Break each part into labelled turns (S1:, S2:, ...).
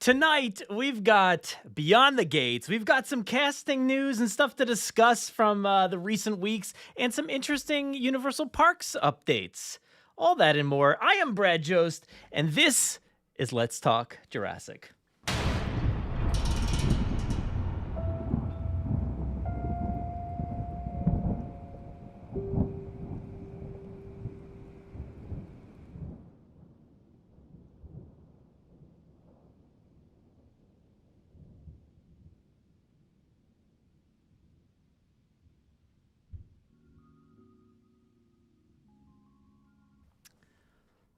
S1: Tonight, we've got Beyond the Gates. We've got some casting news and stuff to discuss from the recent weeks and some interesting Universal Parks updates. All that and more. I am Brad Jost, and this is Let's Talk Jurassic.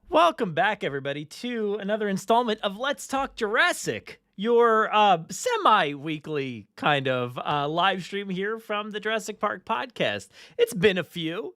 S1: Welcome back, everybody, to another installment of Let's Talk Jurassic, your semi-weekly kind of live stream here from the Jurassic Park Podcast. It's been a few.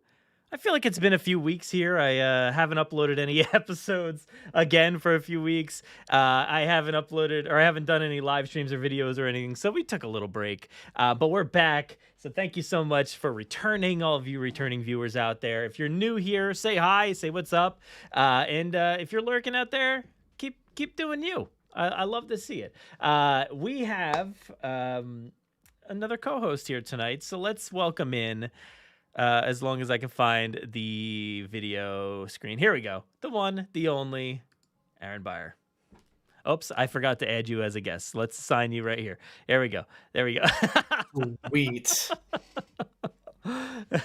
S1: I feel like it's been a few weeks here. I haven't uploaded any episodes again for a few weeks. I haven't uploaded or I haven't done any live streams or videos or anything, so we took a little break. But we're back, so thank you so much for returning, all of you returning viewers out there. If you're new here, say hi, say what's up. And if you're lurking out there, keep doing you. I love to see it. We have another co-host here tonight, so let's welcome in. As long as I can find the video screen. Here we go. The one, the only, Aaron Byer. Oops, I forgot to add you as a guest. Let's assign you right here. There we go. There we go.
S2: Sweet.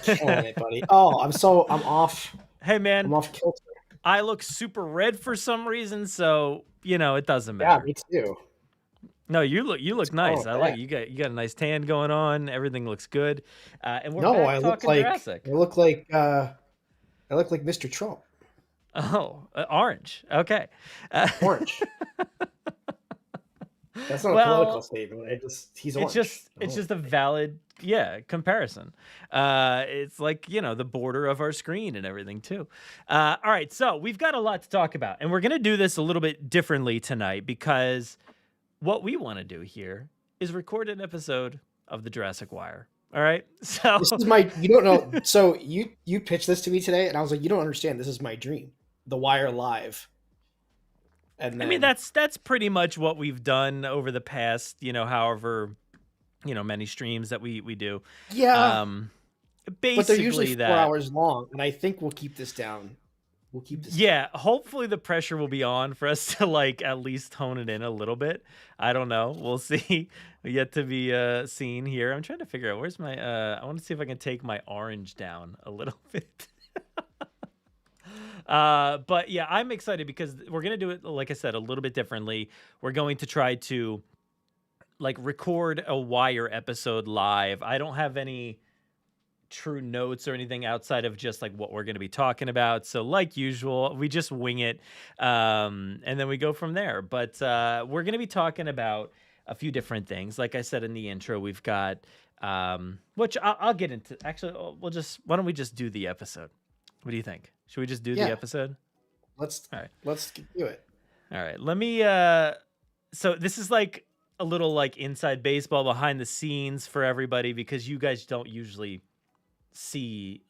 S2: Killing it, buddy. Oh, I'm off.
S1: Hey, man.
S2: I'm off kilter.
S1: I look super red for some reason, so, it doesn't matter.
S2: Yeah, me too.
S1: No, you look nice. I like you got a nice tan going on. Everything looks good. And we're back talking Jurassic.
S2: I look like Mr. Trump.
S1: Oh, orange. Okay.
S2: Orange. That's not a political statement. He's orange.
S1: It's just a valid comparison. It's like, the border of our screen and everything too. All right, so we've got a lot to talk about, and we're gonna do this a little bit differently tonight because what we want to do here is record an episode of the Jurassic Wire. All right. So
S2: this is you don't know. So you pitched this to me today, and I was like, you don't understand. This is my dream. The Wire Live. And then,
S1: I mean, that's pretty much what we've done over the past, however, many streams that we do.
S2: Yeah.
S1: Basically,
S2: but they're usually 4 hours long, and I think we'll keep this down.
S1: Yeah, hopefully the pressure will be on for us to at least hone it in a little bit. I don't know. We'll see. Yet to be seen here. I'm trying to figure out where's my I want to see if I can take my orange down a little bit. But yeah, I'm excited because we're going to do it, like I said, a little bit differently. We're going to try to record a Wire episode live. I don't have any true notes or anything outside of just what we're going to be talking about, so like usual we just wing it and then we go from there. But we're going to be talking about a few different things. Like I said in the intro, we've got which I'll get into. Actually, why don't we just do the episode? What do you think? Should we just do the episode?
S2: Let's do it.
S1: All right, let me so this is a little inside baseball, behind the scenes for everybody, because you guys don't usually see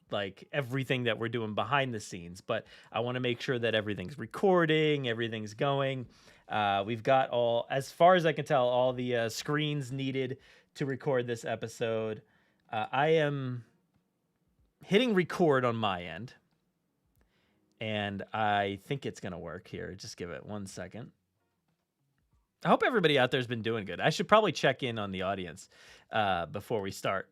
S1: everything that we're doing behind the scenes, but I want to make sure that everything's recording, everything's going. We've got as far as I can tell, all the screens needed to record this episode. I am hitting record on my end, and I think it's gonna work here. Just give it 1 second. I hope everybody out there's been doing good. I should probably check in on the audience before we start.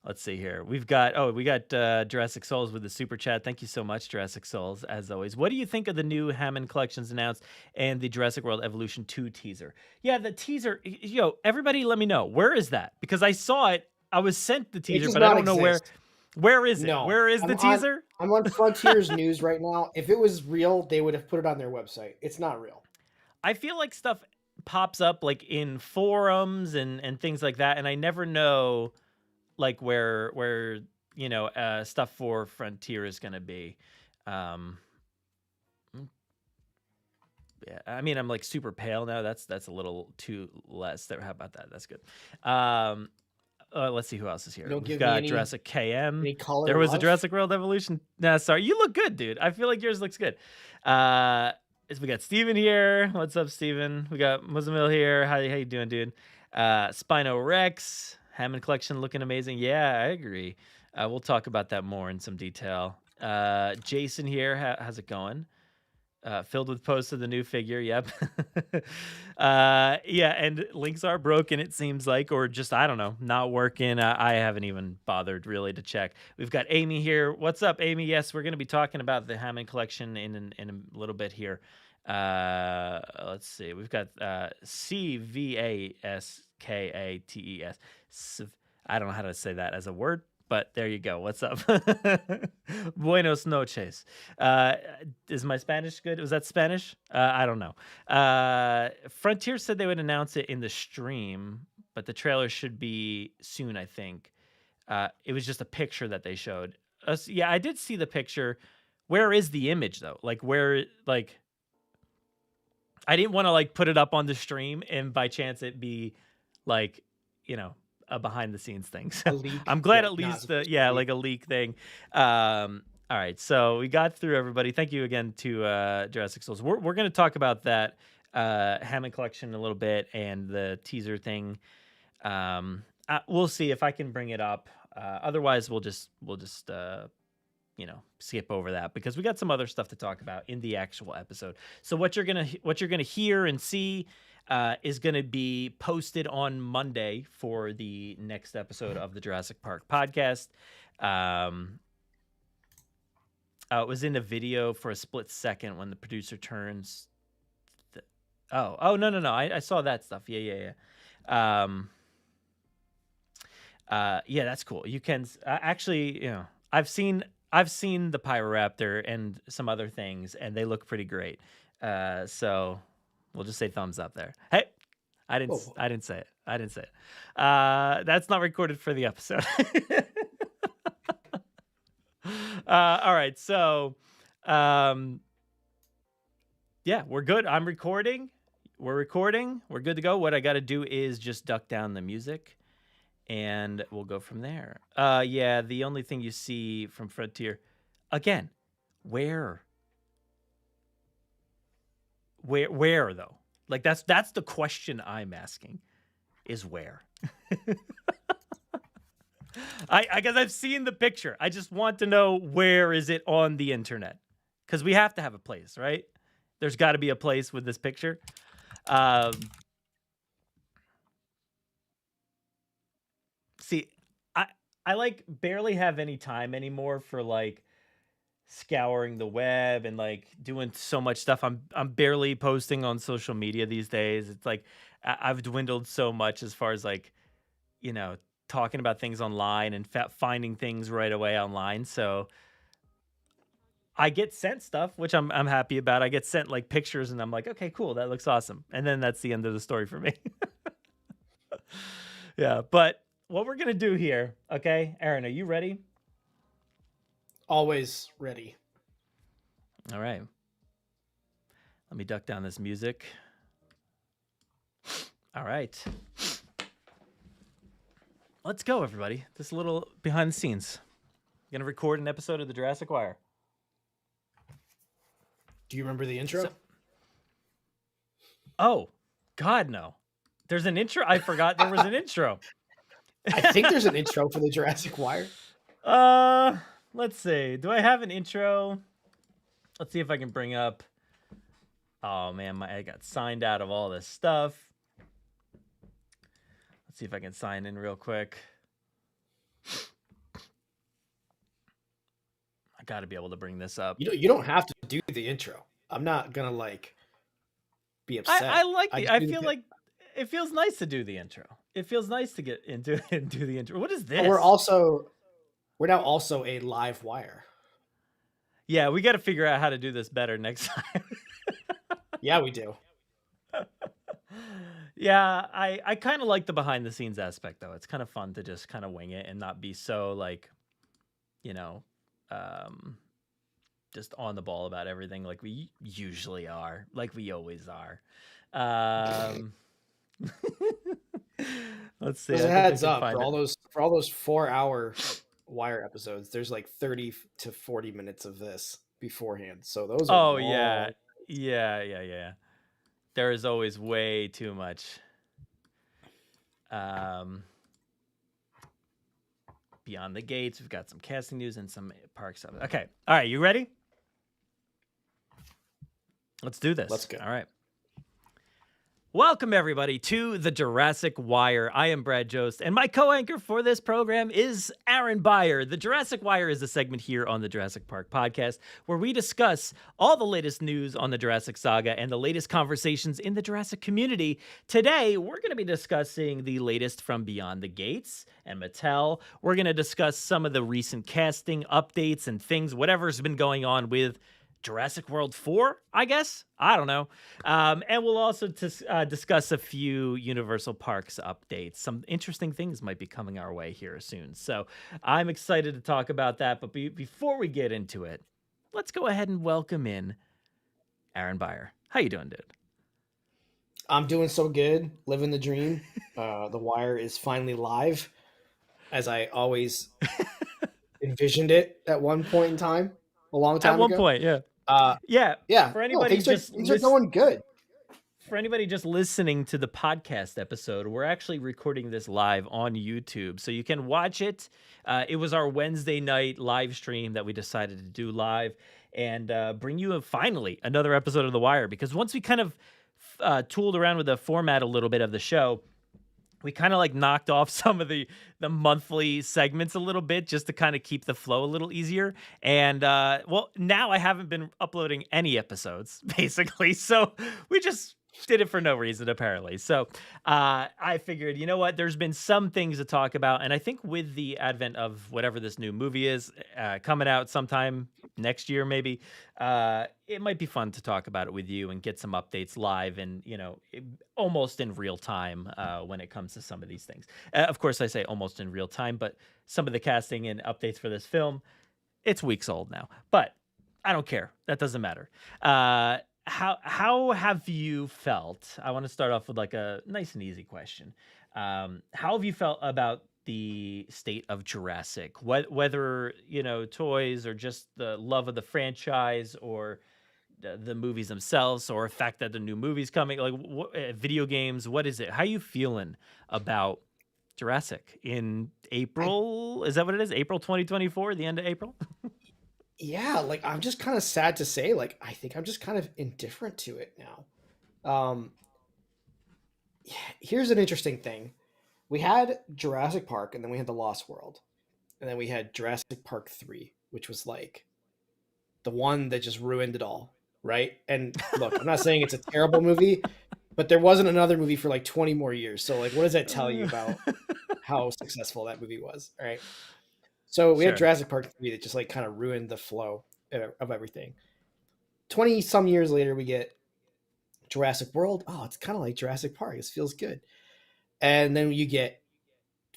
S1: Let's see here. We got Jurassic Souls with the super chat. Thank you so much, Jurassic Souls, as always. What do you think of the new Hammond collections announced and the Jurassic World Evolution 2 teaser? Yeah, the teaser. Everybody let me know. Where is that? Because I saw it. I was sent the teaser, but I don't know where. Where is it?
S2: No,
S1: where is the teaser?
S2: I'm on Frontier's news right now. If it was real, they would have put it on their website. It's not real.
S1: I feel like stuff pops up in forums and things like that, and I never know where stuff for Frontier is going to be. Yeah, I mean, I'm super pale now. That's a little too less there. How about that? That's good. Let's see who else is here. We've got Jurassic KM. There was a Jurassic World Evolution. Nah, sorry. You look good, dude. I feel like yours looks good. we got Steven here. What's up, Steven? We got Muzamil here. How you doing, dude? Spino Rex, Hammond collection looking amazing. Yeah, I agree. We'll talk about that more in some detail. Jason here, how's it going? Filled with posts of the new figure. Yep. Yeah, and links are broken, it seems like, or just, I don't know, not working. I haven't even bothered really to check. We've got Amy here. What's up, Amy? Yes, we're going to be talking about the Hammond collection in a little bit here. Let's see. We've got CVASKATES. I don't know how to say that as a word, but there you go. What's up? Buenos noches. Is my Spanish good? Was that Spanish? I don't know. Frontier said they would announce it in the stream, but the trailer should be soon, I think. It was just a picture that they showed. Yeah, I did see the picture. Where is the image, though? Like, where, like... I didn't want to like put it up on the stream and by chance it be like, you know, a behind the scenes thing. So I'm glad at least like a leak thing. All right. So we got through everybody. Thank you again to Jurassic Souls. We're going to talk about that Hammond collection a little bit and the teaser thing. We'll see if I can bring it up. Otherwise we'll just you know, skip over that because we got some other stuff to talk about in the actual episode. So what you're gonna hear and see is gonna be posted on Monday for the next episode of the Jurassic Park podcast. It was in a video for a split second when the producer turns. No. I saw that stuff. Yeah. Yeah, that's cool. You can actually, you know, I've seen the Pyroraptor and some other things, and they look pretty great. So we'll just say thumbs up there. Hey, I didn't say it. That's not recorded for the episode. All right. So, yeah, we're good. I'm recording. We're recording. We're good to go. What I got to do is just duck down the music. And we'll go from there. Yeah, the only thing you see from Frontier, again, where though? Like that's the question I'm asking, is where? I guess I've seen the picture. I just want to know where is it on the internet? Because we have to have a place, right? There's got to be a place with this picture. See, I like barely have any time anymore for like scouring the web and like doing so much stuff. I'm barely posting on social media these days. It's like I've dwindled so much as far as like, you know, talking about things online and finding things right away online. So I get sent stuff, which I'm happy about. I get sent like pictures and I'm like, okay, cool. That looks awesome. And then that's the end of the story for me. Yeah. But what we're going to do here. Okay. Aaron, are you ready?
S2: Always ready.
S1: All right. Let me duck down this music. All right. Let's go, everybody. This little behind the scenes. I'm going to record an episode of the Jurassic Wire.
S2: Do you remember the intro?
S1: Oh, God, no. There's an intro? I forgot there was an intro.
S2: I think there's an intro for the Jurassic Wire.
S1: Let's see. Do I have an intro? Let's see if I can bring up. Oh, man, I got signed out of all this stuff. Let's see if I can sign in real quick. I got to be able to bring this up.
S2: You don't have to do the intro. I'm not gonna like be upset.
S1: I like the. I feel like it feels nice to do the intro. It feels nice to get into it and do the intro. What is this?
S2: We're now also a live wire.
S1: Yeah, we got to figure out how to do this better next time.
S2: Yeah, we do.
S1: Yeah, I kind of like the behind the scenes aspect though. It's kind of fun to just kind of wing it and not be so like, you know, just on the ball about everything like we usually are, like we always are. Let's see.
S2: As a heads up, for all those 4-hour wire episodes, there's like 30 to 40 minutes of this beforehand. So those are long.
S1: Yeah. There is always way too much. Beyond the Gates, we've got some casting news and some park stuff. Okay. All right, you ready? Let's do this.
S2: Let's go.
S1: All right. Welcome, everybody, to the Jurassic Wire. I am Brad Jost, and my co-anchor for this program is Aaron Beyer. The Jurassic Wire is a segment here on the Jurassic Park Podcast where we discuss all the latest news on the Jurassic saga and the latest conversations in the Jurassic community. Today, we're going to be discussing the latest from Beyond the Gates and Mattel. We're going to discuss some of the recent casting updates and things, whatever's been going on with Jurassic World 4, I guess? I don't know. And we'll also discuss a few Universal Parks updates. Some interesting things might be coming our way here soon. So I'm excited to talk about that. But before we get into it, let's go ahead and welcome in Aaron Beyer. How you doing, dude?
S2: I'm doing so good, living the dream. The Wire is finally live, as I always envisioned it at one point in time, a long time ago.
S1: At one point, yeah.
S2: Yeah.
S1: For anybody
S2: things are going good.
S1: For anybody just listening to the podcast episode, we're actually recording this live on YouTube, so you can watch it. It was our Wednesday night live stream that we decided to do live and bring you finally another episode of The Wire, because once we kind of tooled around with the format a little bit of the show, we kind of like knocked off some of the monthly segments a little bit just to kind of keep the flow a little easier. And well, now I haven't been uploading any episodes basically. So we just did it for no reason, apparently. So I figured, you know what, there's been some things to talk about. And I think with the advent of whatever this new movie is coming out sometime next year, maybe, it might be fun to talk about it with you and get some updates live and, you know, almost in real time when it comes to some of these things. Of course, I say almost in real time, but some of the casting and updates for this film, it's weeks old now. But I don't care. That doesn't matter. How have you felt? I want to start off with like a nice and easy question. How have you felt about the state of Jurassic? Whether, you know, toys or just the love of the franchise or the movies themselves, or the fact that the new movie's coming, like video games, what is it? How you feeling about Jurassic in April? Is that what it is? April 2024, the end of April?
S2: Yeah, like I'm just kind of sad to say, like I think I'm just kind of indifferent to it now. Here's an interesting thing. We had Jurassic Park, and then we had The Lost World, and then we had Jurassic Park 3, which was like the one that just ruined it all, right? And look, I'm not saying it's a terrible movie, but there wasn't another movie for like 20 more years. So like, what does that tell you about how successful that movie was? All right. So we had Jurassic Park 3 that just like kind of ruined the flow of everything. 20 some years later, we get Jurassic World. Oh, it's kind of like Jurassic Park. It feels good. And then you get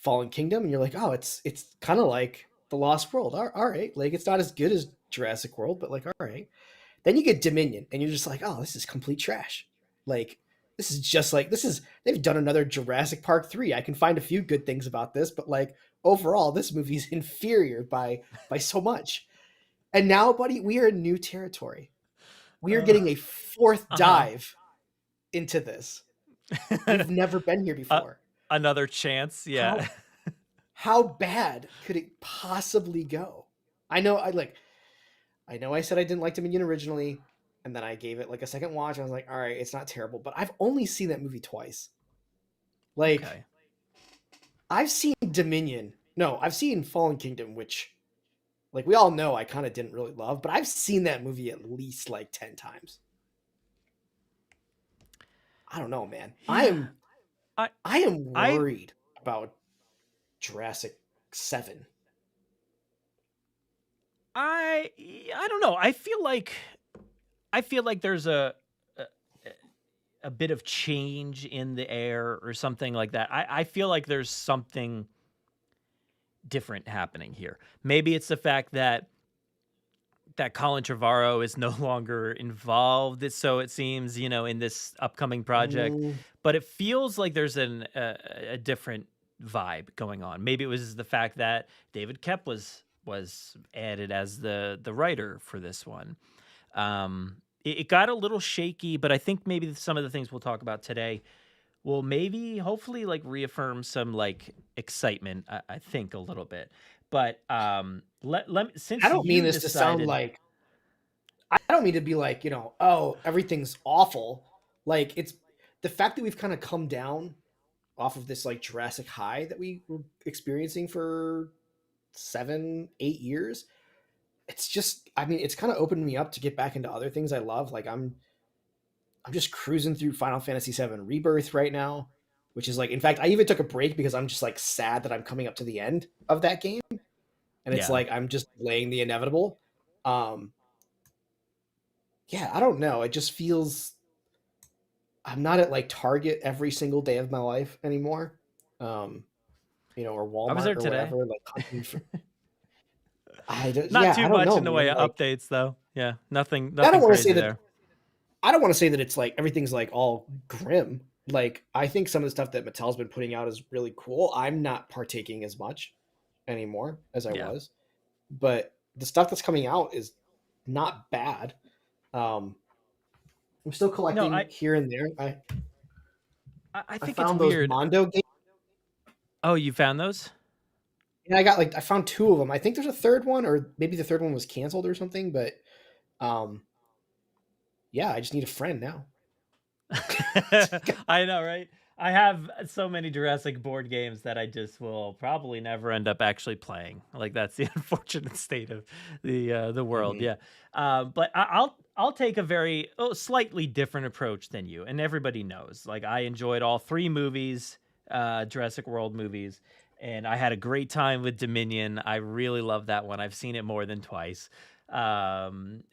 S2: Fallen Kingdom, and you're like, oh, it's kind of like The Lost World. All right. Like, it's not as good as Jurassic World, but like, all right. Then you get Dominion, and you're just like, oh, this is complete trash. Like, this is just like, they've done another Jurassic Park 3. I can find a few good things about this, but like, overall, this movie is inferior by so much. And now, buddy, we are in new territory. We are getting a fourth dive into this. We've never been here before.
S1: Another chance, yeah.
S2: How bad could it possibly go? I know I said I didn't like Dominion originally, and then I gave it like a second watch. I was like, all right, it's not terrible, but I've only seen that movie twice. Like, okay. I've seen Dominion. No, I've seen Fallen Kingdom, which, like, we all know I kind of didn't really love, but I've seen that movie at least like 10 times. I don't know, man. Yeah. I am worried about Jurassic 7.
S1: I don't know. I feel like there's a bit of change in the air or something like that. I feel like there's something different happening here. Maybe it's the fact that Colin Trevorrow is no longer involved, so it seems, you know, in this upcoming project. But it feels like there's a different vibe going on. Maybe it was the fact that David Koepp was added as the writer for this one. it got a little shaky, but I think maybe some of the things we'll talk about today will maybe hopefully like reaffirm some like excitement. I think a little bit, but
S2: I
S1: since
S2: don't mean
S1: you
S2: this to sound
S1: decided,
S2: like, I don't mean to be like, oh, everything's awful. Like, it's the fact that we've kind of come down off of this like Jurassic high that we were experiencing for 7, 8 years. It's just, I mean, it's kind of opened me up to get back into other things I love. Like I'm just cruising through Final Fantasy VII Rebirth right now, which is like, in fact, I even took a break because I'm just like sad that I'm coming up to the end of that game, and it's
S1: yeah.
S2: like I'm just delaying the inevitable. Um, yeah, I don't know. It just feels I'm not at like Target every single day of my life anymore, um, or
S1: I was there
S2: Walmart or
S1: today.
S2: whatever. Like hunting for, I don't,
S1: Not
S2: yeah,
S1: too
S2: I don't
S1: much
S2: know,
S1: in the way
S2: man.
S1: of
S2: Like
S1: updates though. Yeah, nothing
S2: I don't want to say
S1: crazy
S2: that
S1: there.
S2: I don't want to say that it's like everything's like all grim. Like I think some of the stuff that Mattel's been putting out is really cool. I'm not partaking as much anymore as I
S1: Yeah.
S2: was, but the stuff that's coming out is not bad. Um, I'm still
S1: No,
S2: collecting here and there.
S1: I
S2: I
S1: think it's
S2: found those
S1: weird.
S2: Mondo games,
S1: Oh, you found those?
S2: and I found two of them. I think there's a third one, or maybe the third one was canceled or something. But um, yeah, I just need a friend now.
S1: I know, right? I have so many Jurassic board games that I just will probably never end up actually playing. Like that's the unfortunate state of the world.
S2: Mhm.
S1: Yeah, but I'll take a very slightly different approach than you, and everybody knows. Like I enjoyed all three movies, Jurassic World movies, and I had a great time with Dominion. I really love that one. I've seen it more than twice. And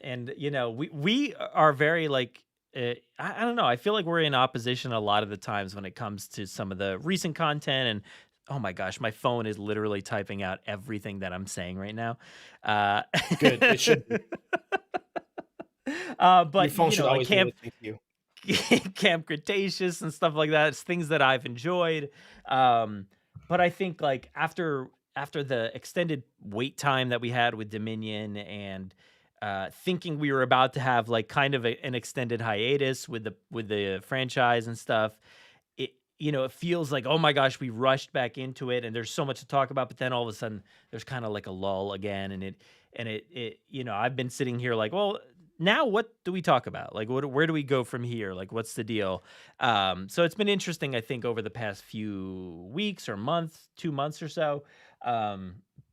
S1: we are very like I don't know. I feel like we're in opposition a lot of the times when it comes to some of the recent content. And oh my gosh, my phone is literally typing out everything that I'm saying right now. Uh,
S2: Good. It should be. Your
S1: but
S2: phone should
S1: like
S2: always be listening to you.
S1: Camp Cretaceous and stuff like that. It's things that I've enjoyed. Um, but I think like after the extended wait time that we had with Dominion and thinking we were about to have like kind of an extended hiatus with the franchise and stuff, it feels like, oh my gosh, we rushed back into it and there's so much to talk about, but then all of a sudden there's kind of like a lull again, and I've been sitting here like, well, now what do we talk about? Like where do we go from here? Like what's the deal? So it's been interesting, I think, over the past few weeks or months, 2 months or so.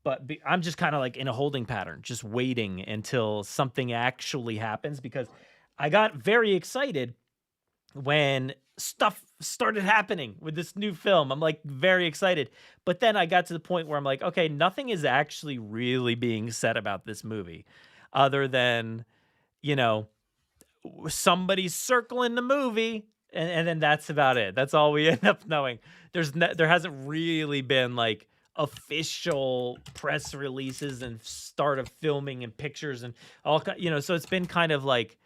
S1: But I'm just kind of like in a holding pattern, just waiting until something actually happens because I got very excited when stuff started happening with this new film. I'm like very excited. But then I got to the point where I'm like, okay, nothing is actually really being said about this movie other than, you know, somebody's circling the movie. And then that's about it. That's all we end up knowing. There hasn't really been like official press releases and start of filming and pictures and so it's been kind of like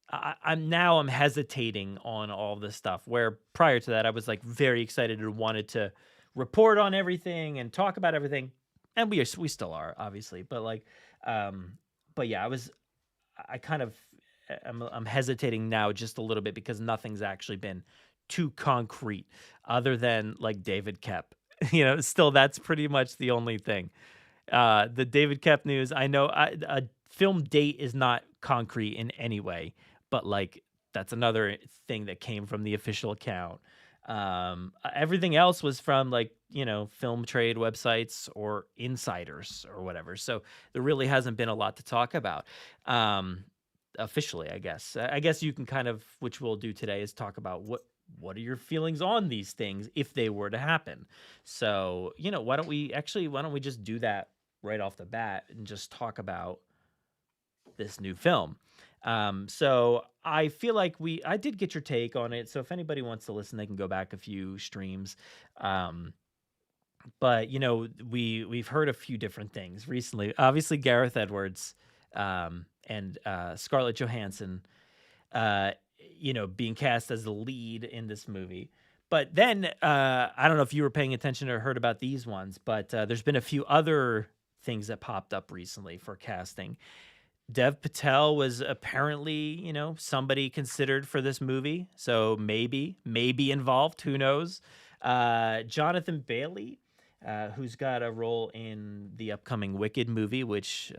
S1: I'm hesitating on all this stuff. Where prior to that, I was like very excited and wanted to report on everything and talk about everything, and we still are obviously. But like, but yeah, I kind of I'm hesitating now just a little bit because nothing's actually been too concrete, other than like David Kep. Still that's pretty much the only thing. The David Kep news. I know a film date is not concrete in any way, but like that's another thing that came from the official account. Everything else was from like film trade websites or insiders or whatever. So there really hasn't been a lot to talk about officially. I guess you can kind of, which we'll do today, is talk about what are your feelings on these things if they were to happen. So why don't we just do that right off the bat and just talk about this new film. So I feel like I did get your take on it. So if anybody wants to listen, they can go back a few streams. But we've heard a few different things recently. Obviously, Gareth Edwards and Scarlett Johansson, being cast as the lead in this movie. But then I don't know if you were paying attention or heard about these ones, but there's been a few other things that popped up recently for casting. Dev Patel was apparently, somebody considered for this movie. So maybe involved. Who knows? Jonathan Bailey, who's got a role in the upcoming Wicked movie, which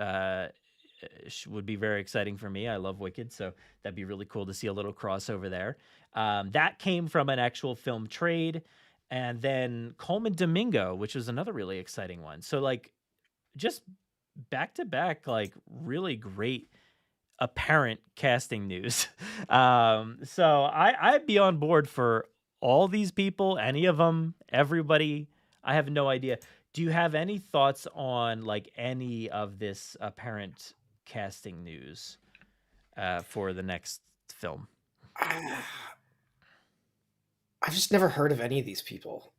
S1: would be very exciting for me. I love Wicked, so that'd be really cool to see a little crossover there. That came from an actual film trade. And then Coleman Domingo, which was another really exciting one. So, like, just back to back, like, really great apparent casting news. So I'd be on board for all these people, any of them, everybody. I have no idea. Do you have any thoughts on like any of this apparent casting news for the next film?
S2: I've just never heard of any of these people,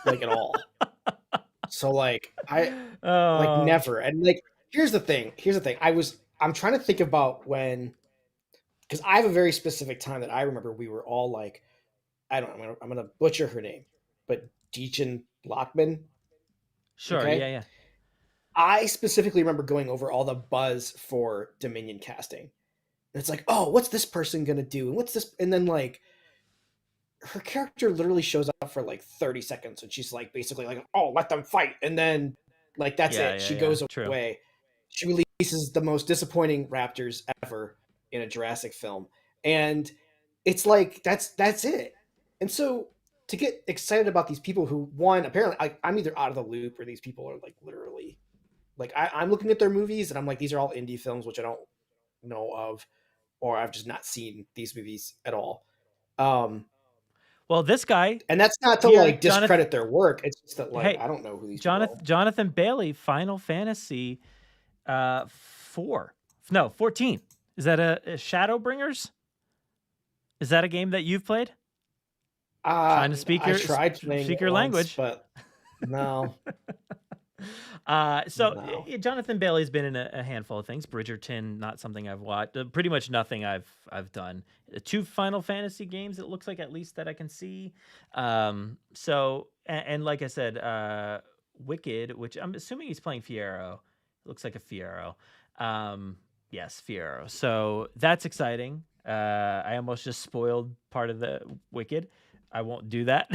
S2: like, at all. So, like, like,
S1: Oh,
S2: never. And, like, here's the thing. I'm trying to think about when, because I have a very specific time that I remember we were all like, I don't know, I'm gonna butcher her name, but Deachin Lockman.
S1: sure. Yeah,
S2: Okay.
S1: yeah.
S2: I specifically remember going over all the buzz for Dominion casting. And it's like, oh, what's this person gonna do? And what's this? And then, like, her character literally shows up for like 30 seconds and she's like basically like, oh, let them fight. And then, like, that's
S1: Yeah,
S2: it.
S1: yeah,
S2: She
S1: yeah.
S2: goes
S1: True.
S2: away. She releases the most disappointing Raptors ever in a Jurassic film. And it's like, that's it. And so to get excited about these people who, one, apparently I'm either out of the loop or these people are like literally like, I'm looking at their movies and I'm like, these are all indie films, which I don't know of, or I've just not seen these movies at all. Um,
S1: Well, this guy
S2: and that's not to
S1: here,
S2: like
S1: Jonathan.
S2: discredit their work. It's just that, like,
S1: Hey,
S2: I don't know who these people are.
S1: Jonathan Bailey, Final Fantasy 4. No, 14. Is that a Shadowbringers? Is that a game that you've played? Trying to
S2: I tried playing
S1: speak
S2: it
S1: your
S2: once,
S1: language.
S2: but no,
S1: So
S2: no.
S1: Jonathan Bailey's been in a handful of things. Bridgerton, not something I've watched. Pretty much nothing I've done. 2 Final Fantasy games. It looks like, at least that I can see. So and like I said, Wicked, which I'm assuming he's playing Fiero. It looks like a Fiero. Yes, Fiero. So that's exciting. I almost just spoiled part of the Wicked. I won't do that.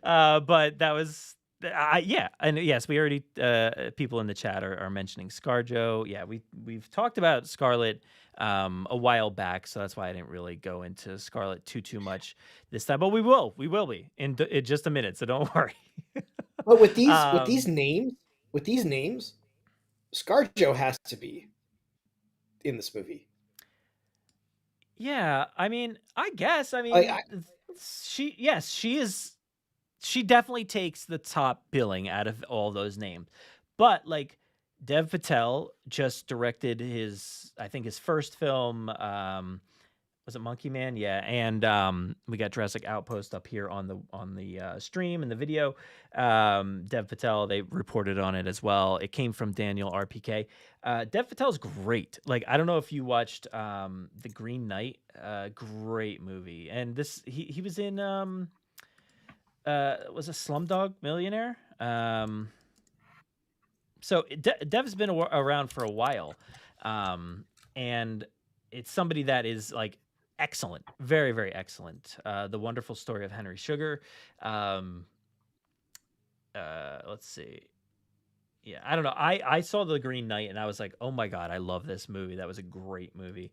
S1: But that was yeah, and yes, we already people in the chat are mentioning ScarJo. Yeah, we've talked about Scarlet a while back, so that's why I didn't really go into Scarlet too much this time. But we will be in just a minute, so don't worry.
S2: But with these
S1: um,
S2: with these names, ScarJo has to be in this movie.
S1: yeah, I mean, I
S2: Like,
S1: mean, she is. She definitely takes the top billing out of all those names. But like Dev Patel just directed I think his first film, was it Monkey Man? Yeah. And we got Jurassic Outpost up here on the stream and the video. Dev Patel, they reported on it as well. It came from Daniel RPK. Dev Patel's great. Like, I don't know if you watched The Green Knight. Great movie. And he was in was a Slumdog Millionaire. So Dev's been around for a while, and it's somebody that is like excellent, very very excellent. The Wonderful Story of Henry Sugar. Let's see. Yeah, I don't know. I saw The Green Knight and I was like, oh my god, I love this movie. That was a great movie.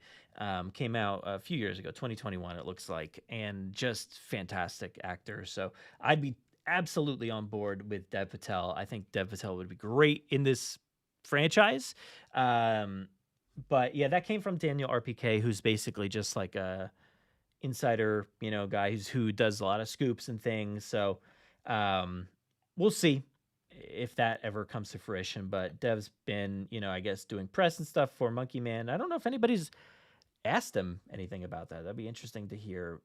S1: Came out a few years ago, 2021 it looks like, and just fantastic actor. So I'd be absolutely on board with Dev Patel. I think Dev Patel would be great in this franchise. But yeah, that came from Daniel RPK, who's basically just like a insider, guy who does a lot of scoops and things. So we'll see if that ever comes to fruition. But Dev's been, I guess, doing press and stuff for Monkey Man. I don't know if anybody's asked him anything about that. That'd be interesting to hear.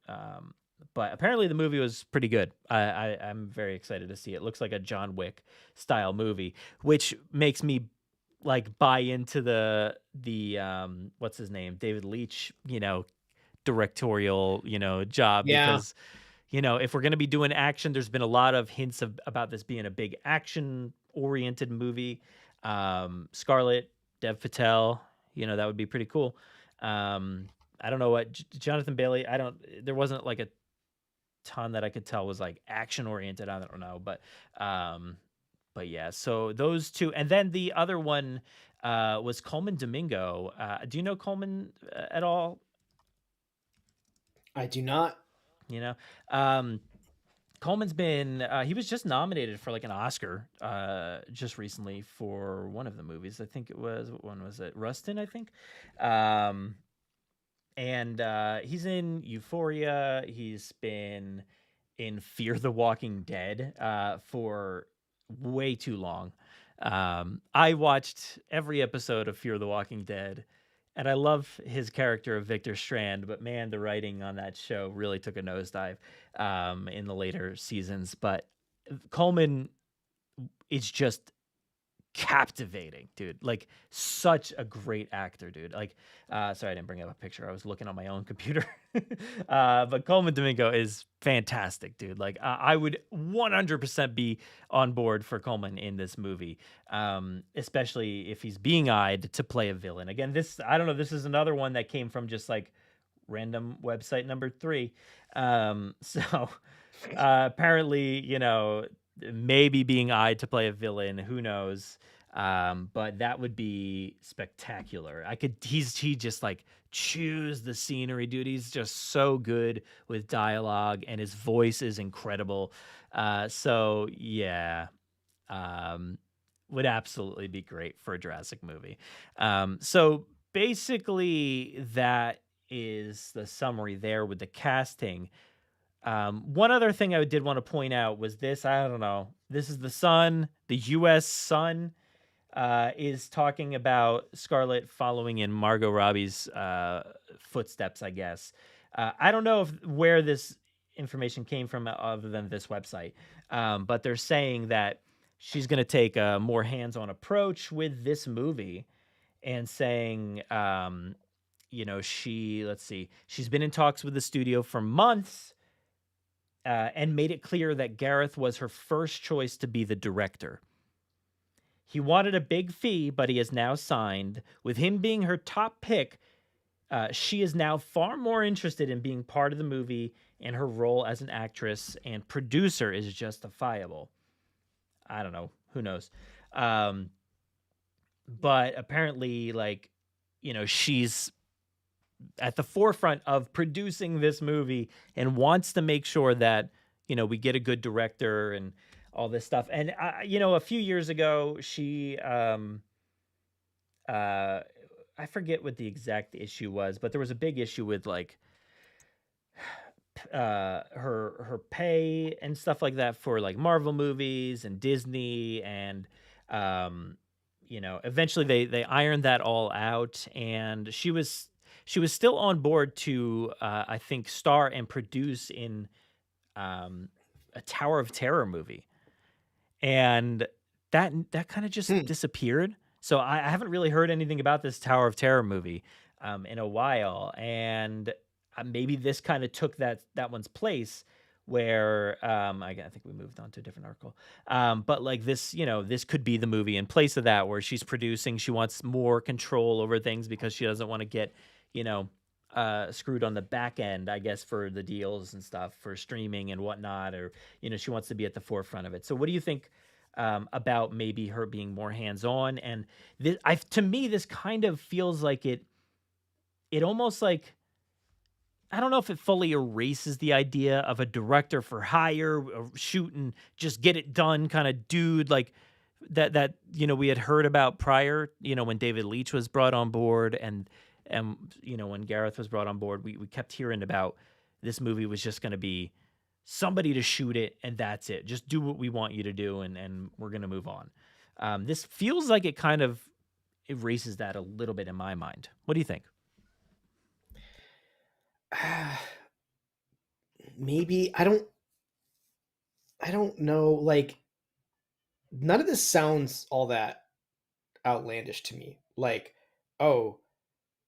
S1: But apparently the movie was pretty good. I'm very excited to see it. Looks like a John Wick style movie, which makes me like buy into the what's his name, David Leitch, directorial, job,
S2: yeah,
S1: because if we're going to be doing action, there's been a lot of hints about this being a big action oriented movie. Scarlett, Dev Patel, that would be pretty cool. I don't know what Jonathan Bailey. There wasn't like a ton that I could tell was like action oriented. I don't know, but yeah. So those two, and then the other one was Coleman Domingo. Do you know Coleman at all?
S2: I do not.
S1: You know, um, Coleman's been he was just nominated for like an Oscar just recently for one of the movies. I think it was, what one was it? Rustin, I think. Um, and he's in Euphoria. He's been in Fear the Walking Dead for way too long. I watched every episode of Fear the Walking Dead, and I love his character of Victor Strand, but man, the writing on that show really took a nosedive in the later seasons. But Coleman is just captivating, dude. Like such a great actor, dude. Like sorry I didn't bring up a picture. I was looking on my own computer. But Coleman Domingo is fantastic, dude. Like I would 100% be on board for Coleman in this movie. Especially if he's being eyed to play a villain. Again, I don't know, this is another one that came from just like random website number 3. So apparently, maybe being eyed to play a villain, who knows. But that would be spectacular. He just like chews the scenery, dude. He's just so good with dialogue, and his voice is incredible. So yeah, would absolutely be great for a Jurassic movie. So basically that is the summary there with the casting. One other thing I did want to point out was this. I don't know. This is the Sun, the U.S. Sun, is talking about Scarlett following in Margot Robbie's footsteps, I guess. I don't know where this information came from other than this website, but they're saying that she's going to take a more hands-on approach with this movie, and saying, she's been in talks with the studio for months. And made it clear that Gareth was her first choice to be the director. He wanted a big fee, but he is now signed. With him being her top pick, she is now far more interested in being part of the movie, and her role as an actress and producer is justifiable. I don't know. Who knows? But apparently, she's at the forefront of producing this movie and wants to make sure that, we get a good director and all this stuff. And, a few years ago, she, I forget what the exact issue was, but there was a big issue with her pay and stuff like that for like Marvel movies and Disney. And, eventually they ironed that all out, and she was still on board to, I think, star and produce in a Tower of Terror movie. And that kind of just disappeared. So I haven't really heard anything about this Tower of Terror movie in a while. And maybe this kind of took that one's place, where I think we moved on to a different article. But like this, this could be the movie in place of that, where she's producing. She wants more control over things because she doesn't want to get screwed on the back end, I guess, for the deals and stuff for streaming and whatnot, or, she wants to be at the forefront of it. So what do you think about maybe her being more hands-on? And to me, this kind of feels like it almost like, I don't know if it fully erases the idea of a director for hire, shoot and just get it done kind of dude, like that we had heard about prior, when David Leitch was brought on board, and when Gareth was brought on board, we kept hearing about this movie was just going to be somebody to shoot it, and that's it. Just do what we want you to do, and we're going to move on. This feels like it kind of erases that a little bit in my mind. What do you think?
S2: Maybe I don't know. Like, none of this sounds all that outlandish to me. Like, oh,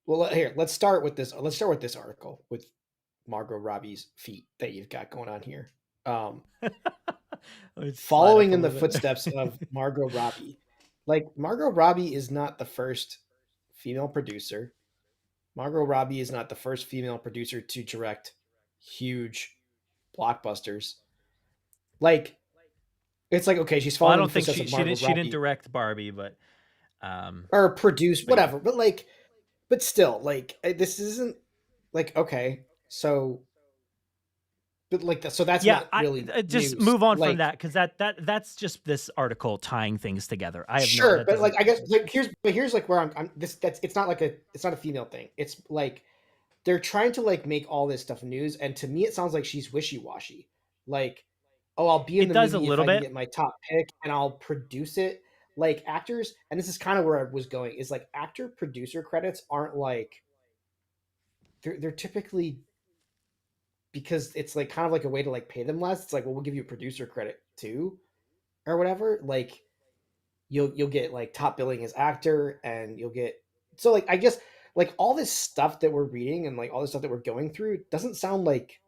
S2: well, here, let's start with this article with Margot Robbie's feet that you've got going on here. Following in the footsteps of Margot Robbie. Like, Margot Robbie is not the first female producer. Margot Robbie is not the first female producer to direct huge blockbusters. Like, it's like, okay, she's
S1: Well, I
S2: following the
S1: don't think
S2: footsteps of Margot
S1: she didn't
S2: Robbie
S1: direct Barbie,
S2: or produce
S1: but yeah.
S2: whatever. But still, like, this isn't like, okay, so, but like, so that's
S1: Yeah,
S2: not really
S1: just
S2: news.
S1: move on from
S2: Like,
S1: that because that's just this article tying things together. I have no
S2: sure,
S1: that
S2: but like,
S1: doesn't.
S2: I guess like here's like where I'm this that's it's not like it's not a female thing. It's like they're trying to like make all this stuff news, and to me, it sounds like she's wishy washy. Like, oh, I'll be in
S1: It
S2: the
S1: does a
S2: movie if
S1: little
S2: I can
S1: bit.
S2: get my top pick, and I'll produce it. Like actors, and this is kind of where I was going. Is like actor producer credits aren't like they're typically because it's like kind of like a way to like pay them less. It's like, well, we'll give you a producer credit too, or whatever. Like you'll get like top billing as actor, and you'll get so like I guess like all this stuff that we're reading and like all this stuff that we're going through doesn't sound like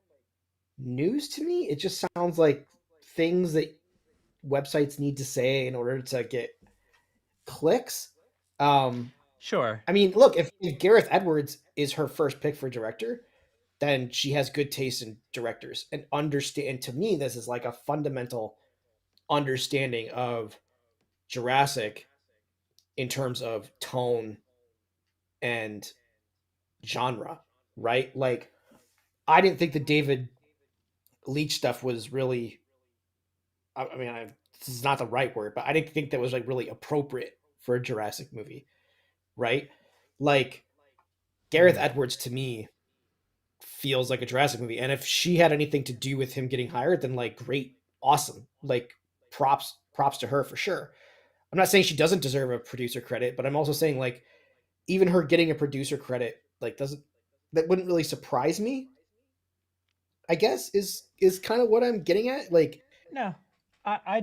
S2: news to me. It just sounds like things that websites need to say in order to get clicks. Um,
S1: Sure.
S2: I mean, look, if Gareth Edwards is her first pick for director, then she has good taste in directors and understand. And to me, this is like a fundamental understanding of Jurassic in terms of tone and genre, right? Like, I didn't think the David Leitch stuff was really. I mean, this is not the right word, but I didn't think that was like really appropriate for a Jurassic movie, right? Like Gareth Edwards to me feels like a Jurassic movie, and if she had anything to do with him getting hired, then like great, awesome, like props to her for sure. I'm not saying she doesn't deserve a producer credit, but I'm also saying like even her getting a producer credit like doesn't that wouldn't really surprise me. I guess is kind of what I'm getting at. Like,
S1: No, I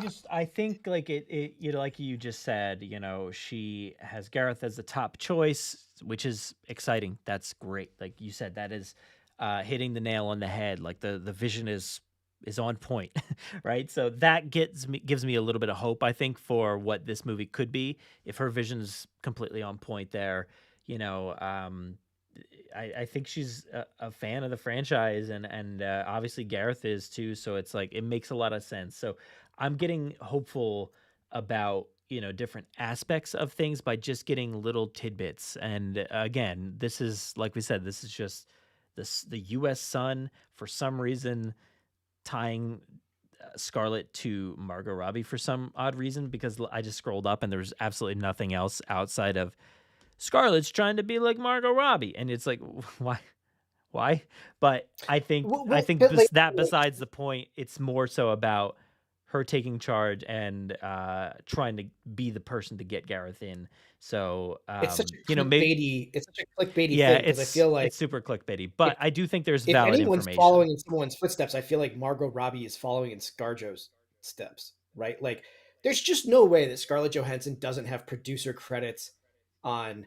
S1: think like it you know like you just said, you know, she has Gareth as the top choice, which is exciting. That's great. Like you said, that is hitting the nail on the head. Like the vision is on point, right? So that gives me a little bit of hope, I think, for what this movie could be if her vision's completely on point there. You know, I think she's a fan of the franchise, and obviously Gareth is too. So it's like it makes a lot of sense. So I'm getting hopeful about different aspects of things by just getting little tidbits. And again, this is like we said, this is just the U.S. Sun for some reason tying Scarlett to Margot Robbie for some odd reason because I just scrolled up and there's absolutely nothing else outside of Scarlett's trying to be like Margot Robbie, and it's like, why? But
S2: like,
S1: that besides the point, it's more so about her taking charge and trying to be the person to get Gareth in. So
S2: it's such a
S1: maybe
S2: clickbaity, it's such a clickbaity
S1: yeah,
S2: thing because I feel like
S1: it's super clickbaity,
S2: if
S1: but I do think there's
S2: if
S1: valid
S2: anyone's
S1: information.
S2: following in someone's footsteps, I feel like Margot Robbie is following in ScarJo's steps, right? Like, there's just no way that Scarlett Johansson doesn't have producer credits on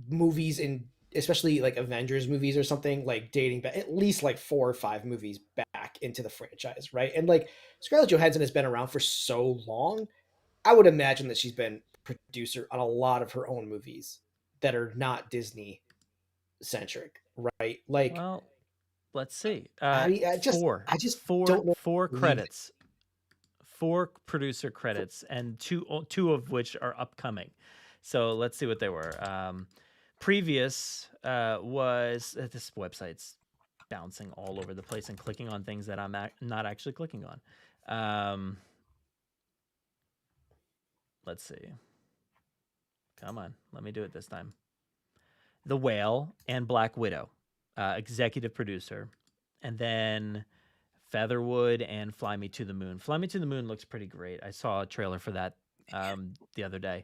S2: movies in especially like Avengers movies or something like dating back at least like 4 or 5 movies back into the franchise, right? And like Scarlett Johansson has been around for so long, I would imagine that she's been producer on a lot of her own movies that are not Disney centric, right? Like,
S1: Well, let's see.
S2: I mean,
S1: Four,
S2: I just don't know.
S1: four
S2: Believe it.
S1: credits, four producer credits, and two of which are upcoming. So let's see what they were. Previous was this website's bouncing all over the place and clicking on things that I'm not actually clicking on. Let's see. Come on, let me do it this time. The Whale and Black Widow, executive producer, and then Featherwood and Fly Me to the Moon. Fly Me to the Moon looks pretty great. I saw a trailer for that the other day.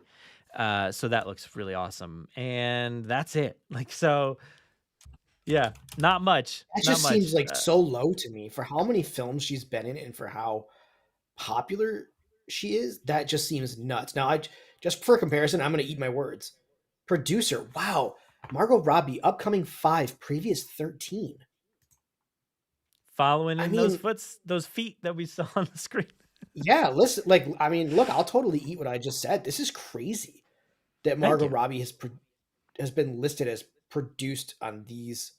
S1: So that looks really awesome. And that's it. Like, so yeah, not much.
S2: That
S1: Not
S2: just
S1: much.
S2: seems like so low to me for how many films she's been in and for how popular she is. That just seems nuts. Now, just for comparison, I'm going to eat my words. Producer, wow, Margot Robbie, upcoming 5, previous 13.
S1: Following
S2: I
S1: in
S2: mean,
S1: those feet that we saw on the screen.
S2: yeah, listen, like, I mean, look, I'll totally eat what I just said. This is crazy. that
S1: Thank
S2: Margot
S1: you.
S2: Robbie has been listed as produced on these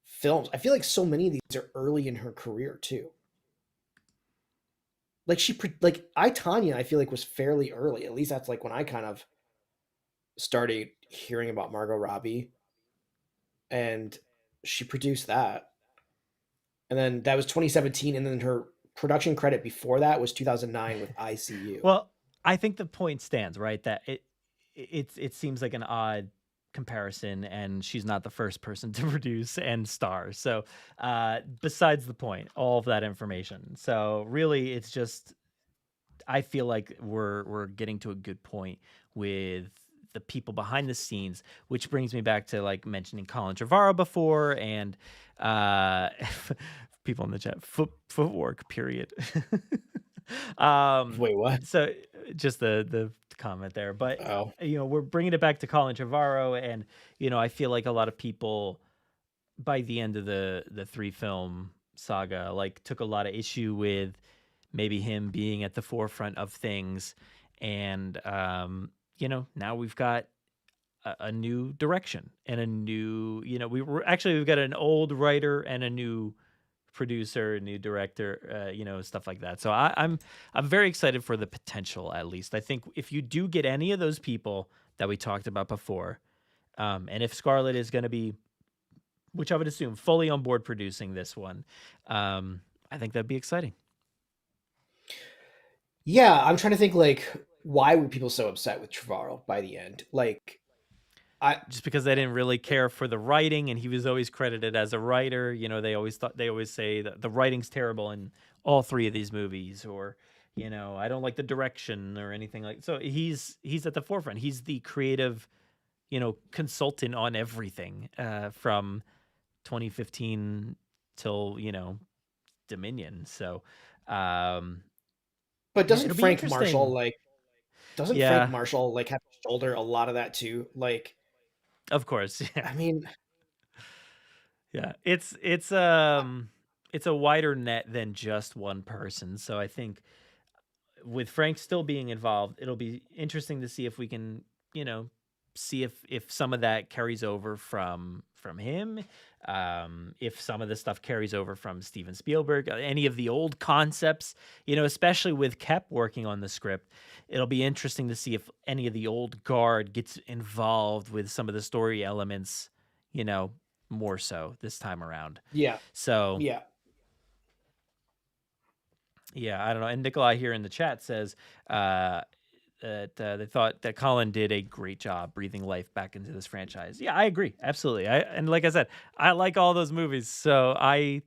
S2: films. I feel like so many of these are early in her career too. Like I, Tanya, I feel like was fairly early. At least that's like when I kind of started hearing about Margot Robbie, and she produced that. And then that was 2017, and then her production credit before that was 2009 with ICU.
S1: Well, I think the point stands, right? That it seems like an odd comparison, and she's not the first person to produce and star. So, besides the point, all of that information. So, really, it's just I feel like we're getting to a good point with the people behind the scenes, which brings me back to like mentioning Colin Trevorrow before, and people in the chat, footwork, period.
S2: Wait, what?
S1: So just the comment there, but
S2: Oh,
S1: we're bringing it back to Colin Trevorrow, and I feel like a lot of people by the end of the 3-film saga like took a lot of issue with maybe him being at the forefront of things, and now we've got a new direction and a new we've got an old writer and a new producer, new director, stuff like that. So I'm very excited for the potential. At least I think if you do get any of those people that we talked about before, and if Scarlett is going to be, which I would assume, fully on board producing this one, I think that'd be exciting.
S2: yeah. I'm trying to think like why were people so upset with Trevorrow by the end? Like,
S1: Just because they didn't really care for the writing, and he was always credited as a writer. They always say that the writing's terrible in all 3 of these movies, or I don't like the direction or anything like. So he's at the forefront. He's the creative, consultant on everything, from 2015 till Dominion. So,
S2: but doesn't
S1: it'll be
S2: Frank Marshall
S1: interesting.
S2: like
S1: Yeah,
S2: have to shoulder a lot of that too? Like,
S1: of course. Yeah.
S2: I mean,
S1: Yeah, it's a wider net than just one person. So I think with Frank still being involved, it'll be interesting to see if we can, see if some of that carries over from him, if some of the stuff carries over from Steven Spielberg, any of the old concepts, especially with Kep working on the script. It'll be interesting to see if any of the old guard gets involved with some of the story elements, more so this time around.
S2: yeah,
S1: So
S2: yeah.
S1: yeah, I don't know. And Nikolai here in the chat says that they thought that Colin did a great job breathing life back into this franchise. Yeah, I agree. Absolutely. And like I said, I like all those movies. So I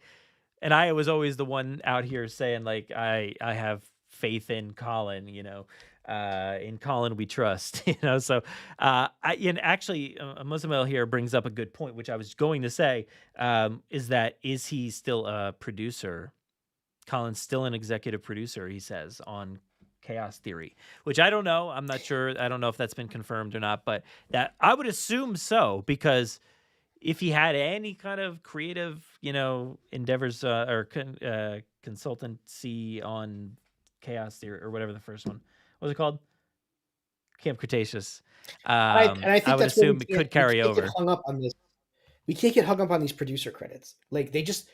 S1: was always the one out here saying like I have faith in Colin, in Colin we trust, So actually, Muslimel here brings up a good point, which I was going to say, is he still a producer? Colin's still an executive producer, he says, on Chaos Theory, which I don't know. I'm not sure. I don't know if that's been confirmed or not, but that I would assume so, because if he had any kind of creative, endeavors or consultancy on Chaos Theory or whatever the first one what was it called, Camp Cretaceous,
S2: I
S1: I
S2: think
S1: would
S2: that's what
S1: assume it could
S2: we
S1: carry
S2: can't get
S1: over.
S2: hung up on this. We can't get hung up on these producer credits. Like they just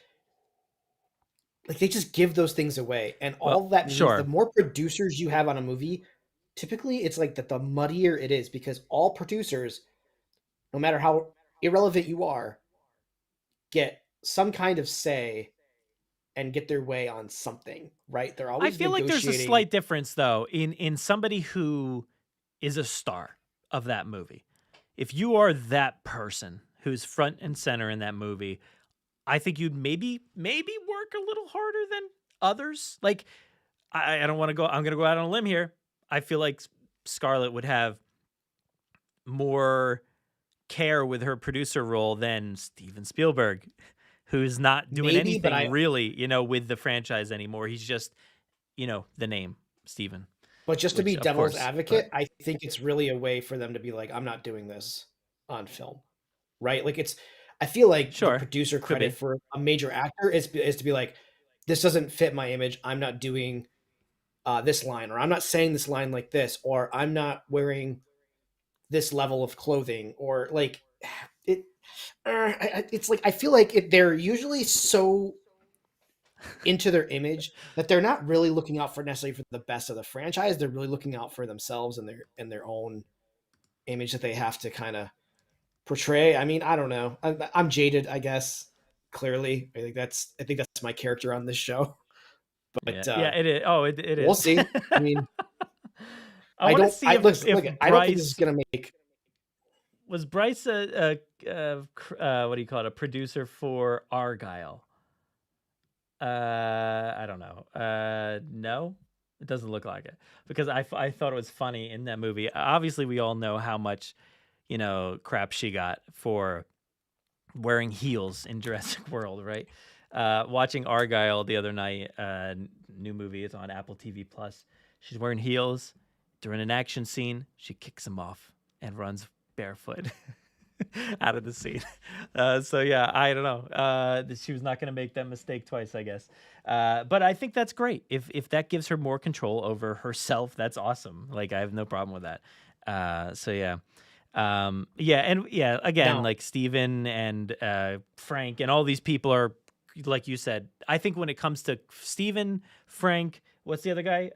S2: give those things away, and
S1: Well,
S2: all that means the
S1: sure.
S2: more producers you have on a movie, typically it's like that the muddier it is, because all producers, no matter how irrelevant you are, get some kind of say and get their way on something, right? They're
S1: I
S2: always
S1: feel like there's a
S2: negotiating.
S1: slight difference though in somebody who is a star of that movie. If you are that person who's front and center in that movie, I think you'd maybe work a little harder than others. Like I don't want to go. I'm going to go out on a limb here. I feel like Scarlett would have more care with her producer role than Steven Spielberg, who's not doing
S2: Maybe, but
S1: anything really, with the franchise anymore. He's just, the name Steven,
S2: just to be
S1: which of
S2: devil's
S1: course, but
S2: advocate, I think it's really a way for them to be like, I'm not doing this on film, right? Like I feel like the
S1: sure,
S2: producer
S1: could
S2: credit
S1: be.
S2: for a major actor is to be like, this doesn't fit my image. I'm not doing this line, or I'm not saying this line like this, or I'm not wearing this level of clothing, or like it. It's like I feel like they're usually so into their image that they're not really looking out for necessarily for the best of the franchise. They're really looking out for themselves and their own image that they have to kind of portray. I mean, I don't know. I'm jaded, I guess. Clearly, I think that's my character on this show.
S1: Yeah,
S2: But
S1: yeah, it is. Oh, it
S2: we'll
S1: is.
S2: see. I mean,
S1: I want to see if
S2: look,
S1: if
S2: I don't think this is
S1: Bryce
S2: gonna make.
S1: was Bryce what do you call it, a producer for Argyle. I don't know. No, it doesn't look like it, because I thought it was funny in that movie. Obviously, we all know how much, crap she got for wearing heels in Jurassic World, right? Watching Argyle the other night, new movie. It's on Apple TV Plus. She's wearing heels during an action scene. She kicks him off and runs barefoot out of the scene. So yeah, I don't know. She was not going to make that mistake twice, I guess. But I think that's great. If that gives her more control over herself, that's awesome. Like, I have no problem with that. So yeah. Again,
S2: Now,
S1: like Steven and Frank and all these people are, like you said. I think when it comes to Steven, Frank, what's the other guy?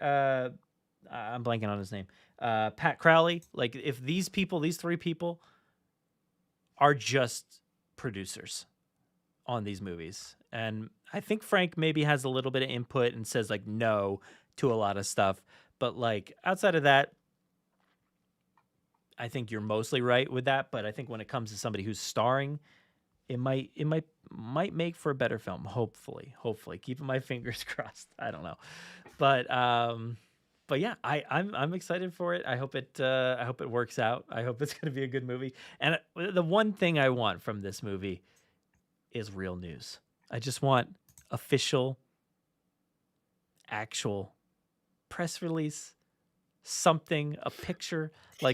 S1: I'm blanking on his name. Pat Crowley. Like, if these three people are just producers on these movies, and I think Frank maybe has a little bit of input and says like no to a lot of stuff, but like outside of that, I think you're mostly right with that. But I think when it comes to somebody who's starring, it might make for a better film. Hopefully, keeping my fingers crossed. I don't know, but yeah, I'm excited for it. I hope it works out. I hope it's going to be a good movie. And the one thing I want from this movie is real news. I just want official, actual press release, something, a picture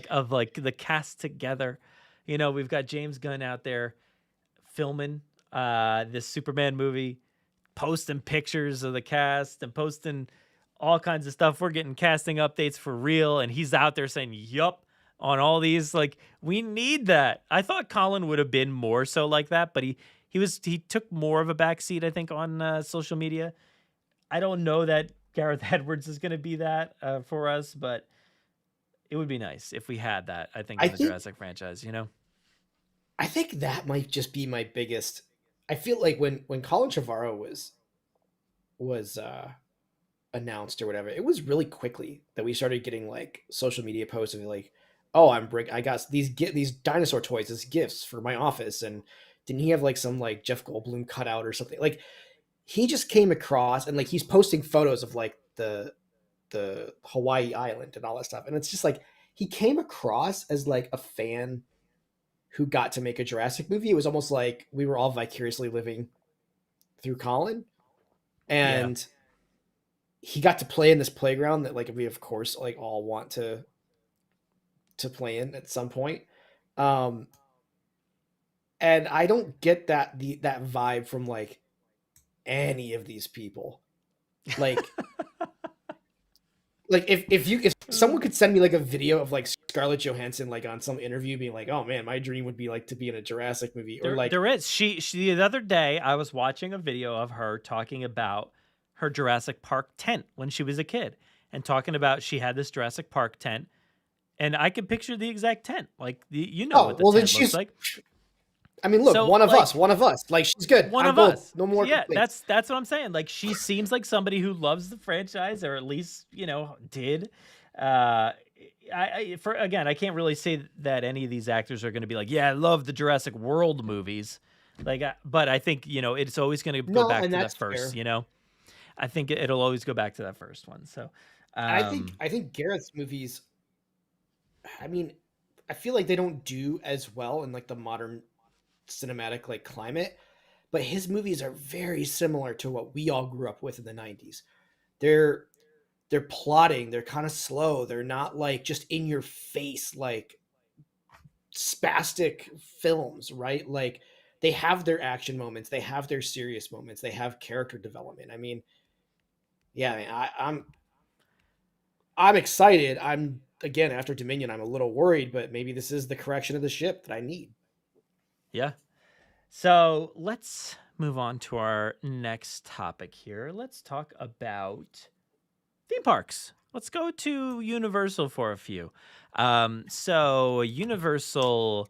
S1: of the cast together. We've got James Gunn out there filming this Superman movie, posting pictures of the cast and posting all kinds of stuff. We're getting casting updates for real, and he's out there saying yup on all these. Like, we need that. I thought Colin would have been more so like that, but he took more of a backseat, I think, on social media. I don't know that Gareth Edwards is going to be that for us, but it would be nice if we had that, I think, in the Jurassic franchise,
S2: I think that might just be my biggest. I feel like when Colin Trevorrow was announced or whatever, it was really quickly that we started getting like social media posts of like, oh, I got these dinosaur toys as gifts for my office. And didn't he have like some like Jeff Goldblum cutout or something? Like, he just came across, and like he's posting photos of like the Hawaii island and all that stuff. And it's just like, he came across as like a fan who got to make a Jurassic movie. It was almost like we were all vicariously living through Colin. And he got to play in this playground that like we of course like all want to play in at some point. And I don't get that vibe from like any of these people. Like like if someone could send me like a video of like Scarlett Johansson like on some interview being like, oh man, my dream would be like to be in a Jurassic movie, or like
S1: there is she the other day I was watching a video of her talking about her Jurassic Park tent when she was a kid, and talking about she had this Jurassic Park tent, and I could picture the exact tent, like what the tent looks like.
S2: I mean, look, so, one of us. Like, she's good.
S1: One
S2: I'm
S1: of
S2: both.
S1: us.
S2: No more.
S1: Yeah, that's what I'm saying. Like, she seems like somebody who loves the franchise, or at least did. I can't really say that any of these actors are going to be like, yeah, I love the Jurassic World movies. Like, but I think it's always going to go back to that first.
S2: Fair.
S1: I think it'll always go back to that first one. So,
S2: I think Gareth's movies. I mean, I feel like they don't do as well in like the modern cinematic like climate, but his movies are very similar to what we all grew up with in the 90s. They're plotting, they're kind of slow, they're not like just in your face like spastic films, right? Like, they have their action moments, they have their serious moments, they have character development. I mean, yeah, I'm excited. I'm again, after Dominion, I'm a little worried, but maybe this is the correction of the ship that I need.
S1: Yeah. So let's move on to our next topic here. Let's talk about theme parks. Let's go to Universal for a few. So Universal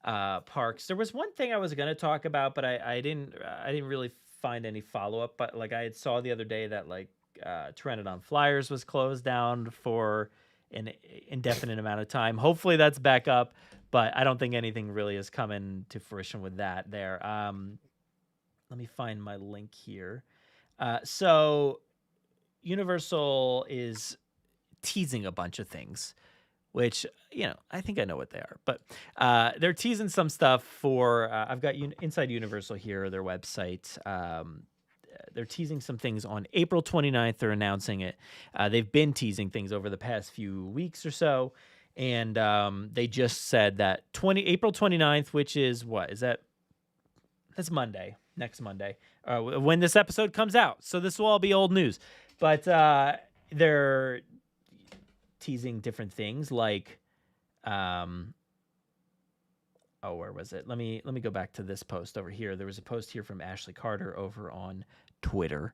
S1: parks. There was one thing I was going to talk about, but I didn't really find any follow up. But like I saw the other day that like Pteranodon Flyers was closed down for an indefinite amount of time. Hopefully that's back up, but I don't think anything really is coming to fruition with that there. Let me find my link here. So Universal is teasing a bunch of things, which, I think I know what they are, but they're teasing some stuff for, I've got Inside Universal here, their website. They're teasing some things on April 29th. They're announcing it. They've been teasing things over the past few weeks or so. And they just said that April 29th, which is what? That's Monday, next Monday, when this episode comes out. So this will all be old news. But they're teasing different things like, where was it? Let me go back to this post over here. There was a post here from Ashley Carter over on Twitter,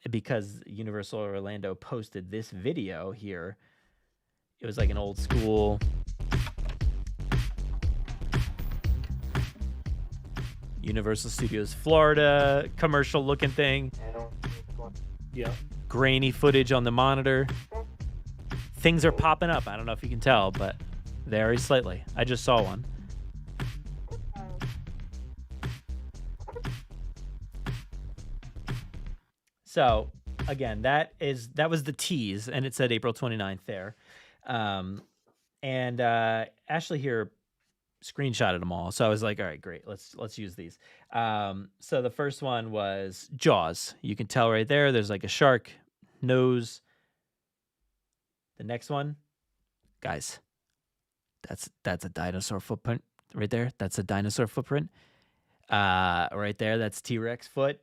S1: because Universal Orlando posted this video here. It was like an old school Universal Studios Florida commercial looking thing.
S2: Yeah.
S1: Grainy footage on the monitor. Things are popping up. I don't know if you can tell, but very slightly. I just saw one. So again, that was the tease, and it said April 29th there. And Ashley here screenshotted them all. So I was like, all right, great. Let's use these. So the first one was Jaws. You can tell right there, there's like a shark nose. The next one, guys, that's a dinosaur footprint right there. That's a dinosaur footprint. Right there, that's T-Rex foot.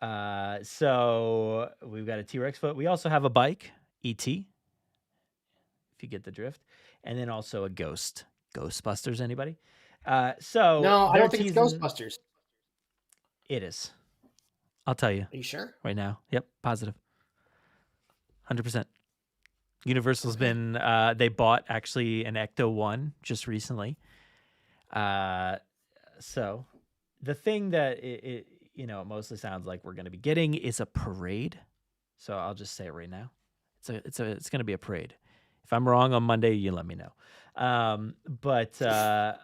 S1: So we've got a T-Rex foot. We also have a bike, E.T., if you get the drift. And then also a ghost. Ghostbusters, anybody? So
S2: no, I don't think it's Ghostbusters.
S1: It is. I'll tell you.
S2: Are you sure?
S1: Right now. Yep, positive. 100%. Universal's been, they bought actually an Ecto-1 just recently. So the thing that it mostly sounds like we're going to be getting is a parade. So I'll just say it right now. It's going to be a parade. If I'm wrong on Monday, you let me know. But a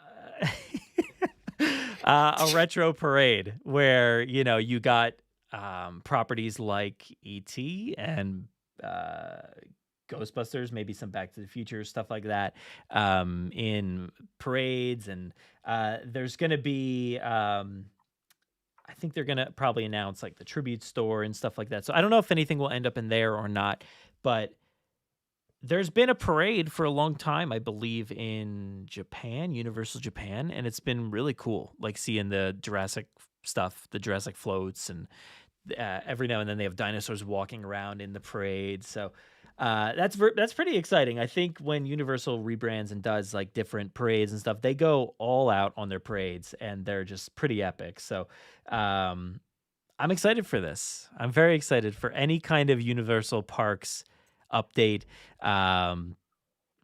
S1: retro parade where, you got properties like E.T. and Ghostbusters, maybe some Back to the Future, stuff like that, in parades. And there's going to be, I think they're going to probably announce like the tribute store and stuff like that. So I don't know if anything will end up in there or not, but there's been a parade for a long time, I believe, in Japan, Universal Japan, and it's been really cool, like seeing the Jurassic stuff, the Jurassic floats, and every now and then they have dinosaurs walking around in the parade. So that's pretty exciting. I think when Universal rebrands and does like different parades and stuff, they go all out on their parades, and they're just pretty epic. So I'm excited for this. I'm very excited for any kind of Universal Parks update.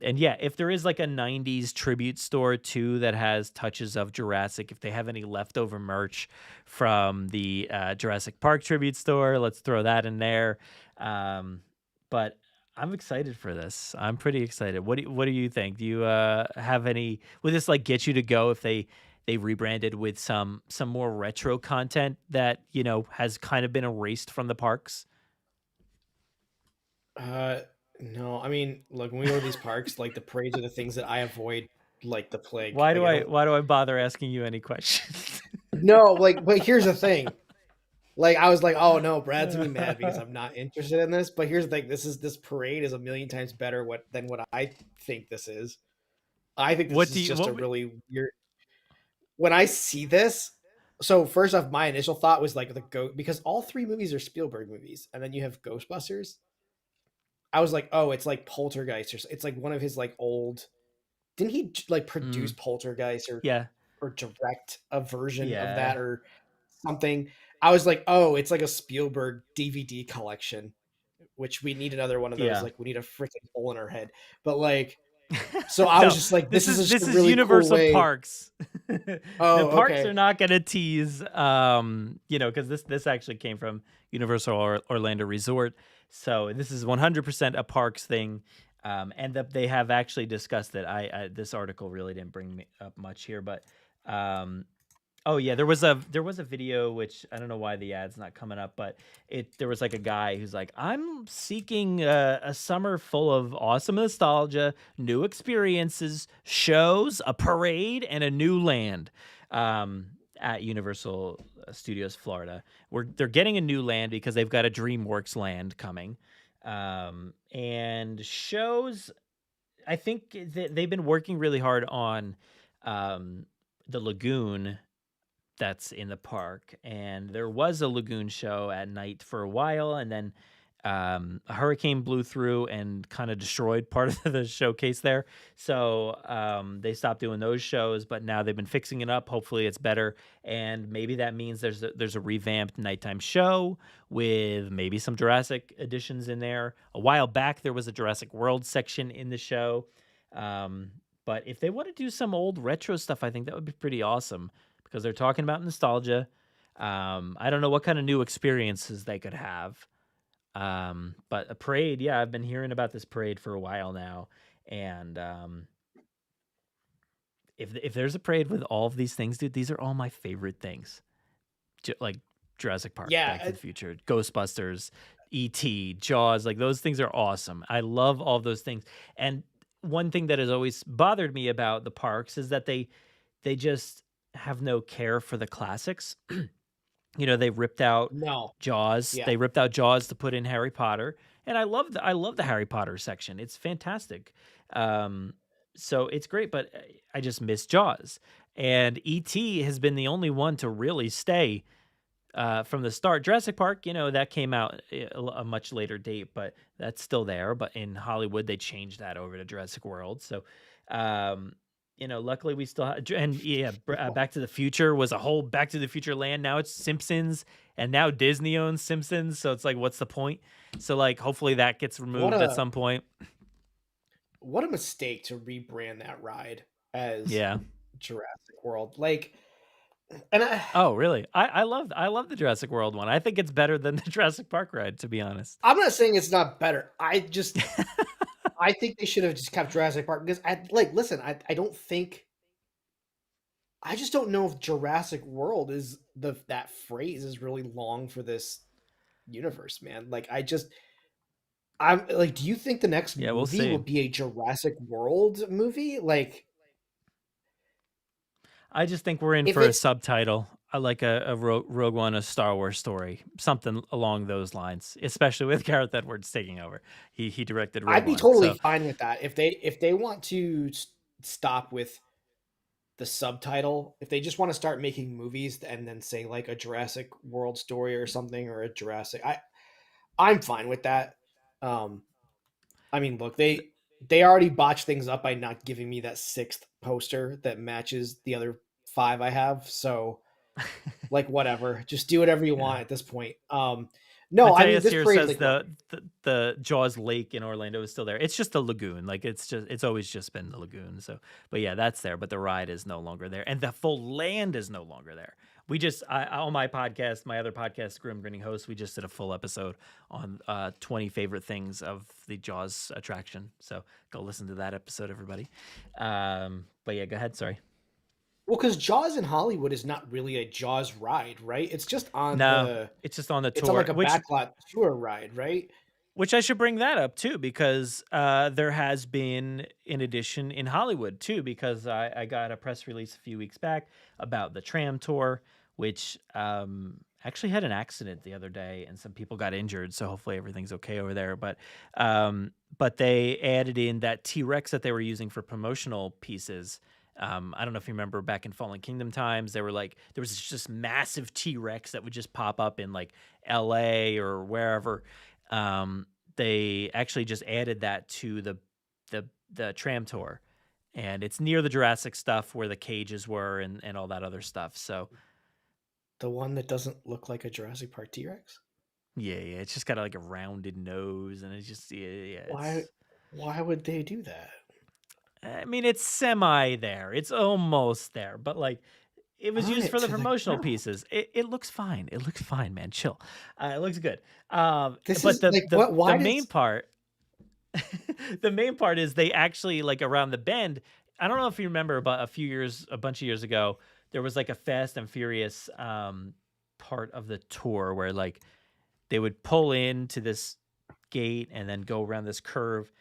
S1: And yeah, if there is like a 90s tribute store too that has touches of Jurassic, if they have any leftover merch from the Jurassic Park tribute store, let's throw that in there. But I'm excited for this. I'm pretty excited. What do you think? Do you have any? Would this like get you to go if they rebranded with some more retro content that has kind of been erased from the parks?
S2: No, I mean, look, when we go to these parks, like the parades are the things that I avoid like the plague.
S1: Why do I bother asking you any questions?
S2: No, but here's the thing. Like I was like, oh no, Brad's gonna be mad because I'm not interested in this. But here's the thing: this parade is a million times better than what I think this is. I think this is just a really weird. When I see this, so first off, my initial thought was like because all three movies are Spielberg movies, and then you have Ghostbusters. I was like, oh, it's like Poltergeist, or it's like one of his like old. Didn't he like produce
S1: Mm,
S2: Poltergeist
S1: yeah,
S2: or direct a version of
S1: yeah,
S2: that or something? I was like, oh, it's like a Spielberg DVD collection, which we need another one of those.
S1: yeah.
S2: Like we need a freaking hole in our head. But like, so I was
S1: No,
S2: just like, this is just
S1: this
S2: a
S1: is
S2: really cool
S1: Universal
S2: way.
S1: Parks. The
S2: Oh,
S1: parks are
S2: okay.
S1: not going to tease, because this actually came from Universal Orlando Resort, so this is 100% a parks thing, and they have actually discussed it. This article really didn't bring me up much here, but um, oh yeah, there was a video which I don't know why the ad's not coming up, but there was like a guy who's like, I'm seeking a summer full of awesome nostalgia, new experiences, shows, a parade, and a new land. At Universal Studios Florida, where they're getting a new land because they've got a DreamWorks land coming, and shows. I think they've been working really hard on the lagoon that's in the park, and there was a lagoon show at night for a while, and then a hurricane blew through and kind of destroyed part of the showcase there, so they stopped doing those shows, but now they've been fixing it up. Hopefully it's better, and maybe that means there's a revamped nighttime show with maybe some Jurassic editions in there. A while back there was a Jurassic World section in the show, um, but if they want to do some old retro stuff, I think that would be pretty awesome because they're talking about nostalgia. I don't know what kind of new experiences they could have. But a parade, yeah, I've been hearing about this parade for a while now. And if there's a parade with all of these things, dude, these are all my favorite things. Like Jurassic Park,
S2: Yeah,
S1: Back to the Future, Ghostbusters, E.T., Jaws, like those things are awesome. I love all of those things. And one thing that has always bothered me about the parks is that they just have no care for the classics. They ripped out
S2: no,
S1: Jaws.
S2: yeah,
S1: They ripped out Jaws to put in Harry Potter, and I love the Harry Potter section. It's fantastic. Um, so it's great, but I just miss Jaws. And E.T. has been the only one to really stay from the start. Jurassic Park, that came out a much later date, but that's still there. But in Hollywood, they changed that over to Jurassic World. So, luckily we still have, and yeah, Back to the Future was a whole Back to the Future land. Now it's Simpsons, and now Disney owns Simpsons. So it's like, what's the point? So like, hopefully that gets
S2: what
S1: removed at
S2: a
S1: some point.
S2: what a mistake to rebrand that ride as
S1: Yeah.
S2: Jurassic World. Like, and
S1: Oh, really? I love the Jurassic World one. I think it's better than the Jurassic Park ride, to be honest.
S2: I'm not saying it's not better. I think they should have just kept Jurassic Park because listen, I don't think I just don't know if Jurassic World is that phrase is really long for this universe, man. I'm like, do you think the next
S1: Yeah, we'll
S2: movie will
S1: see.
S2: be a Jurassic World movie? Like,
S1: I just think we're in
S2: if
S1: for a
S2: it's
S1: subtitle, like a Rogue One, a Star Wars story, something along those lines. Especially with Gareth Edwards taking over, he directed Rogue
S2: I'd be
S1: One,
S2: totally
S1: so
S2: fine with that if they want to stop with the subtitle, if they just want to start making movies and then say like a Jurassic World story or something or a Jurassic, I'm fine with that. Um, I mean, look, they already botched things up by not giving me that sixth poster that matches the other five I have. So, like, whatever, just do whatever you want
S1: yeah.
S2: at this point. No, I mean
S1: Mateus
S2: this
S1: here
S2: parade,
S1: says
S2: like, look,
S1: the Jaws Lake in Orlando is still there. It's just a lagoon. Like it's always just been the lagoon. So, but yeah, that's there. But the ride is no longer there, and the full land is no longer there. We just on my podcast, my other podcast, Grim Grinning Host, we just did a full episode on 20 favorite things of the Jaws attraction. So go listen to that episode, everybody. But yeah, go ahead. Sorry.
S2: well, because Jaws in Hollywood is not really a Jaws ride, right? It's just on
S1: No, it's just on the
S2: it's on
S1: tour,
S2: like a
S1: which
S2: backlot tour ride, right?
S1: I should bring that up too, because there has been an edition in Hollywood too, because I got a press release a few weeks back about the tram tour, which actually had an accident the other day and some people got injured. So hopefully everything's okay over there. But they added in that T-Rex that they were using for promotional pieces. I don't know if you remember back in Fallen Kingdom times, they were like, there was just massive T-Rex that would just pop up in like LA or wherever. they actually just added that to the tram tour, and it's near the Jurassic stuff where the cages were and all that other stuff. So
S2: The one that doesn't look like a Jurassic Park T-Rex?
S1: yeah, it's just got like a rounded nose, and it's just yeah,
S2: Why
S1: it's.
S2: why would they do that?
S1: I mean, it's semi there. It's almost there, but like it was
S2: Burn
S1: used
S2: it
S1: for the
S2: to the
S1: promotional
S2: ground.
S1: pieces. It looks fine. It looks fine, man. Chill. It looks good.
S2: This
S1: But
S2: is like what
S1: the
S2: why
S1: main
S2: does
S1: part, the main part is they actually like around the bend. I don't know if you remember, but a bunch of years ago, there was like a Fast and Furious part of the tour where like they would pull into this gate and then go around this curve,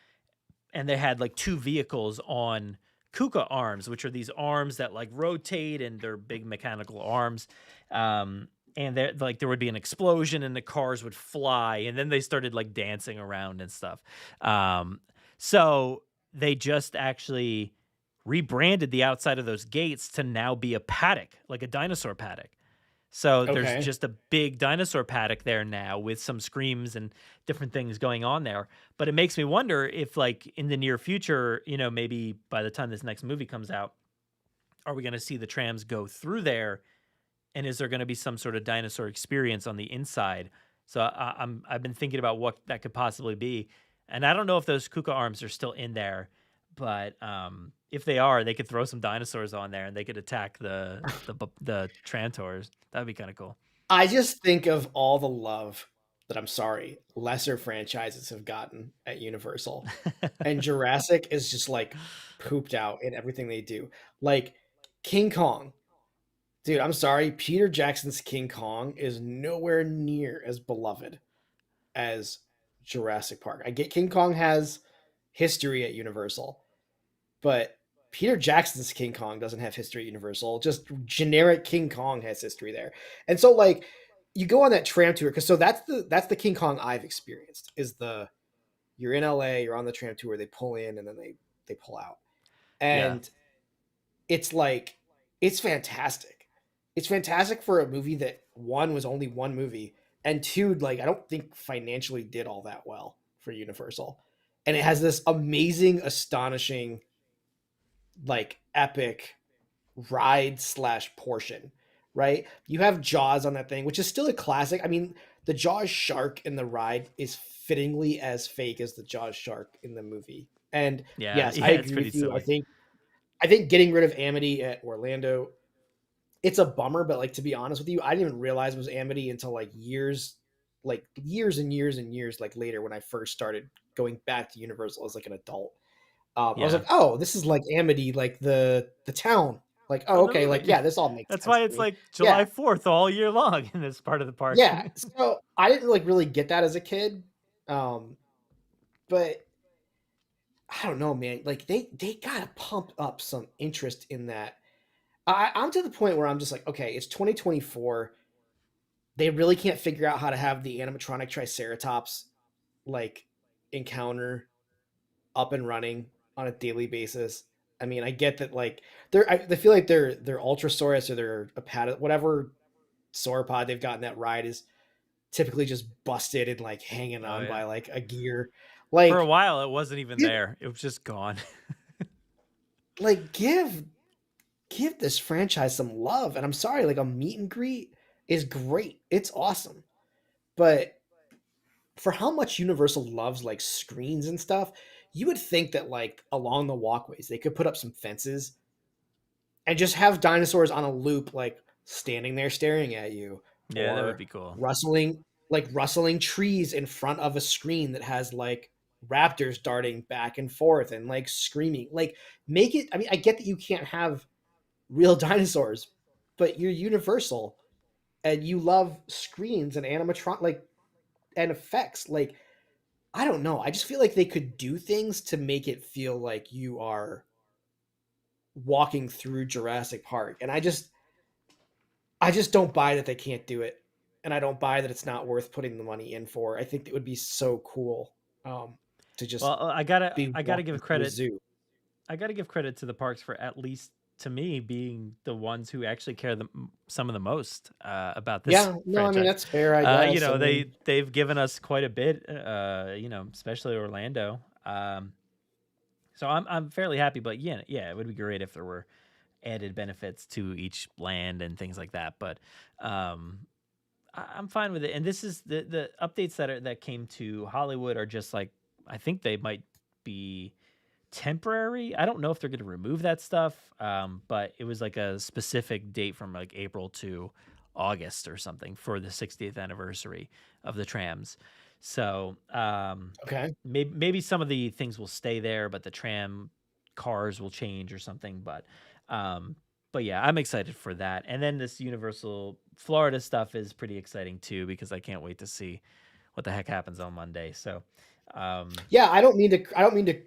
S1: and they had like two vehicles on Kuka arms, which are these arms that like rotate and they're big mechanical arms. And there would be an explosion and the cars would fly, and then they started like dancing around and stuff. So they just actually rebranded the outside of those gates to now be a paddock, like a dinosaur paddock. So there's
S2: okay.
S1: just a big dinosaur paddock there now with some screams and different things going on there. But it makes me wonder if, like, in the near future, maybe by the time this next movie comes out, are we going to see the trams go through there? And is there going to be some sort of dinosaur experience on the inside? So I've been thinking about what that could possibly be. And I don't know if those Kuka arms are still in there, but if they are, they could throw some dinosaurs on there and they could attack the Trantors. That'd be kind of cool.
S2: I just think of all the love that, I'm sorry, lesser franchises have gotten at Universal. And Jurassic is just like pooped out in everything they do. Like King Kong. Dude, I'm sorry, Peter Jackson's King Kong is nowhere near as beloved as Jurassic Park. I get King Kong has history at Universal, but Peter Jackson's King Kong doesn't have history at Universal. Just generic King Kong has history there. And so like you go on that tram tour, because so that's the King Kong I've experienced, is the you're in LA, you're on the tram tour, they pull in and then they pull out.
S1: Yeah.
S2: And it's like it's fantastic. It's fantastic for a movie that, one, was only one movie, and two, like I don't think financially did all that well for Universal. And it has this amazing, astonishing, like epic ride slash portion, right? You have Jaws on that thing, which is still a classic. I mean, the Jaws shark in the ride is fittingly as fake as the Jaws shark in the movie. And
S1: Yeah.
S2: yes, I
S1: Yeah. It's
S2: agree
S1: pretty
S2: with you. I
S1: silly.
S2: think I think getting rid of Amity at Orlando, it's a bummer, but like to be honest with you, I didn't even realize it was Amity until like years and years and years like later, when I first started going back to Universal as like an adult. I was
S1: Yeah.
S2: like, oh, this is like Amity, like the town. Like, oh,
S1: From the
S2: okay, like
S1: movie.
S2: yeah, this all makes
S1: That's
S2: sense
S1: why
S2: to
S1: it's
S2: me.
S1: like
S2: Yeah,
S1: July 4th all year long in this part of the park.
S2: yeah. So I didn't like really get that as a kid, um, but I don't know, man. Like they gotta pump up some interest in that. I'm to the point where I'm just like, okay, it's 2024. They really can't figure out how to have the animatronic Triceratops like encounter up and running on a daily basis. I mean, I get that like they feel like their Ultrasaurus or their Apata, whatever sauropod they've got in that ride, is typically just busted and like hanging
S1: Oh,
S2: on
S1: yeah.
S2: by like a gear.
S1: For a
S2: Like
S1: while, it wasn't even
S2: give
S1: there. It was just gone.
S2: like give this franchise some love. And I'm sorry, like a meet and greet is great. It's awesome. But for how much Universal loves like screens and stuff, you would think that like along the walkways they could put up some fences and just have dinosaurs on a loop, like standing there staring at you,
S1: Yeah, that would
S2: or
S1: be cool.
S2: rustling trees in front of a screen that has like raptors darting back and forth and like screaming. Like make it. I mean, I get that you can't have real dinosaurs, but you're Universal and you love screens and animatron like and effects. Like I don't know. I just feel like they could do things to make it feel like you are walking through Jurassic Park. And I just don't buy that they can't do it. And I don't buy that it's not worth putting the money in for. I think it would be so cool to just
S1: Well,
S2: be
S1: I gotta
S2: walking
S1: give
S2: through a
S1: credit.
S2: zoo.
S1: I gotta give credit to the parks for at least to me being the ones who actually care some of the most about this
S2: Yeah, no, I mean
S1: franchise.
S2: that's fair, I guess. I mean,
S1: They've given us quite a bit, especially Orlando. So I'm fairly happy, but yeah, it would be great if there were added benefits to each land and things like that. But I'm fine with it. And this is the updates that came to Hollywood are just like, I think they might be temporary. I don't know if they're going to remove that stuff, but it was like a specific date from like April to August or something for the 60th anniversary of the trams. So
S2: okay.
S1: maybe some of the things will stay there, but the tram cars will change or something. But yeah, I'm excited for that. And then this Universal Florida stuff is pretty exciting too, because I can't wait to see what the heck happens on Monday. So
S2: Yeah, I don't mean to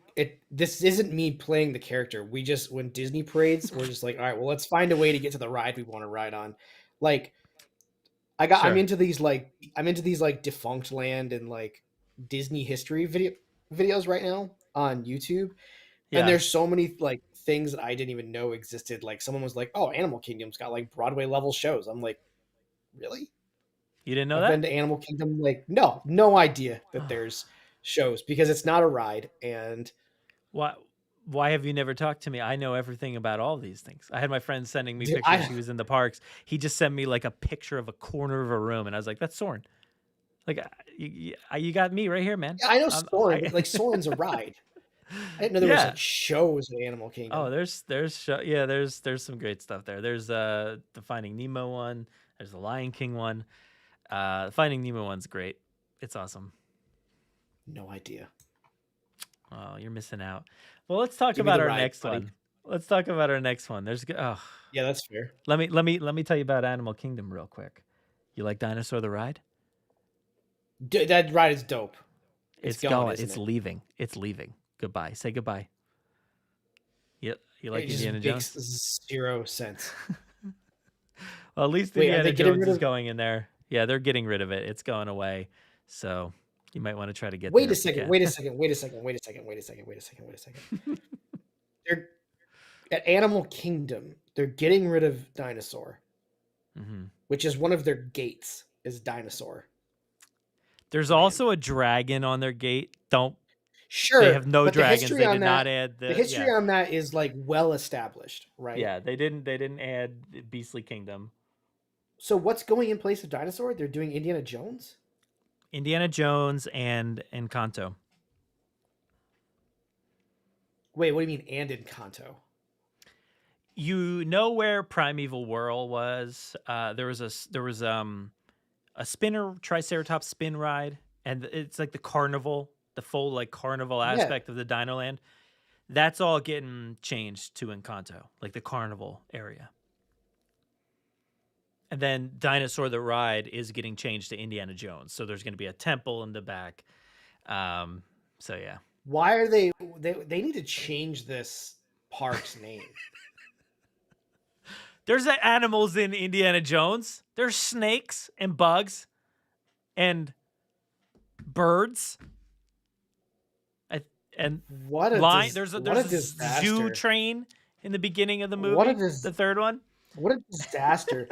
S2: this isn't me playing the character. We just, when Disney parades, we're just like, all right, well, let's find a way to get to the ride we want to ride on. Like I'm
S1: sure.
S2: into these like defunct land and like Disney history videos right now on YouTube. And
S1: Yeah.
S2: there's so many like things that I didn't even know existed. Like someone was like, "Oh, Animal Kingdom's got like Broadway level shows." I'm like, "Really?"
S1: You didn't know
S2: I've been
S1: that?
S2: to Animal Kingdom. Like, no idea that there's shows because it's not a ride. And
S1: Why why have you never talked to me? I know everything about all these things. I had my friend sending me
S2: dude,
S1: pictures. He was in the parks. He just sent me like a picture of a corner of a room, and I was like, "That's Soren." Like, you got me right here, man.
S2: I know Soarin', but
S1: I
S2: like Soarin's a ride. I didn't know there was
S1: yeah.
S2: like shows at Animal
S1: Oh,
S2: Kingdom.
S1: there's some great stuff there. There's the Finding Nemo one. There's the Lion King one. The Finding Nemo one's great. It's awesome.
S2: No idea.
S1: Oh, you're missing out. Well, let's talk
S2: Give me
S1: about
S2: the
S1: our
S2: ride,
S1: next
S2: buddy.
S1: one. Let's talk about our next one.
S2: Yeah, that's fair.
S1: Let me tell you about Animal Kingdom real quick. You like Dinosaur the Ride?
S2: That ride is dope. It's
S1: It's
S2: going,
S1: going.
S2: isn't
S1: It's
S2: it?
S1: leaving. It's leaving. Goodbye. Say goodbye. You
S2: It
S1: like
S2: just
S1: Indiana
S2: makes
S1: Jones?
S2: 0 sense.
S1: Well, at least
S2: Wait, are
S1: Indiana
S2: they getting
S1: Jones
S2: rid
S1: is
S2: of?
S1: going in there. Yeah, they're getting rid of it. It's going away. So you might want to try to get
S2: Wait
S1: there
S2: a
S1: if you
S2: second.
S1: can.
S2: Wait a second. Wait a second. Wait a second. Wait a second. Wait a second. Wait a second. They're at Animal Kingdom. They're getting rid of Dinosaur,
S1: hmm
S2: which is one of their gates. Is Dinosaur
S1: There's
S2: Land?
S1: also a dragon on their gate. Don't They
S2: Sure,
S1: have no
S2: but the
S1: dragons.
S2: history
S1: They
S2: on
S1: did not
S2: that,
S1: add
S2: the
S1: the
S2: history on that is like well established, right?
S1: yeah. They didn't add Beastly Kingdom.
S2: So what's going in place of Dinosaur? They're doing Indiana Jones.
S1: Indiana Jones and Encanto.
S2: Wait, what do you mean? And Encanto?
S1: You know where Primeval Whirl was? There was a spinner Triceratops spin ride, and it's like the carnival, the full like carnival
S2: Yeah.
S1: aspect of the Dino Land. That's all getting changed to Encanto, like the carnival area. And then Dinosaur the Ride is getting changed to Indiana Jones. So there's going to be a temple in the back. So yeah.
S2: Why are they need to change this park's name?
S1: There's animals in Indiana Jones. There's snakes and bugs and birds. And
S2: What a
S1: line.
S2: what a
S1: There's a zoo
S2: disaster.
S1: train in the beginning of the
S2: What a
S1: movie. The third one.
S2: what a disaster.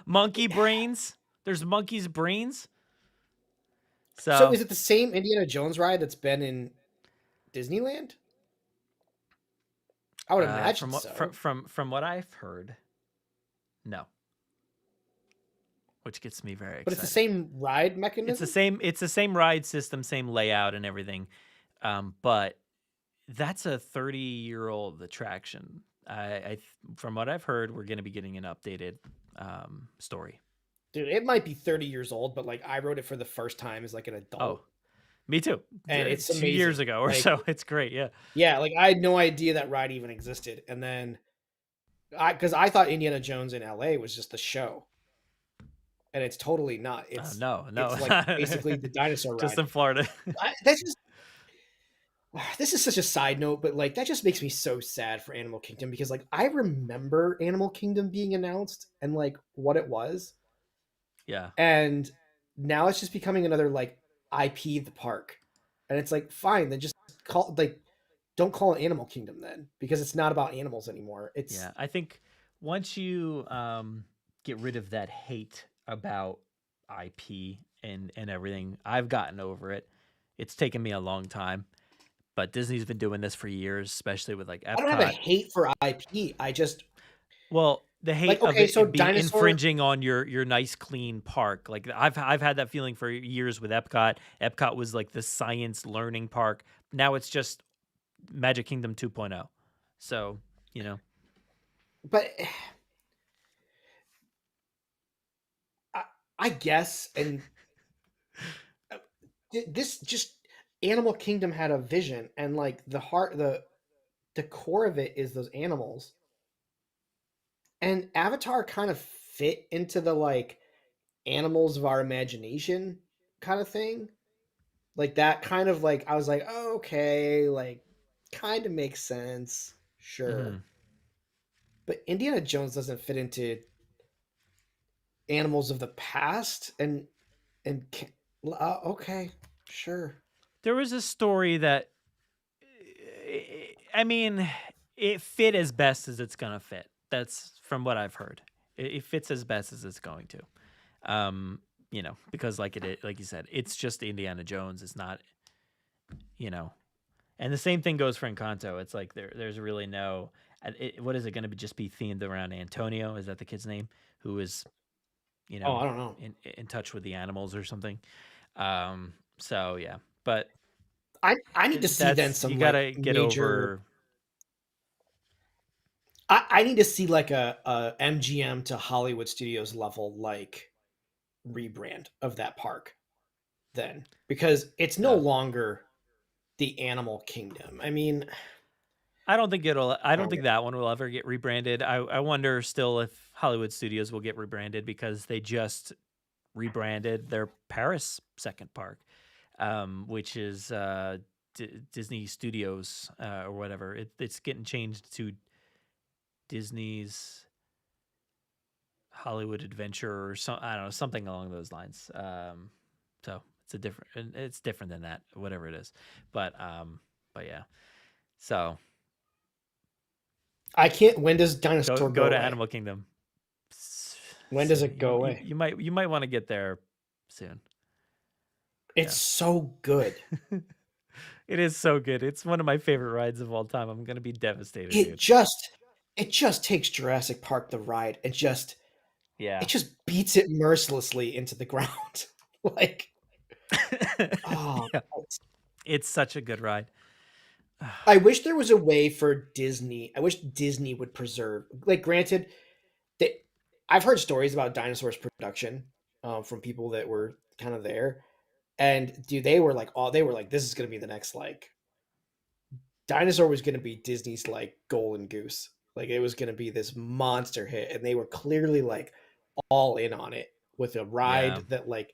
S1: Monkey brains. There's monkey's brains.
S2: So
S1: So
S2: is it the same Indiana Jones ride that's been in Disneyland? I would imagine
S1: from what
S2: so.
S1: from what I've heard, no. Which gets me very excited.
S2: But it's the same ride mechanism?
S1: It's the same ride system, same layout and everything. But that's a 30-year-old attraction. From what I've heard, we're going to be getting an updated story.
S2: Dude, it might be 30 years old, but like I rode it for the first time as like an adult.
S1: Oh, me too.
S2: And it's
S1: 2 years
S2: amazing.
S1: ago or
S2: Like,
S1: so. It's great. Yeah.
S2: yeah, like I had no idea that ride even existed. And then because I thought Indiana Jones in LA was just the show. And it's totally not. It's
S1: no.
S2: It's like basically the dinosaur ride.
S1: Just in Florida.
S2: That's just this is such a side note, but like that just makes me so sad for Animal Kingdom because like I remember Animal Kingdom being announced and like what it was.
S1: Yeah.
S2: And now it's just becoming another like IP of the park. And it's like fine, then just call like don't call it Animal Kingdom then, because it's not about animals anymore. It's
S1: I think once you get rid of that hate about IP and everything, I've gotten over it. It's taken me a long time, but Disney's been doing this for years, especially with like
S2: I don't have a
S1: Epcot.
S2: hate for IP. I just
S1: Well, the
S2: like
S1: hate of
S2: okay,
S1: it,
S2: so
S1: it being
S2: dinosaur.
S1: infringing on your nice clean park. Like I've had that feeling for years with Epcot. Epcot was like the science learning park. Now it's just Magic Kingdom 2.0. So, you know.
S2: But I guess, and this just Animal Kingdom had a vision, and like the core of it is those animals, and Avatar kind of fit into the like animals of our imagination kind of thing, like that kind of like I was like, oh, okay, like kind of makes sense, sure,
S1: Mhm.
S2: but Indiana Jones doesn't fit into animals of the past, and okay, sure.
S1: There was a story that I mean, it fit as best as it's gonna fit. That's from what I've heard. It fits as best as it's going to. You know, because like you said, it's just Indiana Jones. It's not, you know, and the same thing goes for Encanto. It's like there's really no. What is it going to be? Just be themed around Antonio? Is that the kid's name? Who is, you
S2: Oh,
S1: know,
S2: I don't know.
S1: in touch with the animals or something? So yeah, but
S2: I need to see then
S1: that's you
S2: some like
S1: gotta get
S2: major.
S1: over.
S2: I need to see like a MGM to Hollywood Studios level like rebrand of that park then, because it's no
S1: Uh,
S2: longer the Animal Kingdom. I mean,
S1: I don't think it'll. I don't
S2: all
S1: think
S2: right.
S1: that one will ever get rebranded. I wonder still if Hollywood Studios will get rebranded because they just rebranded their Paris second park, which is Disney Studios or whatever. It's getting changed to Disney's Hollywood Adventure or some I don't know something along those lines. So it's different than that, whatever it is. But yeah. So
S2: I can't. When does Dinosaur
S1: go
S2: go
S1: to
S2: away?
S1: Animal Kingdom.
S2: When does
S1: Soon.
S2: it go away?
S1: You might want to get there soon.
S2: It's
S1: Yeah.
S2: so good.
S1: It is so good. It's one of my favorite rides of all time. I'm gonna be devastated,
S2: It
S1: dude.
S2: just it just takes Jurassic Park the ride and it
S1: Yeah.
S2: just beats it mercilessly into the ground. Like, oh,
S1: Yeah. It's such a good ride.
S2: I wish there was a way for Disney. I wish Disney would preserve. Like, granted, they, I've heard stories about dinosaurs production from people that were kind of there, and dude, they were like, this is gonna be the next like dinosaur was gonna be Disney's like golden goose. Like, it was gonna be this monster hit, and they were clearly like all in on it with a
S1: Yeah.
S2: ride that like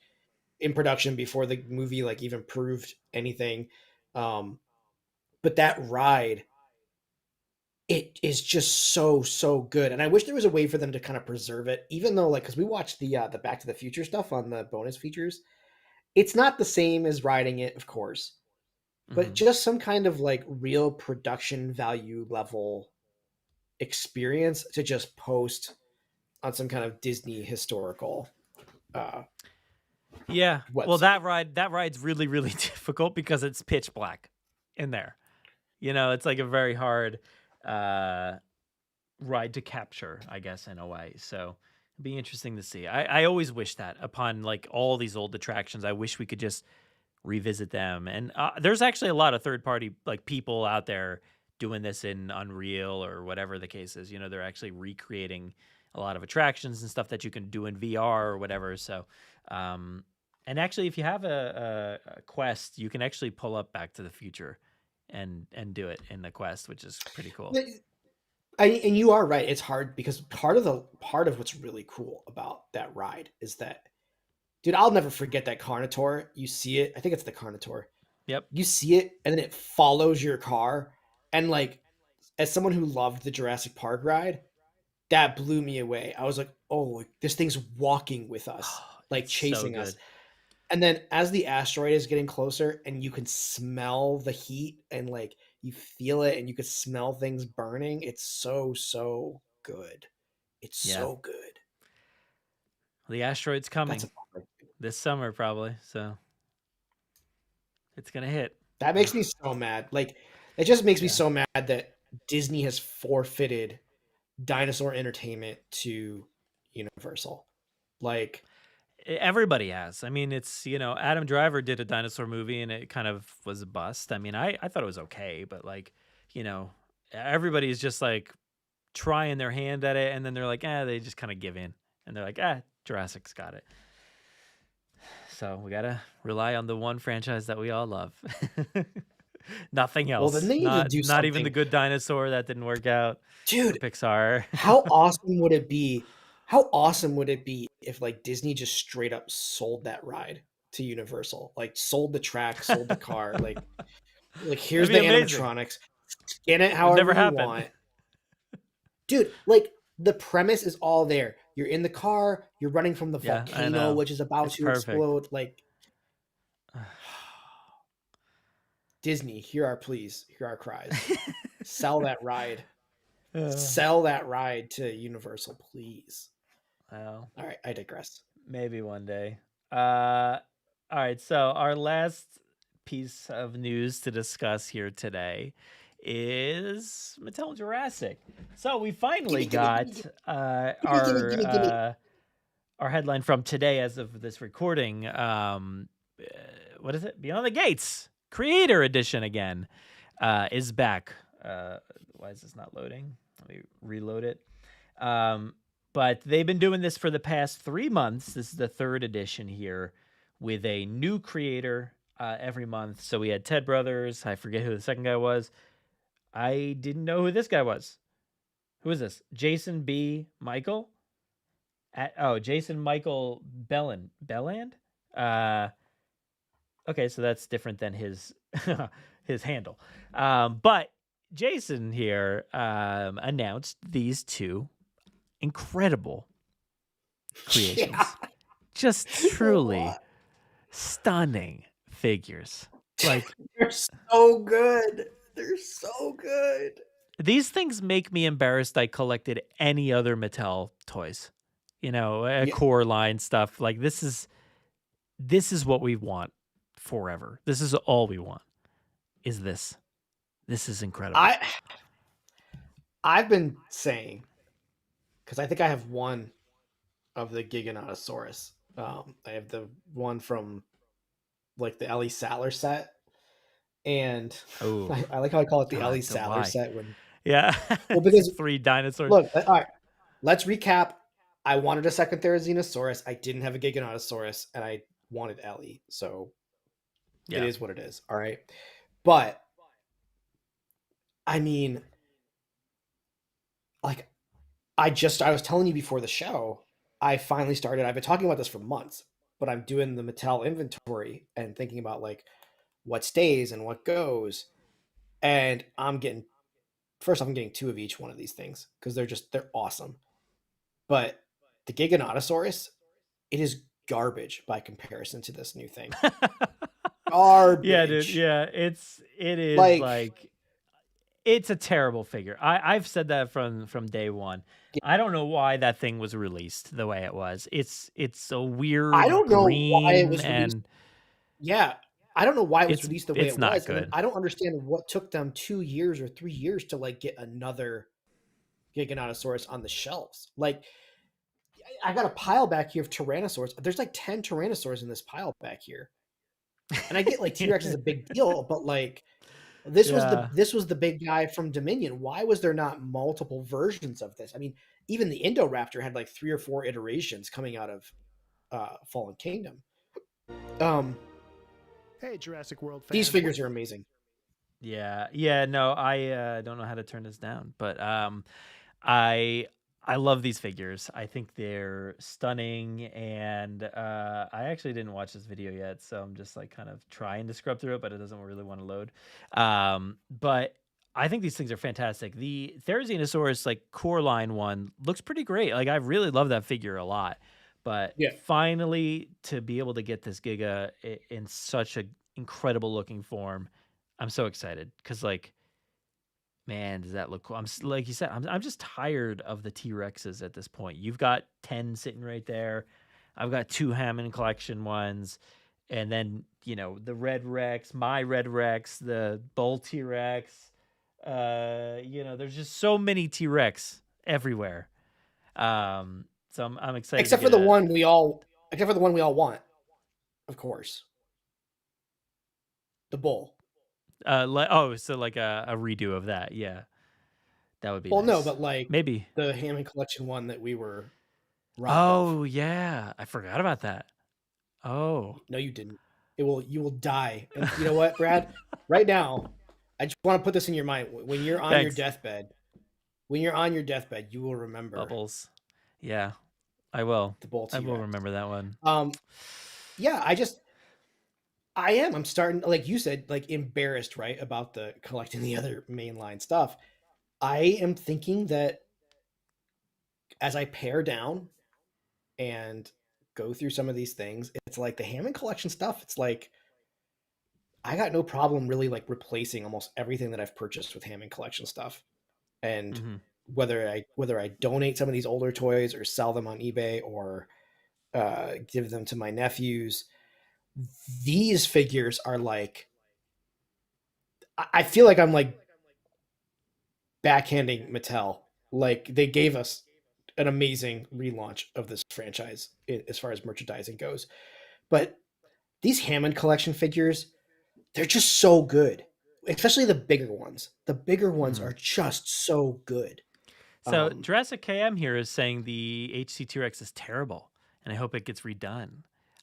S2: in production before the movie like even proved anything. Um, but that ride, it is just so good, and I wish there was a way for them to kind of preserve it, even though like because we watched the Back to the Future stuff on the bonus features. It's not the same as riding it, of course, but
S1: Hmm.
S2: just some kind of like real production value level experience to just post on some kind of Disney historical uh
S1: Yeah. Well,
S2: website.
S1: that ride's really really difficult because it's pitch black in there. You know, it's like a very hard uh ride to capture, I guess, in a way. So it'd be interesting to see. I always wish that upon like all these old attractions, I wish we could just revisit them. And there's actually a lot of third party like people out there doing this in Unreal or whatever the case is. You know, they're actually recreating a lot of attractions and stuff that you can do in VR or whatever. So, and actually, if you have a Quest, you can actually pull up Back to the Future and do it in the Quest, which is pretty cool.
S2: And you are right. It's hard because part of what's really cool about that ride is that, dude, I'll never forget that Carnotaur. You see it. I think it's the Carnotaur.
S1: Yep.
S2: You see it, and then it follows your car. And like, as someone who loved the Jurassic Park ride, that blew me away. I was like, oh, like, this thing's walking with us,
S1: Oh,
S2: like
S1: it's so
S2: chasing us.
S1: good.
S2: And then as the asteroid is getting closer, and you can smell the heat, and like You feel it, and you could smell things burning. It's so good. It's so good.
S1: The asteroid's coming
S2: That's
S1: this summer, probably. So it's gonna hit.
S2: That makes me so mad. Like, it just makes me so mad that Disney has forfeited dinosaur entertainment to Universal. Like,
S1: everybody has. I mean, it's, Adam Driver did a dinosaur movie and it kind of was a bust. I mean, I thought it was okay, but like, everybody's just like trying their hand at it, and then they're like, they just kind of give in, and they're like, Jurassic's got it. So we gotta rely on the one franchise that we all love. Nothing else.
S2: Well, then they need to do
S1: not even the Good Dinosaur that didn't work out.
S2: Dude,
S1: Pixar.
S2: How awesome would it be? How awesome would it be if like Disney just straight up sold that ride to Universal? Like, sold the track, sold the car, like here's the animatronics. Skin it however you want. Dude, like, the premise is all there. You're in the car, you're running from the volcano, which is about to explode. Like, Disney, hear our pleas, hear our cries. Sell that ride. Sell that ride to Universal, please.
S1: Well,
S2: all right, I digress.
S1: Maybe one day. All right, so our last piece of news to discuss here today is Mattel Jurassic. So we finally got our headline from today as of this recording. What is it? Beyond the Gates Creator Edition again is back. Why is this not loading? Let me reload it. But they've been doing this for the past 3 months. This is the third edition here with a new creator every month. So we had Ted Brothers. I forget who the second guy was. I didn't know who this guy was. Who is this? Jason B. Michael? Jason Michael Belland? Okay, so that's different than his his handle. But Jason here announced these two incredible creations. Just truly stunning figures. Like,
S2: they're so good. They're so good.
S1: These things make me embarrassed I collected any other Mattel toys. Core line stuff. Like, this is what we want forever. This is all we want. Is this. This is incredible.
S2: I've been saying, because I think I have one of the Giganotosaurus. I have the one from like the Ellie Sattler set. And I like how I call it the Ellie Sattler set.
S1: Well, because 3 dinosaurs.
S2: Look, all right, let's recap. I wanted a second Therizinosaurus. I didn't have a Giganotosaurus, and I wanted Ellie. So it is what it is. All right. But I mean, like, I was telling you before the show, I finally started. I've been talking about this for months, but I'm doing the Mattel inventory and thinking about like what stays and what goes. And I'm getting 2 of each one of these things because they're awesome. But the Giganotosaurus, it is garbage by comparison to this new thing. Garbage.
S1: Yeah, dude. Yeah, it is like it's a terrible figure. I've said that from day one. I don't know why that thing was released the way it was. It's a weird.
S2: I don't know why it was
S1: released.
S2: I don't know why it was released the way it
S1: not
S2: was.
S1: Good.
S2: I don't understand what took them 2 years or 3 years to like get another Giganotosaurus on the shelves. Like, I got a pile back here of Tyrannosaurs. There's like 10 Tyrannosaurs in this pile back here. And I get like T-Rex is a big deal, but like this was the big guy from Dominion. Why was there not multiple versions of this? I mean, even the Indoraptor had like 3 or 4 iterations coming out of Fallen Kingdom.
S3: Hey, Jurassic World fans.
S2: These figures are amazing.
S1: Yeah. No, I don't know how to turn this down, but I love these figures. I think they're stunning, and I actually didn't watch this video yet, so I'm just like kind of trying to scrub through it, but it doesn't really want to load. But I think these things are fantastic. The Therizinosaurus like core line one looks pretty great. Like, I really love that figure a lot. But finally, to be able to get this Giga in such an incredible looking form, I'm so excited because like Man, does that look cool? Like you said, I'm just tired of the T-Rexes at this point. You've got 10 sitting right there. I've got 2 Hammond collection ones. And then, the Red Rex, my Red Rex, the Bull T-Rex. There's just so many T-Rex everywhere. So I'm excited
S2: Except
S1: to
S2: for
S1: get
S2: the one we all want, of course. The bull.
S1: so like a redo of that. Yeah. That would be
S2: Well,
S1: nice.
S2: no, but like
S1: maybe
S2: the Hammond collection one that we were robbed
S1: Oh,
S2: of.
S1: yeah. I forgot about that. Oh.
S2: No, you didn't. You will die. And you know what, Brad? Right now, I just want to put this in your mind. When you're on your deathbed, you will remember
S1: Bubbles. Yeah, I will.
S2: the bull
S1: I will
S2: T-Rex.
S1: remember that one.
S2: Yeah, I'm starting, like you said, like embarrassed, right, about the collecting the other mainline stuff. I am thinking that as I pare down and go through some of these things, it's like the Hammond collection stuff. It's like I got no problem really like replacing almost everything that I've purchased with Hammond collection stuff. And whether I donate some of these older toys or sell them on eBay or give them to my nephews, these figures are like, I feel like I'm like backhanding Mattel. Like they gave us an amazing relaunch of this franchise as far as merchandising goes. But these Hammond collection figures, they're just so good, especially the bigger ones. The bigger ones are just so good.
S1: So Jurassic KM here is saying the HC T-Rex is terrible, and I hope it gets redone.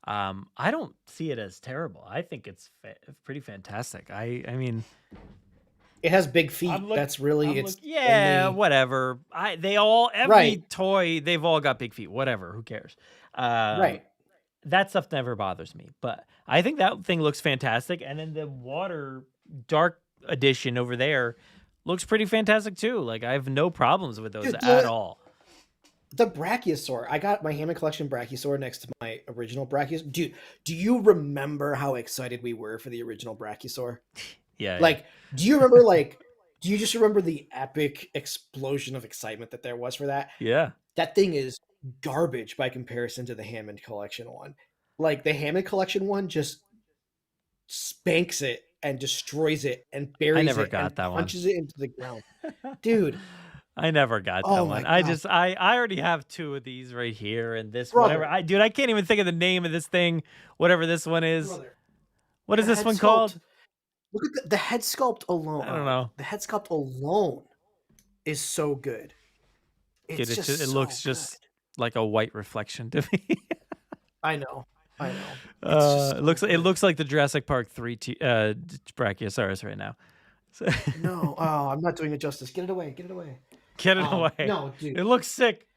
S1: I don't see it as terrible. I think it's pretty fantastic. I mean,
S2: it has big feet. That's really
S1: whatever. Every toy, they've all got big feet. Whatever, who cares?
S2: Right.
S1: That stuff never bothers me, but I think that thing looks fantastic. And then the water dark edition over there looks pretty fantastic too. Like I have no problems with those at all.
S2: The Brachiosaur. I got my Hammond collection Brachiosaur next to my original Brachiosaur. Dude, do you remember how excited we were for the original Brachiosaur?
S1: Yeah.
S2: Like, do you just remember the epic explosion of excitement that there was for that?
S1: Yeah.
S2: That thing is garbage by comparison to the Hammond collection one. Like the Hammond collection one just spanks it and destroys it and buries it and punches it into the ground. Dude.
S1: I never got that one. I already have 2 of these right here and this whatever. I can't even think of the name of this thing, whatever this one is. What is this one called?
S2: Look at the head sculpt alone.
S1: I don't know.
S2: The head sculpt alone is so good.
S1: It looks just like a white reflection to me.
S2: I know.
S1: It looks like the Jurassic Park 3 Brachiosaurus right now. So
S2: no, I'm not doing it justice. Get it away.
S1: Get it away.
S2: No, dude.
S1: It looks sick.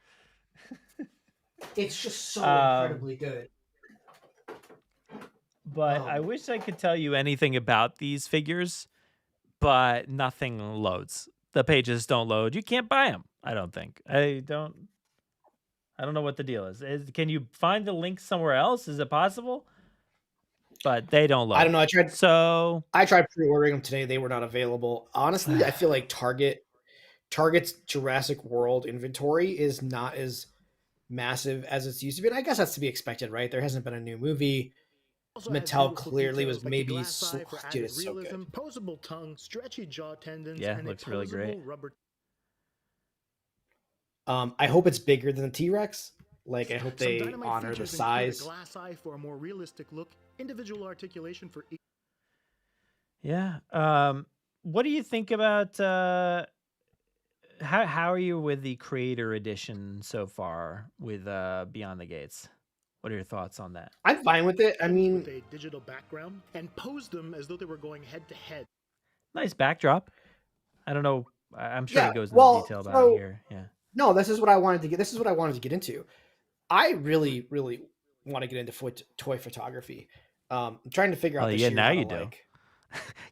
S2: It's just so incredibly good.
S1: But I wish I could tell you anything about these figures, but nothing loads. The pages don't load. You can't buy them, I don't think. I don't know what the deal is. Can you find the link somewhere else? Is it possible? But they don't load.
S2: I don't know. I tried pre-ordering them today. They were not available. Honestly, I feel like Target's Jurassic World inventory is not as massive as it's used to be. And I guess that's to be expected, right? There hasn't been a new movie. Mattel clearly was maybe dude, it's so good.
S3: Posable tongue, stretchy jaw tendons,
S1: and looks really great.
S2: I hope it's bigger than the T-Rex. Like I hope they honor the size.
S3: Glass eye for a more realistic look, individual articulation for each.
S1: Yeah. What do you think about how are you with the Creator Edition so far with Beyond the Gates? What are your thoughts on that?
S2: I'm fine with it. I mean,
S3: with a digital background and pose them as though they were going head to head.
S1: Nice backdrop. I don't know. I'm sure it goes into detail about it here. Yeah.
S2: No, this is what I wanted to get. This is what I wanted to get into. I really, really want to get into toy photography. I'm trying to figure out.
S1: Yeah, now you do.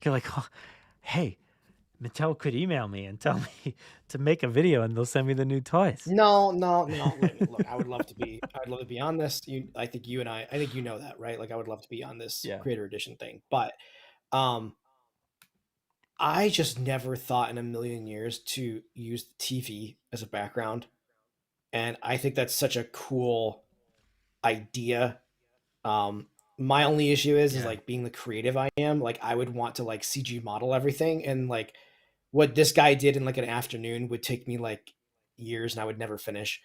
S1: You're like, oh, hey, Mattel could email me and tell me to make a video, and they'll send me the new toys.
S2: No. Look, I would love to be. I'd love to be on this. I think you know that, right? Like, I would love to be on this Creator Edition thing. But, I just never thought in a million years to use the TV as a background. And I think that's such a cool idea. My only issue is
S1: Yeah.
S2: like being the creative I am, like I would want to like CG model everything, and like what this guy did in like an afternoon would take me like years and I would never finish.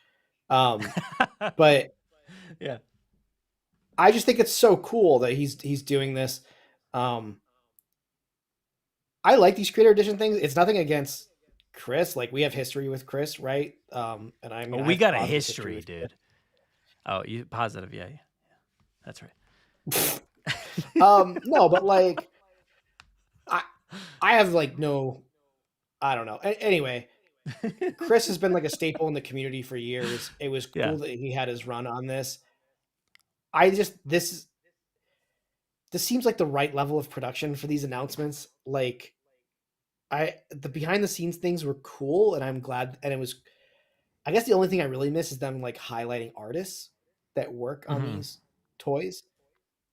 S2: But
S1: Yeah.
S2: I just think it's so cool that he's doing this. Um, I like these creator edition things. It's nothing against Chris. Like we have history with Chris, right? And I mean,
S1: Oh,
S2: I
S1: we
S2: have
S1: got a
S2: positive
S1: history,
S2: with Chris.
S1: dude. Oh, you positive? Yeah. That's right.
S2: No, but like I have like no, I don't know. Anyway, Chris has been like a staple in the community for years. It was cool
S1: Yeah.
S2: that he had his run on this. I just this seems like the right level of production for these announcements. Like the behind the scenes things were cool, and I'm glad. And it was, I guess the only thing I really miss is them like highlighting artists that work on
S1: Mhm.
S2: these toys.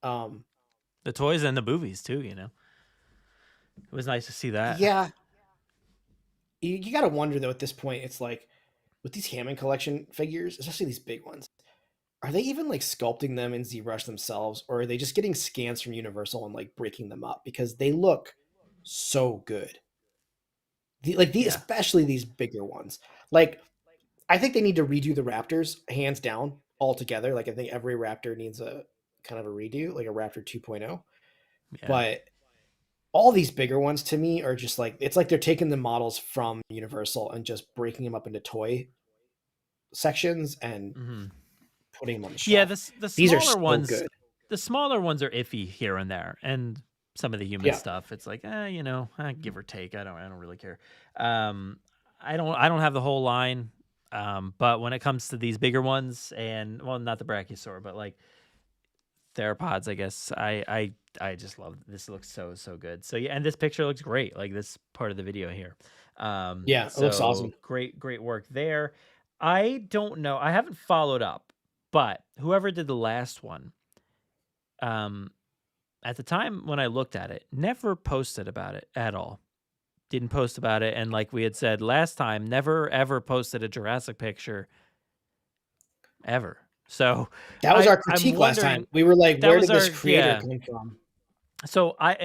S1: The toys and the movies too. You know, it was nice to see that.
S2: Yeah, you got to wonder though at this point. It's like with these Hammond collection figures, especially these big ones. Are they even like sculpting them in ZBrush themselves, or are they just getting scans from Universal and like breaking them up because they look so good?
S1: Yeah.
S2: Especially these bigger ones. Like I think they need to redo the Raptors hands down altogether. Like I think every Raptor needs a kind of a redo, like a Raptor 2.0.
S1: Yeah.
S2: But all these bigger ones to me are just like it's like they're taking the models from Universal and just breaking them up into toy sections and putting them on the shelf.
S1: Yeah. The
S2: These are
S1: smaller
S2: so
S1: ones.
S2: good.
S1: The smaller ones are iffy here and there, and some of the human
S2: Yeah.
S1: stuff. It's like, you know, give or take. I don't really care. I don't have the whole line. But when it comes to these bigger ones, and well, not the Brachiosaur, but like theropods, I guess I just love this. Looks so good. So yeah, and this picture looks great. Like this part of the video here.
S2: Yeah, it looks awesome.
S1: Great work there. I don't know. I haven't followed up, but whoever did the last one, at the time when I looked at it, never posted about it at all. Didn't post about it, and like we had said last time, never ever posted a Jurassic picture ever. So
S2: that was our
S1: I'm
S2: critique last time.
S1: wondering-
S2: We were like,
S1: that
S2: where
S1: was
S2: did this
S1: our-
S2: creator
S1: yeah.
S2: come from?
S1: So I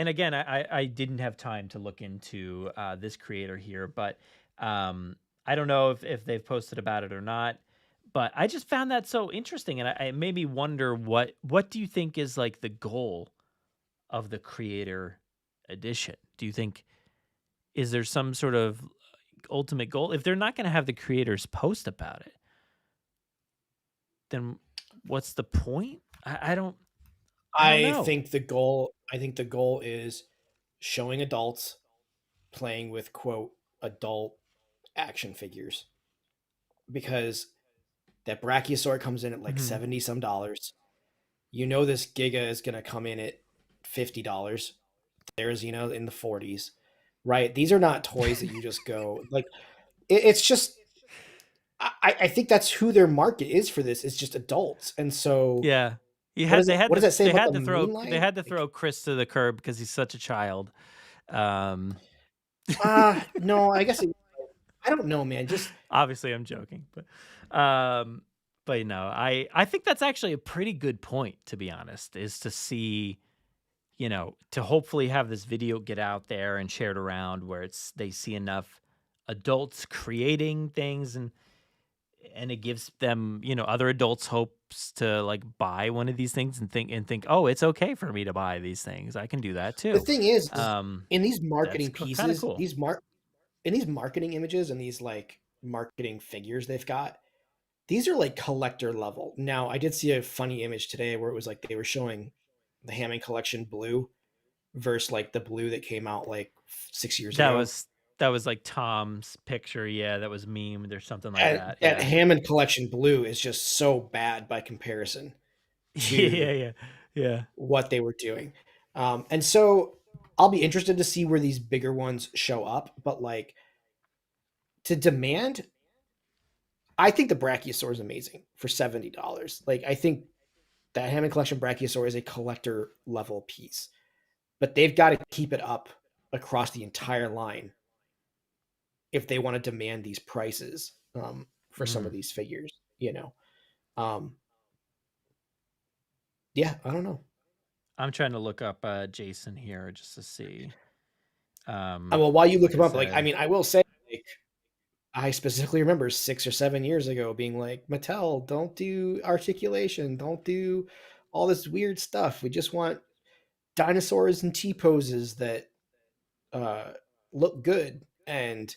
S1: didn't have time to look into this creator here, but I don't know if they've posted about it or not. But I just found that so interesting, and I made me wonder what do you think is like the goal of the creator edition? Do you think is there some sort of ultimate goal? If they're not going to have the creators post about it, then what's the point? I don't know.
S2: think the goal is showing adults playing with quote adult action figures, because that Brachiosaur comes in at like 70 some dollars. You know this Giga is going to come in at $50. There's, you know, in the 40s, right? These are not toys that you just go like. It's just I think that's who their market is for this. It's just adults, and so
S1: Yeah.
S2: what does that say about the
S1: throw
S2: Moonlight?
S1: they had to throw Chris to the curb because he's such a child.
S2: No, I guess I don't know, man. Just
S1: Obviously I'm joking, but you know, I think that's actually a pretty good point, to be honest, is to see, you know, to hopefully have this video get out there and shared around where they see enough adults creating things, and it gives them, you know, other adults hopes to like buy one of these things and think, oh, it's okay for me to buy these things. I can do that too.
S2: the thing is in these marketing
S1: that's kinda
S2: pieces,
S1: cool.
S2: in these marketing images and these like marketing figures they've got, these are like collector level. Now, I did see a funny image today where it was like they were showing the Hammond collection blue versus like the blue that came out like 6 years ago.
S1: That was like Tom's picture. Yeah, that was memed or something like
S2: And
S1: that.
S2: that
S1: Yeah.
S2: Hammond collection blue is just so bad by comparison to
S1: Yeah.
S2: what they were doing. And so I'll be interested to see where these bigger ones show up. But like to demand, I think the Brachiosaur is amazing for $70. Like I think that Hammond collection Brachiosaur is a collector level piece, but they've got to keep it up across the entire line if they want to demand these prices for some of these figures, you know. Yeah, I don't know.
S1: I'm trying to look up Jason here just to see.
S2: Well, while you look him up, like, I
S1: I
S2: mean, I will say, like, I specifically remember 6 or 7 years ago being like, Mattel, don't do articulation, don't do all this weird stuff. We just want dinosaurs and T poses that look good. And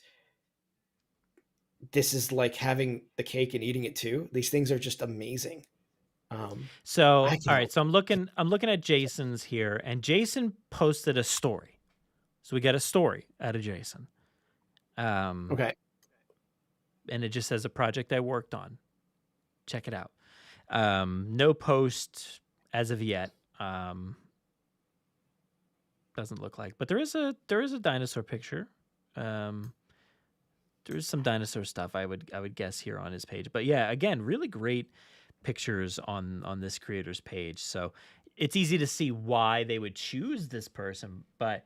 S2: this is like having the cake and eating it too. These things are just amazing.
S1: So,
S2: I
S1: all
S2: cannot-
S1: right. So I'm looking at Jason's here, and Jason posted a story. So we got a story out of Jason.
S2: Okay.
S1: And it just says a project I worked on. Check it out. No post as of yet. Doesn't look like, but there is a dinosaur picture. There's some dinosaur stuff I would guess here on his page. But yeah, again, really great pictures on this creator's page. So it's easy to see why they would choose this person. But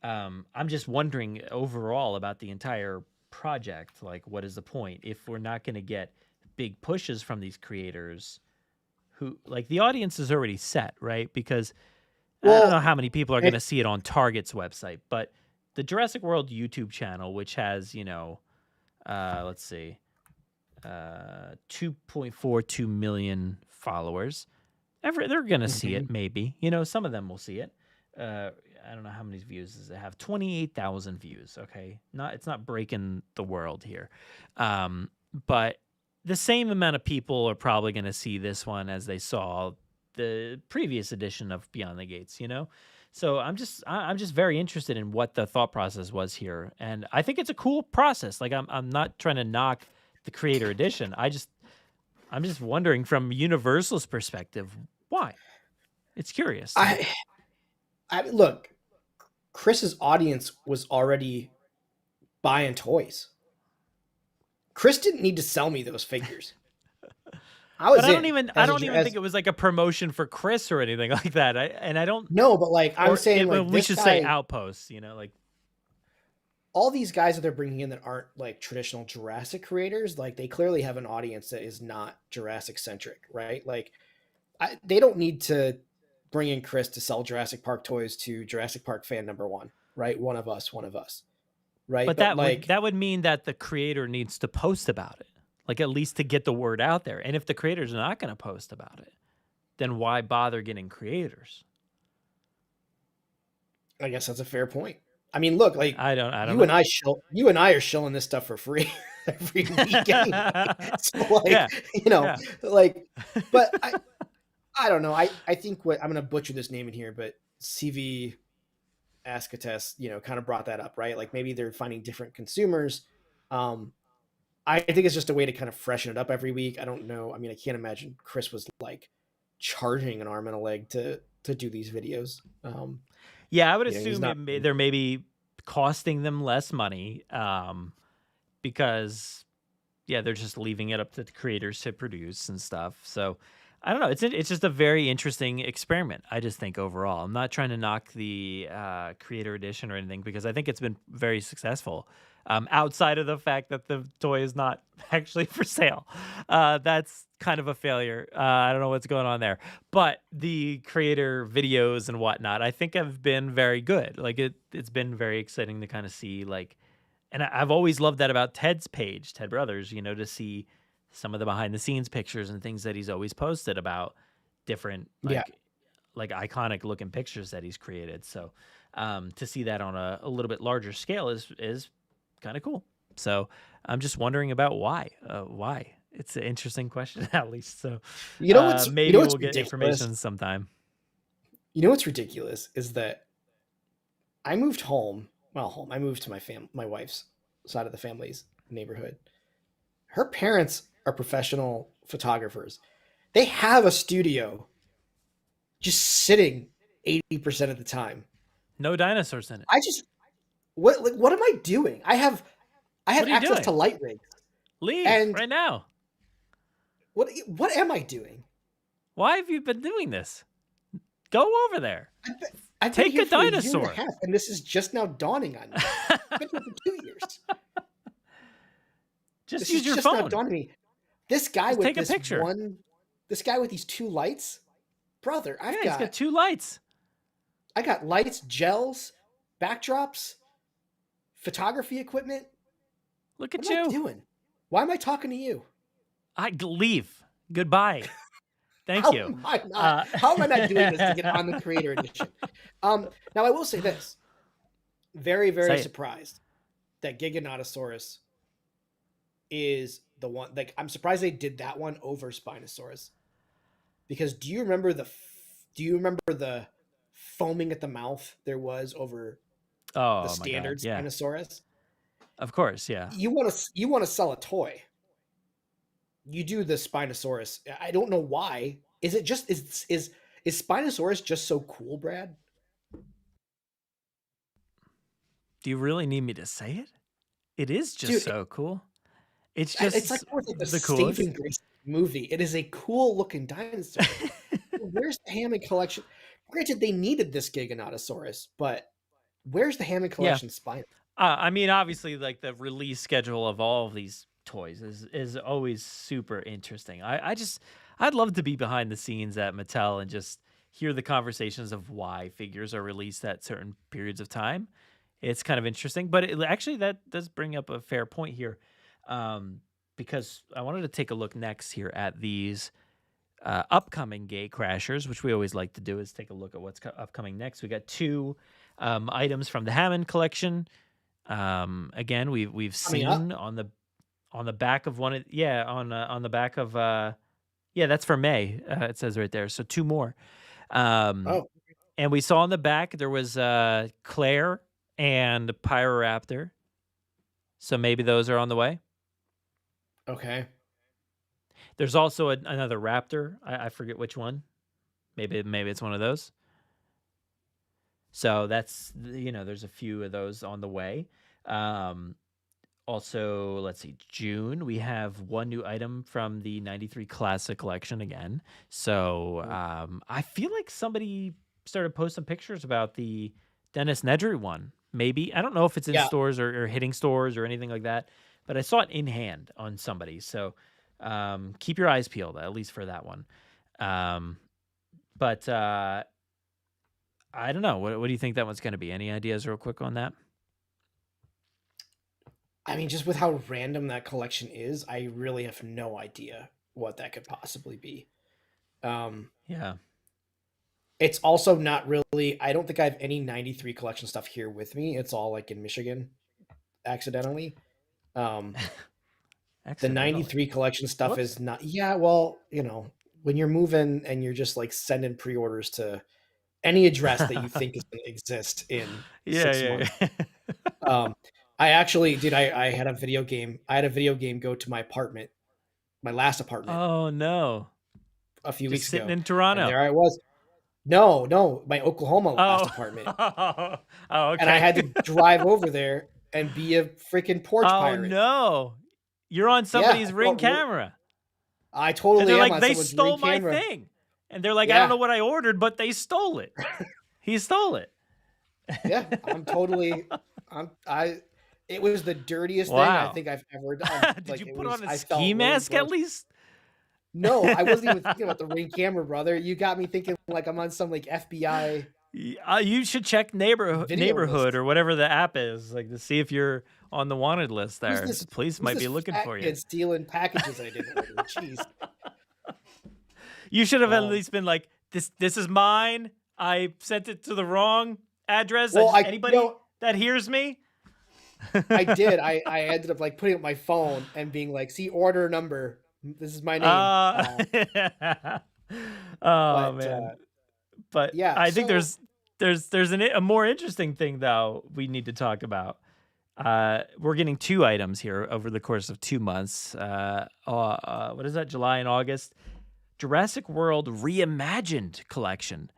S1: I'm just wondering overall about the entire project. Like, what is the point if we're not going to get big pushes from these creators? Who, like, the audience is already set, right? Because I don't know how many people are going to see it on Target's website, but the Jurassic World YouTube channel, which has, let's see, 2.42 million followers, they're going to see it, maybe. Some of them will see it. I don't know how many views does it have. 28,000 views, okay? It's not breaking the world here. But the same amount of people are probably going to see this one as they saw the previous edition of Beyond the Gates, So I'm just very interested in what the thought process was here, and I think it's a cool process. Like, I'm not trying to knock the creator edition. I'm just wondering from Universal's perspective why. It's curious.
S2: I look, Chris's audience was already buying toys. Chris didn't need to sell me those figures. I don't
S1: even think it was like a promotion for Chris or anything like that. I don't
S2: know, but like I'm saying, like,
S1: we should say Outposts. Like
S2: all these guys that they're bringing in that aren't like traditional Jurassic creators. Like, they clearly have an audience that is not Jurassic centric, right? Like, they don't need to bring in Chris to sell Jurassic Park toys to Jurassic Park fan number one, right? One of us, right?
S1: But that would mean that the creator needs to post about it. Like, at least to get the word out there. And if the creator's not going to post about it, then why bother getting creators?
S2: I guess that's a fair point. I mean, look, like,
S1: I don't
S2: you
S1: know.
S2: You and I are shilling this stuff for free every week anyway. So, like, like, but I don't know. I think I'm going to butcher this name in here, but CV Ascates, kind of brought that up, right? Like, maybe they're finding different consumers. I think it's just a way to kind of freshen it up every week. I don't know. I mean, I can't imagine Chris was like charging an arm and a leg to do these videos.
S1: Yeah, I would assume they're maybe costing them less money because, they're just leaving it up to the creators to produce and stuff. So I don't know. It's just a very interesting experiment, I just think, overall. I'm not trying to knock the creator edition or anything because I think it's been very successful. Outside of the fact that the toy is not actually for sale. That's kind of a failure. I don't know what's going on there. But the creator videos and whatnot, I think have been very good. Like, it's been very exciting to kind of see, like, and I've always loved that about Ted's page, Ted Brothers, to see some of the behind the scenes pictures and things that he's always posted about different, like iconic looking pictures that he's created. So to see that on a little bit larger scale is kind of cool. So I'm just wondering about why. It's an interesting question, at least. So maybe we'll get information sometime.
S2: What's ridiculous is that I moved home. Well, I moved to my wife's side of the family's neighborhood. Her parents are professional photographers. They have a studio just sitting 80% of the time.
S1: No dinosaurs in it.
S2: What am I doing? I have access to light rigs.
S1: Leave right now.
S2: What am I doing?
S1: Why have you been doing this? Go over there.
S2: I've been
S1: Take
S2: here
S1: a
S2: for
S1: dinosaur.
S2: a year and a half, and this is just now dawning on me. I've been here for 2 years.
S1: Just
S2: This
S1: use
S2: is
S1: your
S2: just now
S1: phone.
S2: dawning on me. This guy
S1: Just
S2: with
S1: take a
S2: this
S1: picture.
S2: this guy with these 2 lights, brother.
S1: He's got 2 lights.
S2: I got lights, gels, backdrops, photography equipment.
S1: Look at
S2: What am I
S1: you.
S2: doing? Why am I talking to you?
S1: I leave. Goodbye. Thank
S2: How
S1: you.
S2: am I not? How am I not doing this to get on the Creator Edition? Now I will say this: very, very
S1: Say it.
S2: surprised that Giganotosaurus is the one. Like, I'm surprised they did that one over Spinosaurus. Because do you remember the foaming at the mouth there was over
S1: Oh,
S2: the standard
S1: my God. Yeah.
S2: Spinosaurus?
S1: Of course, yeah.
S2: You want to sell a toy. You do the Spinosaurus. I don't know why. Is it just is Spinosaurus just so cool, Brad?
S1: Do you really need me to say it? It is just
S2: Dude,
S1: so cool. It's just
S2: It's like the
S1: the coolest.
S2: Saving Grace movie. It is a cool looking dinosaur. Where's the Hammond collection? Granted, they needed this Giganotosaurus, but where's the Hammond collection Spino?
S1: I mean, obviously, like the release schedule of all of these toys is always super interesting. I'd love to be behind the scenes at Mattel and just hear the conversations of why figures are released at certain periods of time. It's kind of interesting, but actually that does bring up a fair point here, because I wanted to take a look next here at these upcoming Gate Crashers, which we always like to do, is take a look at what's upcoming next. We got 2 items from the Hammond collection. Again, we've seen on the back of one of on the back of that's for May. It says right there. So 2 more. And we saw on the back there was Claire and Pyroraptor. So maybe those are on the way.
S2: Okay.
S1: There's also another raptor. I forget which one. Maybe it's one of those. So that's, there's a few of those on the way. Also, let's see, June, we have 1 new item from the 93 Classic Collection again. So I feel like somebody started posting pictures about the Dennis Nedry one. Maybe. I don't know if it's in stores or hitting stores or anything like that, but I saw it in hand on somebody. So keep your eyes peeled, at least for that one. But I don't know. What do you think that one's going to be? Any ideas real quick on that?
S2: I mean, just with how random that collection is, I really have no idea what that could possibly be.
S1: Yeah.
S2: It's also not really, I don't think I have any 93 collection stuff here with me. It's all like in Michigan, accidentally. The 93 collection stuff is not, well, when you're moving and you're just like sending pre-orders to any address that you think is going to exist in 6 months. I actually, dude, I had a video game. I had a video game go to my apartment, my last apartment.
S1: Oh, no.
S2: A few weeks
S1: sitting
S2: ago.
S1: in Toronto.
S2: And there I was. No, my Oklahoma last apartment.
S1: Okay.
S2: And I had to drive over there and be a freaking porch pirate.
S1: Oh, no. You're on somebody's Ring camera.
S2: I totally
S1: and they're
S2: am
S1: like,
S2: on
S1: they
S2: someone's
S1: stole
S2: Ring
S1: my
S2: camera.
S1: thing. And they're like, I don't know what I ordered, but they stole it. He stole it.
S2: Yeah, it was the dirtiest thing I think I've ever done.
S1: Did you put on a ski mask at least?
S2: No, I wasn't even thinking about the Ring camera, brother. You got me thinking like I'm on some like FBI.
S1: You should check neighborhood or whatever the app is, like to see if you're on the wanted list there. Police might be looking for you.
S2: Stealing packages I didn't order. Jeez.
S1: You should have at least been like, this is mine. I sent it to the wrong address.
S2: Well,
S1: anybody that hears me?
S2: I did. I ended up like putting up my phone and being like, see, order number. This is my name.
S1: Man. But
S2: yeah,
S1: I think there's a more interesting thing though we need to talk about. We're getting 2 items here over the course of 2 months. What is that? July and August. Jurassic World Reimagined Collection.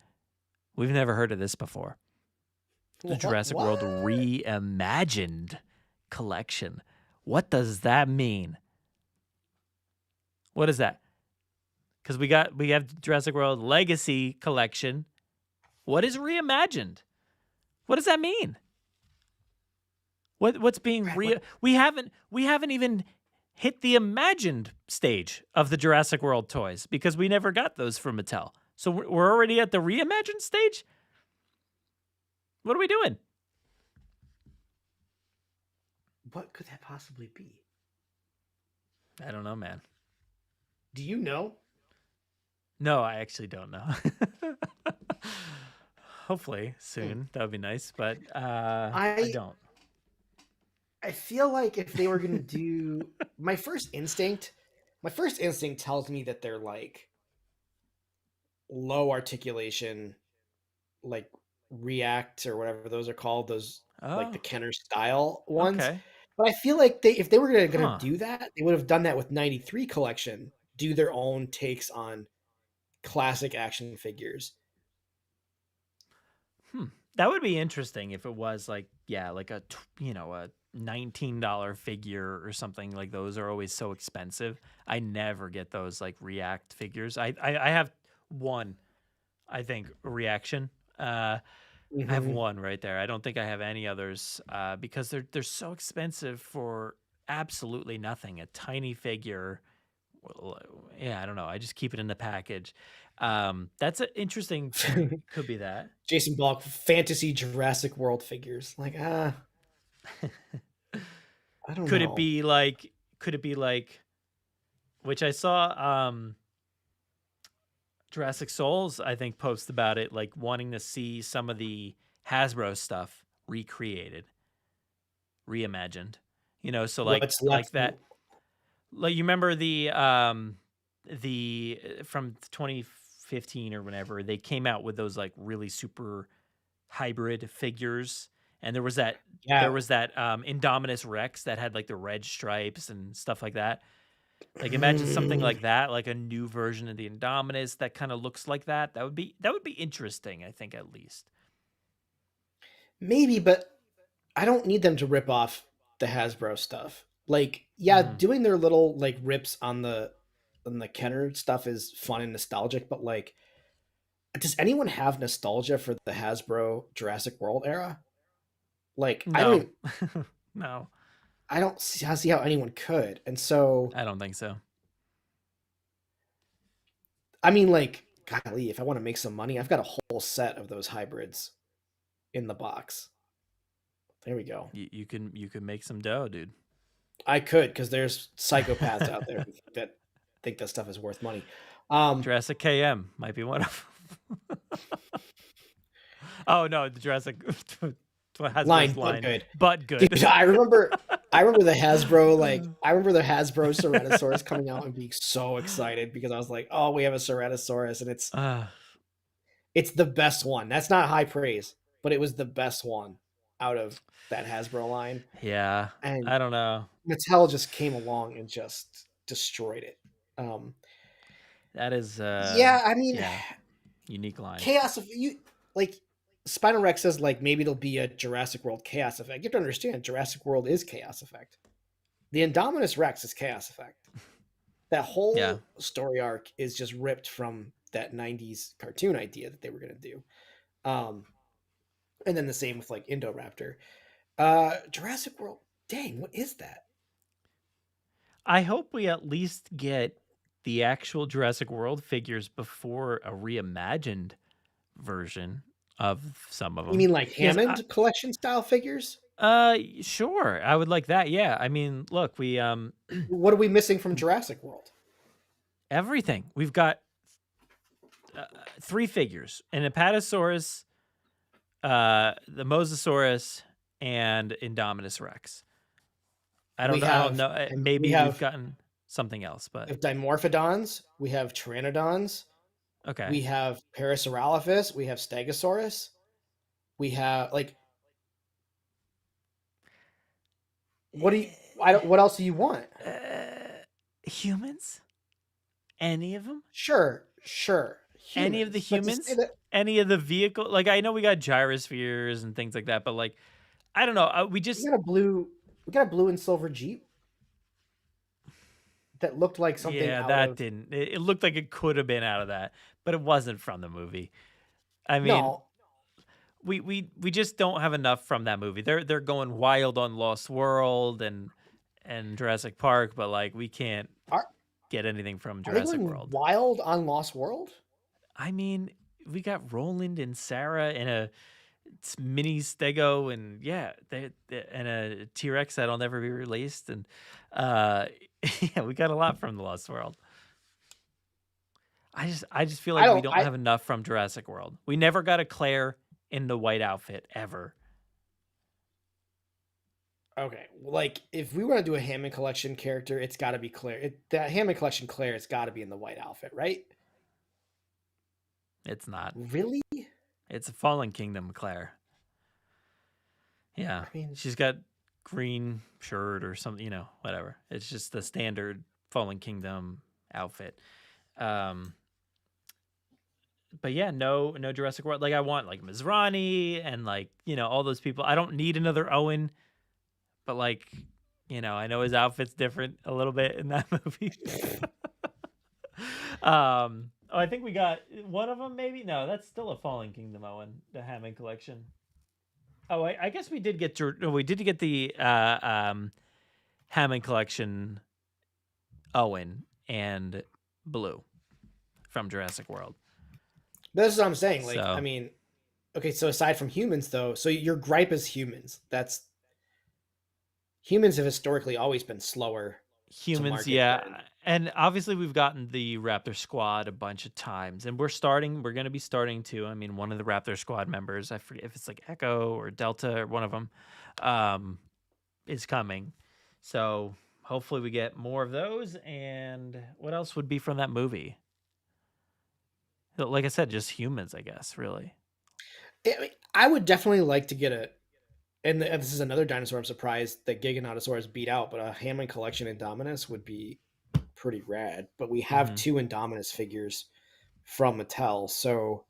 S1: We've never heard of this before. The Jurassic World Reimagined Collection. What does that mean? What is that? Because we have Jurassic World Legacy Collection, What is reimagined? What does that mean? What's being we haven't even hit the imagined stage of the Jurassic World toys because we never got those from Mattel. So we're already at the reimagined stage? What are we doing?
S2: What could that possibly be?
S1: I don't know, man.
S2: Do you know?
S1: No, I actually don't know. Hopefully soon. That would be nice, but I don't.
S2: I feel like if they were going to do my first instinct tells me that they're like low articulation, like React or whatever those are called, those like the Kenner style ones.
S1: Okay.
S2: But I feel like if they were going to do that, they would have done that with 93 collection, do their own takes on classic action figures.
S1: That would be interesting if it was like, like a $19 figure or something. Like those are always so expensive. I never get those like React figures. I have one, I think, reaction. I have one right there. I don't think I have any others because they're so expensive for absolutely nothing. A tiny figure. I don't know. I just keep it in the package. That's an interesting thing. Could be that.
S2: Jason Bullock fantasy Jurassic World figures. Like, I don't know.
S1: Could it be like which I saw Jurassic Souls, I think, post about it, like wanting to see some of the Hasbro stuff recreated, reimagined. So like that. Like you remember the from 2015 or whenever they came out with those like really super hybrid figures, and there was that Indominus Rex that had like the red stripes and stuff like that. Like imagine something like that, like a new version of the Indominus that kind of looks like that. That would be interesting, I think, at least.
S2: Maybe, but I don't need them to rip off the Hasbro stuff. Like, doing their little like rips on the Kenner stuff is fun and nostalgic, but like, does anyone have nostalgia for the Hasbro Jurassic World era? Like,
S1: no. No.
S2: I don't see how anyone could. And so
S1: I don't think so.
S2: I mean, like, golly, if I want to make some money, I've got a whole set of those hybrids in the box. There we go.
S1: You can make some dough, dude.
S2: I could, because there's psychopaths out there that think that stuff is worth money.
S1: Jurassic KM might be one of them. Oh no, the Jurassic
S2: line, but good. Dude, I remember the Hasbro Ceratosaurus coming out and being so excited because I was like, oh, we have a Ceratosaurus, and it's the best one. That's not high praise, but it was the best one out of that Hasbro line.
S1: Yeah, and I don't know.
S2: Mattel just came along and just destroyed it.
S1: That is unique line.
S2: Chaos of you like Spinal Rex says like maybe it'll be a Jurassic World Chaos Effect. You have to understand Jurassic World is Chaos Effect. The Indominus Rex is Chaos Effect. That whole story arc is just ripped from that 90s cartoon idea that they were going to do. And then the same with like Indoraptor. Jurassic World, dang, what is that?
S1: I hope we at least get the actual Jurassic World figures before a reimagined version of some of them.
S2: You mean like Hammond collection style figures?
S1: Sure. I would like that. Yeah. I mean, look, we
S2: what are we missing from Jurassic World?
S1: Everything. We've got 3 figures: an Apatosaurus, the Mosasaurus, and Indominus Rex. I don't know. Maybe we've gotten something else, but
S2: we have Dimorphodons, we have Pteranodons.
S1: Okay.
S2: We have Parasaurolophus, we have Stegosaurus. We have like what else do you want?
S1: Humans? Any of them?
S2: Sure. Humans.
S1: Any of the humans? Any of the vehicle? Like I know we got gyrospheres and things like that, but like I don't know. We got
S2: a blue and silver Jeep that looked like something.
S1: Yeah, didn't. It looked like it could have been out of that, but it wasn't from the movie. I mean,
S2: no,
S1: we just don't have enough from that movie. They're going wild on Lost World and Jurassic Park, but like we can't
S2: Are,
S1: get anything from
S2: are they
S1: Jurassic
S2: going
S1: World.
S2: wild on Lost World?
S1: I mean, we got Roland and Sarah in a mini stego, and yeah, and a T-Rex that'll never be released, and yeah, we got a lot from the Lost World. I just feel like we don't have enough from Jurassic World. We never got a Claire in the white outfit ever.
S2: Okay, like if we want to do a Hammond Collection character, it's got to be Claire. That Hammond Collection Claire, it's got to be in the white outfit, right?
S1: It's not.
S2: Really?
S1: It's a Fallen Kingdom Claire. Yeah,
S2: I mean,
S1: she's got green shirt or something, you know, whatever. It's just the standard Fallen Kingdom outfit. But yeah, no Jurassic World. Like I want like Mizrani and like, you know, all those people. I don't need another Owen. But like, you know, I know his outfit's different a little bit in that movie. I think we got one of them, maybe. No, that's still a Fallen Kingdom Owen, the Hammond Collection. Oh, I guess we did get the Hammond Collection Owen and Blue from Jurassic World.
S2: This is what I'm saying. Like,
S1: So,
S2: I mean, okay, so aside from humans, though, so your gripe is humans. Humans have historically always been slower.
S1: humans, yeah. And obviously we've gotten the Raptor Squad a bunch of times, and we're going to be starting to, I mean, one of the Raptor Squad members, I forget if it's like Echo or Delta or one of them, is coming. So hopefully we get more of those. And what else would be from that movie? Like I said, just humans, I guess, really.
S2: I would definitely like to get and this is another dinosaur I'm surprised that Giganotosaurus beat out, but a Hammond Collection Indominus would be pretty rad. But we have two Indominus figures from Mattel, so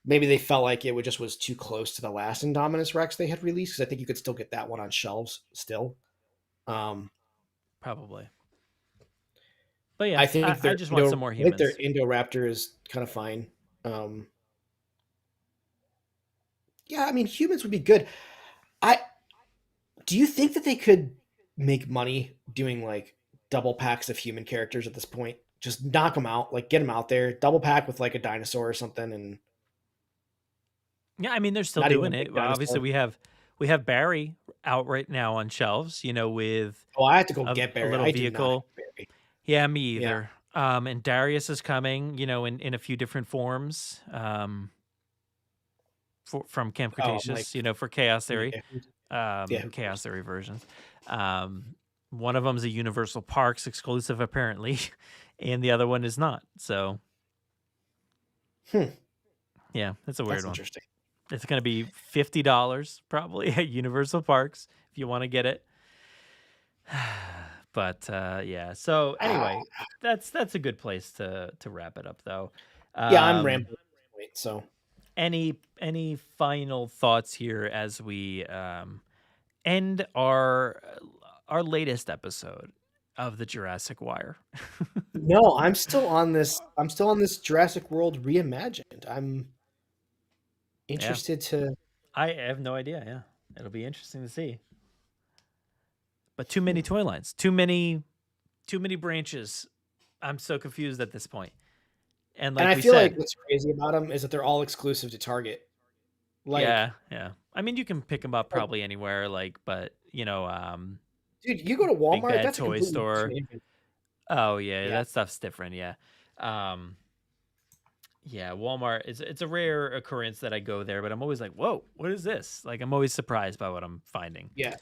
S2: maybe they felt like it was too close to the last Indominus Rex they had released, because I think you could still get that one on shelves still.
S1: Probably. But yeah,
S2: I think
S1: I just want some more humans.
S2: I think their Indoraptor is kind of fine. Yeah, I mean, humans would be good. Do you think that they could make money doing like double packs of human characters at this point? Just knock them out, like get them out there, double pack with like a dinosaur or something, and
S1: yeah, I mean they're still doing it. Obviously, we have Barry out right now on shelves. You know, with
S2: I have to go get Barry.
S1: A little vehicle.
S2: Barry.
S1: Yeah, me either. Yeah. And Darius is coming. You know, in a few different forms. From Camp Cretaceous. You know, for Chaos Theory. Chaos Theory versions. One of them is a Universal Parks exclusive, apparently, and the other one is not. So, yeah, that's a weird one.
S2: Interesting.
S1: It's going to be $50 probably at Universal Parks if you want to get it. But yeah. So anyway, that's a good place to wrap it up, though.
S2: Yeah, I'm rambling. So,
S1: any final thoughts here as we end our latest episode of the Jurassic Wire?
S2: No, I'm still on this Jurassic World Reimagined. I'm interested to.
S1: I have no idea. Yeah, it'll be interesting to see. But too many toy lines, too many branches. I'm so confused at this point. And I feel like
S2: what's crazy about them is that they're all exclusive to Target.
S1: Like, yeah. I mean, you can pick them up probably anywhere. Like, but you know,
S2: dude, you go to Walmart, that's
S1: a toy store. Oh yeah, that stuff's different. Yeah, yeah. Walmart it's a rare occurrence that I go there, but I'm always like, whoa, what is this? Like, I'm always surprised by what I'm finding.
S2: Yeah.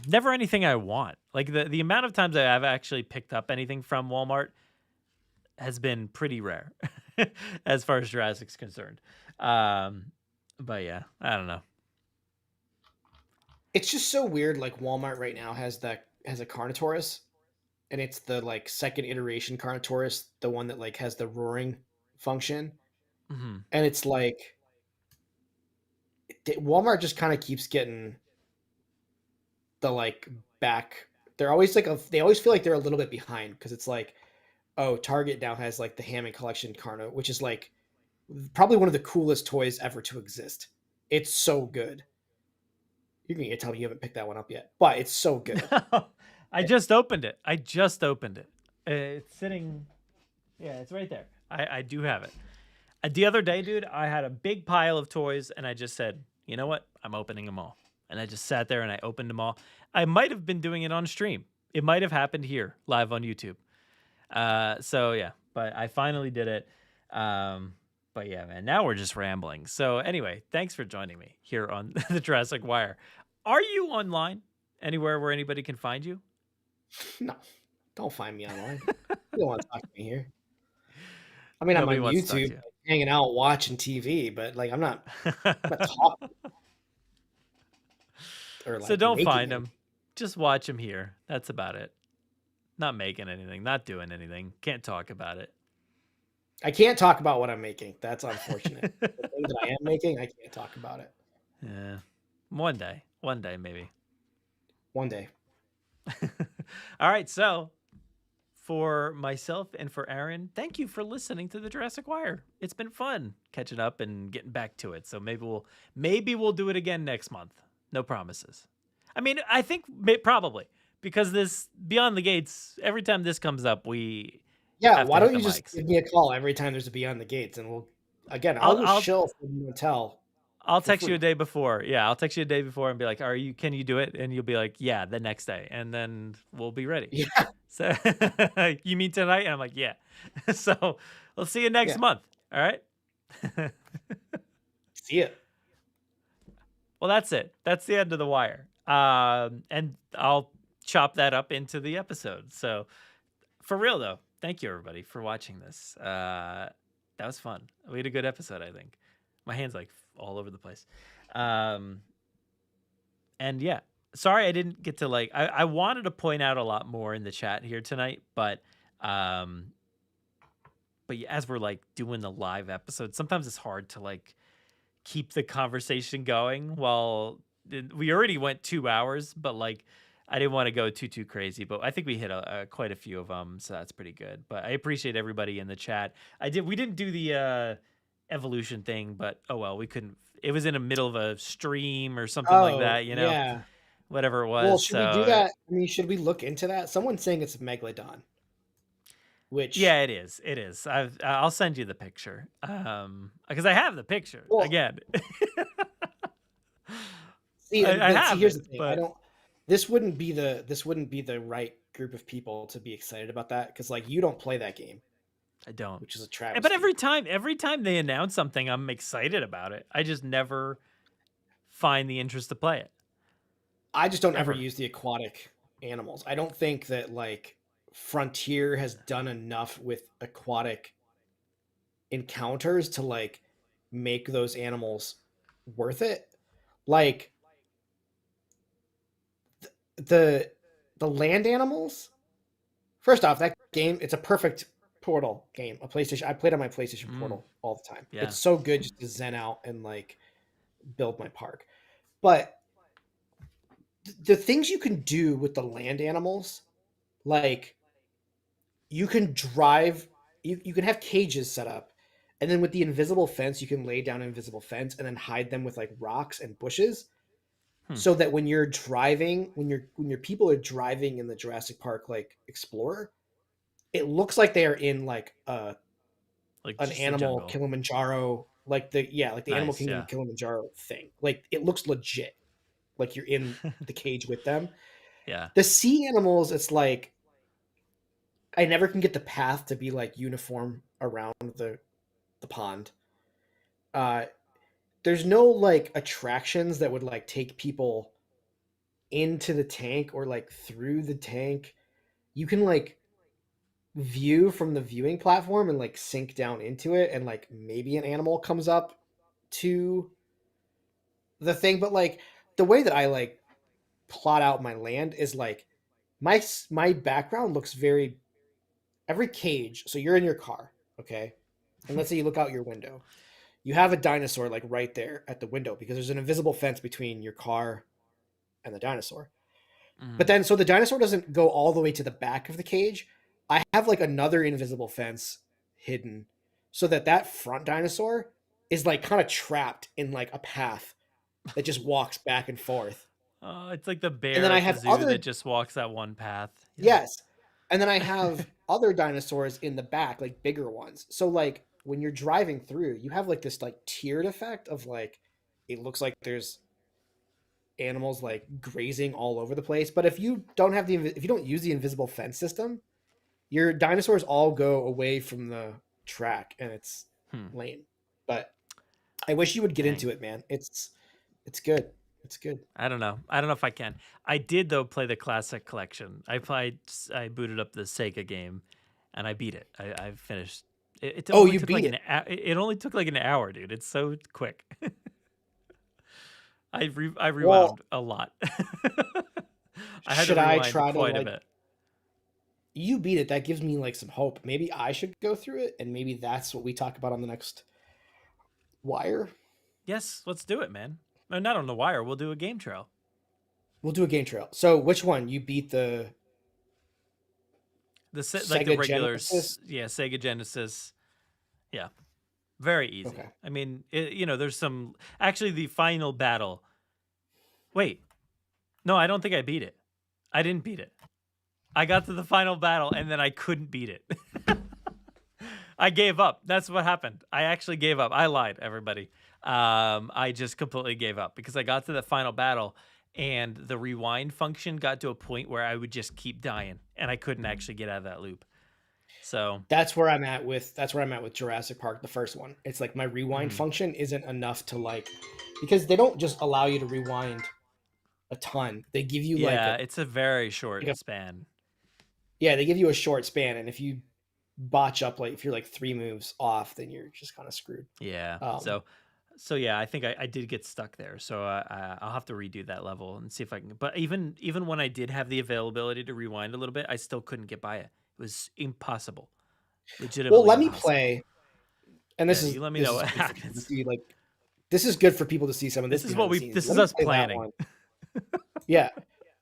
S1: Never anything I want. Like the amount of times I've actually picked up anything from Walmart has been pretty rare as far as Jurassic's concerned. But yeah, I don't know.
S2: It's just so weird. Like Walmart right now has a Carnotaurus, and it's the like second iteration Carnotaurus, the one that like has the roaring function. And it's like Walmart just kind of keeps getting the like back. They're always like they always feel like they're a little bit behind, because it's like, oh, Target now has like the Hammond Collection Carno, which is like probably one of the coolest toys ever to exist. It's so good. You're going to tell me you haven't picked that one up yet, but it's so good.
S1: I just opened it. It's sitting. Yeah, it's right there. I do have it. The other day, dude, I had a big pile of toys, and I just said, you know what? I'm opening them all. And I just sat there and I opened them all. I might have been doing it on stream. It might have happened here, live on YouTube. So yeah, but I finally did it. But yeah, man, now we're just rambling. So anyway, thanks for joining me here on the Jurassic Wire. Are you online anywhere where anybody can find you?
S2: No, don't find me online. You don't want to talk to me here. I mean,
S1: Nobody
S2: I'm on
S1: wants to talk to
S2: YouTube, hanging out, watching TV, but like, I'm not talking. Or,
S1: So
S2: like,
S1: don't
S2: making
S1: find
S2: it.
S1: him. Just watch him here. That's about it. Not making anything, not doing anything. Can't talk about it.
S2: I can't talk about what I'm making. That's unfortunate. The thing that I am making, I can't talk about it.
S1: Yeah. One day maybe.
S2: One day.
S1: All right, so for myself and for Aaron, thank you for listening to the Jurassic Wire. It's been fun catching up and getting back to it. So maybe we'll do it again next month. No promises. I mean, I think probably because this Beyond the Gates, every time this comes up, we
S2: Yeah,
S1: have to
S2: why
S1: hit
S2: don't you
S1: the
S2: just
S1: mics.
S2: give me a call every time there's a Beyond the Gates, and
S1: I'll
S2: I'll chill from Mattel.
S1: I'll
S2: for
S1: text you
S2: free.
S1: a day before. Yeah, I'll text you a day before and be like, can you do it? And you'll be like, yeah, the next day. And then we'll be ready.
S2: Yeah,
S1: So you mean tonight? And I'm like, yeah. So we'll see you next
S2: Yeah.
S1: month. All right.
S2: see it.
S1: Well, that's it. That's the end of the wire. And I'll chop that up into the episode. So for real though, thank you everybody for watching this. That was fun. We had a good episode, I think. My hand's like all over the place. And yeah, sorry I didn't get to I wanted to point out a lot more in the chat here tonight, but as we're like doing the live episode, sometimes it's hard to like keep the conversation going while we already went 2 hours, but like I didn't want to go too crazy, but I think we hit quite a few of them, so that's pretty good. But I appreciate everybody in the chat. We didn't do the evolution thing, but oh well, we couldn't. It was in the middle of a stream or something like that, you know,
S2: Yeah.
S1: whatever it was.
S2: Well, should we do
S1: So
S2: that? I mean, should we look into that? Someone's saying it's Megalodon. Which
S1: yeah, it is. It is. I'll send you the picture, because I have the picture
S2: Well,
S1: again.
S2: see,
S1: I have
S2: here's
S1: it,
S2: the thing.
S1: but
S2: This wouldn't be the right group of people to be excited about that, because like you don't play that game,
S1: I don't.
S2: which is a travesty.
S1: But every time they announce something, I'm excited about it. I just never find the interest to play it.
S2: I just don't ever
S1: Ever.
S2: use the aquatic animals. I don't think that like Frontier has done enough with aquatic encounters to like make those animals worth it. Like the land animals. First off, that game, it's a perfect Portal game. A PlayStation. I played on my PlayStation Portal all the time.
S1: Yeah.
S2: It's so good just to zen out and like build my park. But the things you can do with the land animals, like you can drive, you can have cages set up, and then with the invisible fence, you can lay down an invisible fence and then hide them with like rocks and bushes. So that when you're driving, when your people are driving in the Jurassic Park like Explorer, it looks like they are in like an animal Kilimanjaro, like the Animal Kingdom Kilimanjaro thing. Like it looks legit, like you're in the cage with them.
S1: Yeah.
S2: The sea animals, it's like I never can get the path to be like uniform around the pond. There's no like attractions that would like take people into the tank or like through the tank. You can like view from the viewing platform and like sink down into it, and like maybe an animal comes up to the thing. But like the way that I like plot out my land is like my background looks very every cage. So you're in your car, okay, and let's say you look out your window. You have a dinosaur like right there at the window because there's an invisible fence between your car and the dinosaur. But then, so the dinosaur doesn't go all the way to the back of the cage. I have like another invisible fence hidden so that front dinosaur is like kind of trapped in like a path that just walks back and forth.
S1: It's like the
S2: And
S1: bear
S2: then I
S1: at the
S2: have
S1: zoo
S2: other
S1: that just walks that one path. Yeah.
S2: yes. And then I have other dinosaurs in the back, like bigger ones. So like when you're driving through, you have like this like tiered effect of like it looks like there's animals like grazing all over the place. But if you don't have if you don't use the invisible fence system, your dinosaurs all go away from the track and it's lame. But I wish you would get into it, man. It's good. It's good.
S1: I don't know. I don't know if I can. I did though play the classic collection. I booted up the Sega game, and I beat it. I finished. It only
S2: you
S1: took
S2: beat
S1: like
S2: it?
S1: It only took like an hour, dude. It's so quick. I rewound
S2: Well,
S1: a lot. I had to
S2: should I
S1: rewind
S2: try to
S1: quite a
S2: like
S1: bit.
S2: you beat it? That gives me like some hope. Maybe I should go through it, and maybe that's what we talk about on the next wire.
S1: Yes, let's do it, man. No, not on the wire. We'll do a game trail.
S2: We'll do a game trail. So which one you beat
S1: like the
S2: Sega
S1: regular,
S2: Genesis?
S1: yeah, Sega Genesis. Yeah, very easy.
S2: Okay.
S1: I mean, there's some actually the final battle. Wait, no, I don't think I beat it. I didn't beat it. I got to the final battle and then I couldn't beat it. I gave up. That's what happened. I actually gave up. I lied, everybody. I just completely gave up because I got to the final battle and the rewind function got to a point where I would just keep dying and I couldn't actually get out of that loop. So
S2: that's where I'm at with Jurassic Park, the first one. It's like my rewind function isn't enough to like, because they don't just allow you to rewind a ton. They give you
S1: it's a very short span.
S2: Yeah, they give you a short span, and if you botch up, like if you're like 3 moves off, then you're just kind of screwed.
S1: Yeah. So yeah, I think I did get stuck there. So I'll have to redo that level and see if I can. But even when I did have the availability to rewind a little bit, I still couldn't get by it. It was impossible. Legitimately.
S2: Well, let me
S1: impossible.
S2: play. And this is
S1: you let me know what happens.
S2: This is good for people to see some of this.
S1: This is what we. This is us planning.
S2: Yeah,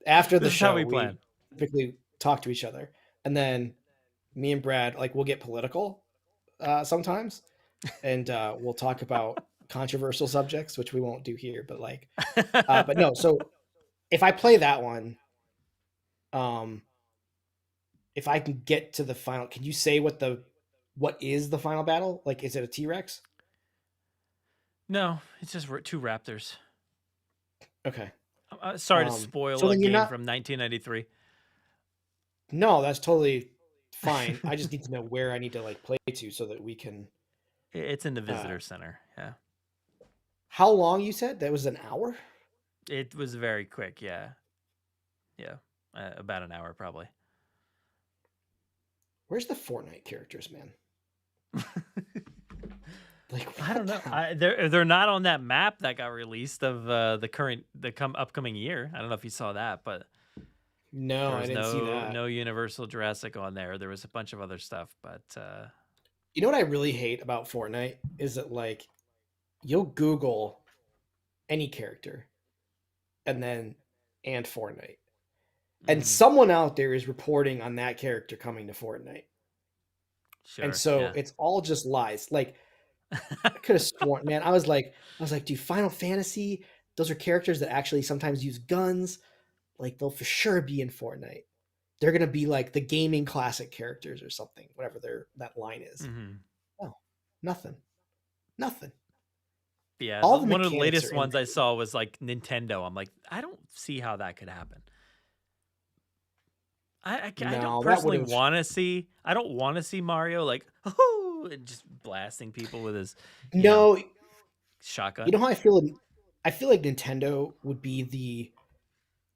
S2: after the show,
S1: how we plan.
S2: Typically talk to each other, and then me and Brad we'll get political sometimes, and we'll talk about controversial subjects, which we won't do here. But but no. So if I play that one, if I can get to the final, can you say what is the final battle? Like, is it a T-Rex?
S1: No, it's just 2 raptors.
S2: Okay.
S1: Sorry to spoil a game from 1993.
S2: No, that's totally fine. I just need to know where I need to play to so that we can.
S1: It's in the visitor center. Yeah.
S2: How long you said? That was an hour?
S1: It was very quick. Yeah. Yeah. About an hour probably.
S2: Where's the Fortnite characters, man?
S1: I don't know. They're not on that map that got released of the upcoming year. I don't know if you saw that, but
S2: no, I didn't see that.
S1: No Universal Jurassic on there. There was a bunch of other stuff, but
S2: you know what I really hate about Fortnite is that you'll Google any character and Fortnite. And someone out there is reporting on that character coming to Fortnite.
S1: Sure,
S2: and so it's all just lies. I could have sworn, man. I was like, dude, Final Fantasy, those are characters that actually sometimes use guns. They'll for sure be in Fortnite. They're gonna be the gaming classic characters or something, whatever that line is. Oh, nothing.
S1: Yeah, one of the latest ones I saw was Nintendo. I'm like, I don't see how that could happen. I don't personally want to see. I don't want to see Mario and just blasting people with his shotgun.
S2: You know how I feel? I feel like Nintendo would be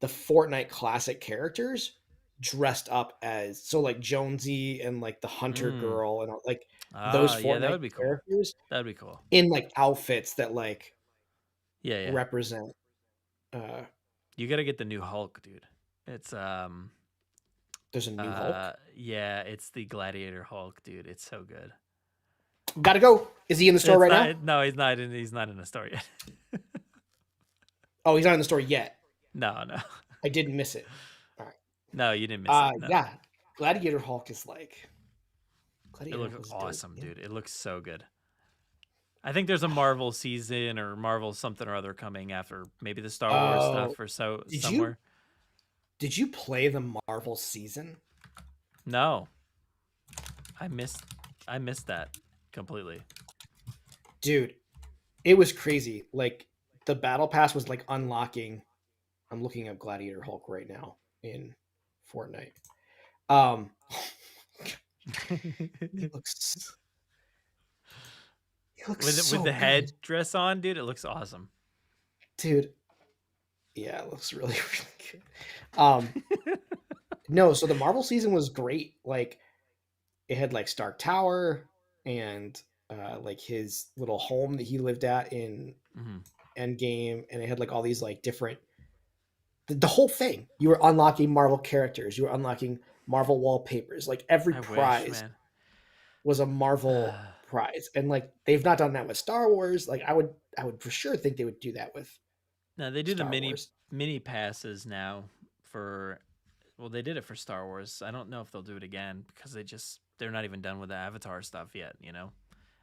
S2: the Fortnite classic characters dressed up as Jonesy and the Hunter girl and those Fortnite
S1: that would be
S2: characters.
S1: Cool. That'd be cool.
S2: In outfits that represent.
S1: You got to get the new Hulk, dude. It's
S2: There's a new Hulk?
S1: Yeah, it's the Gladiator Hulk, dude. It's so good.
S2: Gotta go. Is he in the store now?
S1: No, he's not in the store yet.
S2: Oh, he's not in the store yet?
S1: No.
S2: I didn't miss it. All right.
S1: No, you didn't miss it. No.
S2: Yeah. Gladiator Hulk is
S1: it looks awesome, dude. It looks so good. I think there's a Marvel season or Marvel something or other coming after maybe the Star Wars
S2: Oh,
S1: stuff or so
S2: did
S1: somewhere.
S2: you play the Marvel season?
S1: No, I missed that completely.
S2: Dude, it was crazy. Like the battle pass was like unlocking. I'm looking up Gladiator Hulk right now in Fortnite. He looks
S1: with
S2: so
S1: the
S2: good.
S1: head dress on, dude, it looks awesome.
S2: Dude. Yeah, it looks really, really good. No, so the Marvel season was great. Like it had like Stark Tower and like his little home that he lived at in Endgame, and it had like all these like different the whole thing. You were unlocking Marvel characters, you were unlocking Marvel wallpapers. Like every
S1: I wish,
S2: prize
S1: man.
S2: was a Marvel prize. And like they've not done that with Star Wars. Like I would for sure think they would do that with
S1: No, they do
S2: Star
S1: the
S2: Wars.
S1: mini passes now for. Well, they did it for Star Wars. I don't know if they'll do it again because they're not even done with the Avatar stuff yet. You know,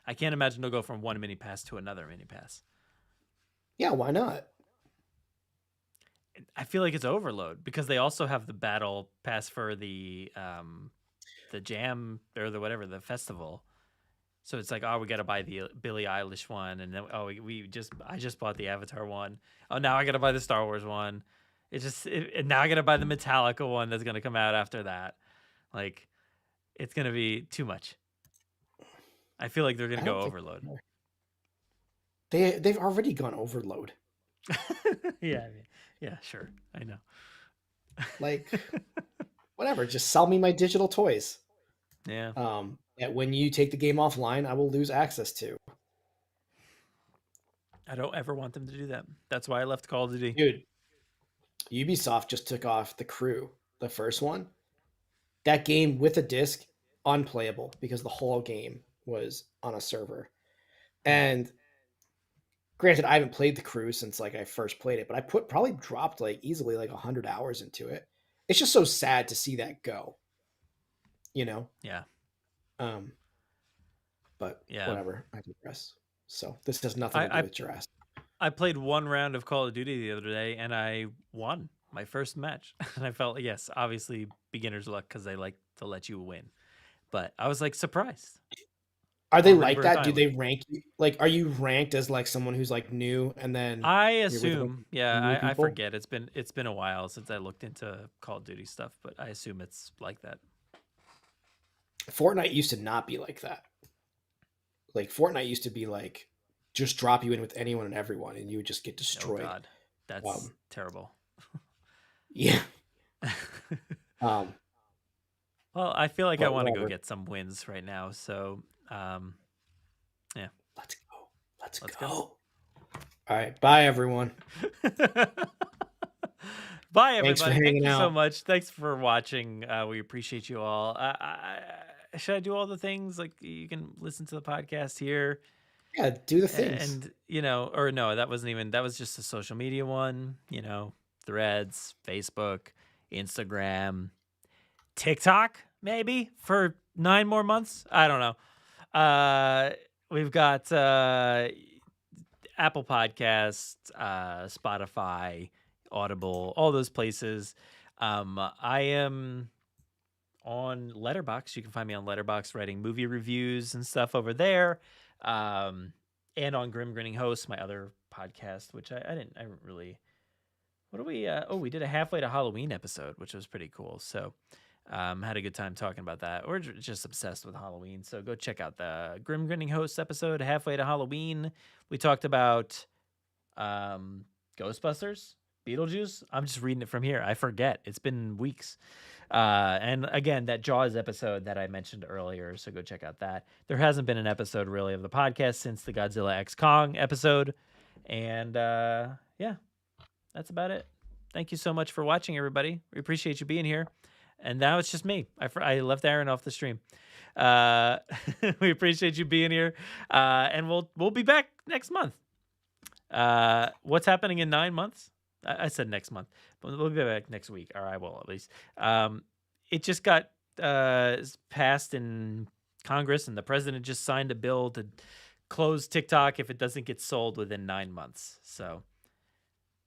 S1: I can't imagine they'll go from one mini pass to another mini pass.
S2: Yeah, why not?
S1: I feel like it's overload because they also have the battle pass for the jam or the whatever the festival. So it's like, oh, we got to buy the Billie Eilish one, and then I just bought the Avatar one. Oh, now I got to buy the Star Wars one. And now I got to buy the Metallica one that's gonna come out after that. Like, it's gonna be too much. I feel like they're gonna go overload.
S2: They've already gone overload.
S1: Yeah, yeah, sure, I know.
S2: Like, whatever, just sell me my digital toys.
S1: Yeah.
S2: That when you take the game offline, I will lose access to.
S1: I don't ever want them to do that. That's why I left Call of Duty.
S2: Dude, Ubisoft just took off The Crew, the first one. That game with a disc, unplayable because the whole game was on a server. And granted, I haven't played The Crew since like I first played it, but I probably dropped like easily like 100 hours into it. It's just so sad to see that go. You know?
S1: Yeah.
S2: But
S1: yeah,
S2: whatever. I digress. So this has nothing to do with Jurassic.
S1: I played one round of Call of Duty the other day, and I won my first match. And I felt, yes, obviously beginner's luck because they like to let you win. But I was like surprised.
S2: Are they like that? Do they rank you? Like, are you ranked as like someone who's like new, and then
S1: I assume, yeah, I
S2: people?
S1: forget. It's been a while since I looked into Call of Duty stuff, but I assume it's like that.
S2: Fortnite used to not be like that. Like Fortnite used to be like just drop you in with anyone and everyone, and you would just get destroyed.
S1: Oh God, that's terrible.
S2: Yeah.
S1: Well, I feel like I want to go
S2: whatever.
S1: get some wins right now. So, yeah.
S2: Let's go. All right. Bye, everyone.
S1: Bye, everybody.
S2: Thanks for hanging
S1: Thank you so
S2: out.
S1: much. Thanks for watching. We appreciate you all. Should I do all the things? Like, you can listen to the podcast here.
S2: Yeah, do the things.
S1: And, you know, or no, that was just a social media one, you know, Threads, Facebook, Instagram, TikTok, maybe for 9 more months. I don't know. We've got Apple Podcasts, Spotify, Audible, all those places. I am on Letterboxd. You can find me on Letterboxd writing movie reviews and stuff over there. And on Grim Grinning Hosts, my other podcast, which I didn't really. What do we? We did a halfway to Halloween episode, which was pretty cool. So, had a good time talking about that. We're just obsessed with Halloween. So go check out the Grim Grinning Hosts episode, halfway to Halloween. We talked about Ghostbusters, Beetlejuice. I'm just reading it from here. I forget. It's been weeks. And again, that Jaws episode that I mentioned earlier, so go check out that. There hasn't been an episode really of the podcast since the Godzilla X Kong episode. And yeah, that's about it. Thank you so much for watching, everybody. We appreciate you being here. And now it's just me. I left Aaron off the stream. We appreciate you being here. And we'll be back next month. What's happening in 9 months? I said next month, but we'll be back next week, or I will at least. It just got passed in Congress, and the president just signed a bill to close TikTok if it doesn't get sold within 9 months. So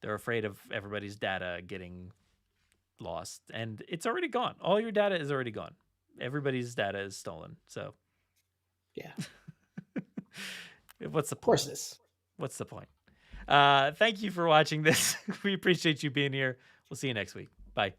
S1: they're afraid of everybody's data getting lost, and it's already gone. All your data is already gone. Everybody's data is stolen. So
S2: Yeah.
S1: what's the point?
S2: Of course it is.
S1: What's the point? Thank you for watching this. We appreciate you being here. We'll see you next week. Bye.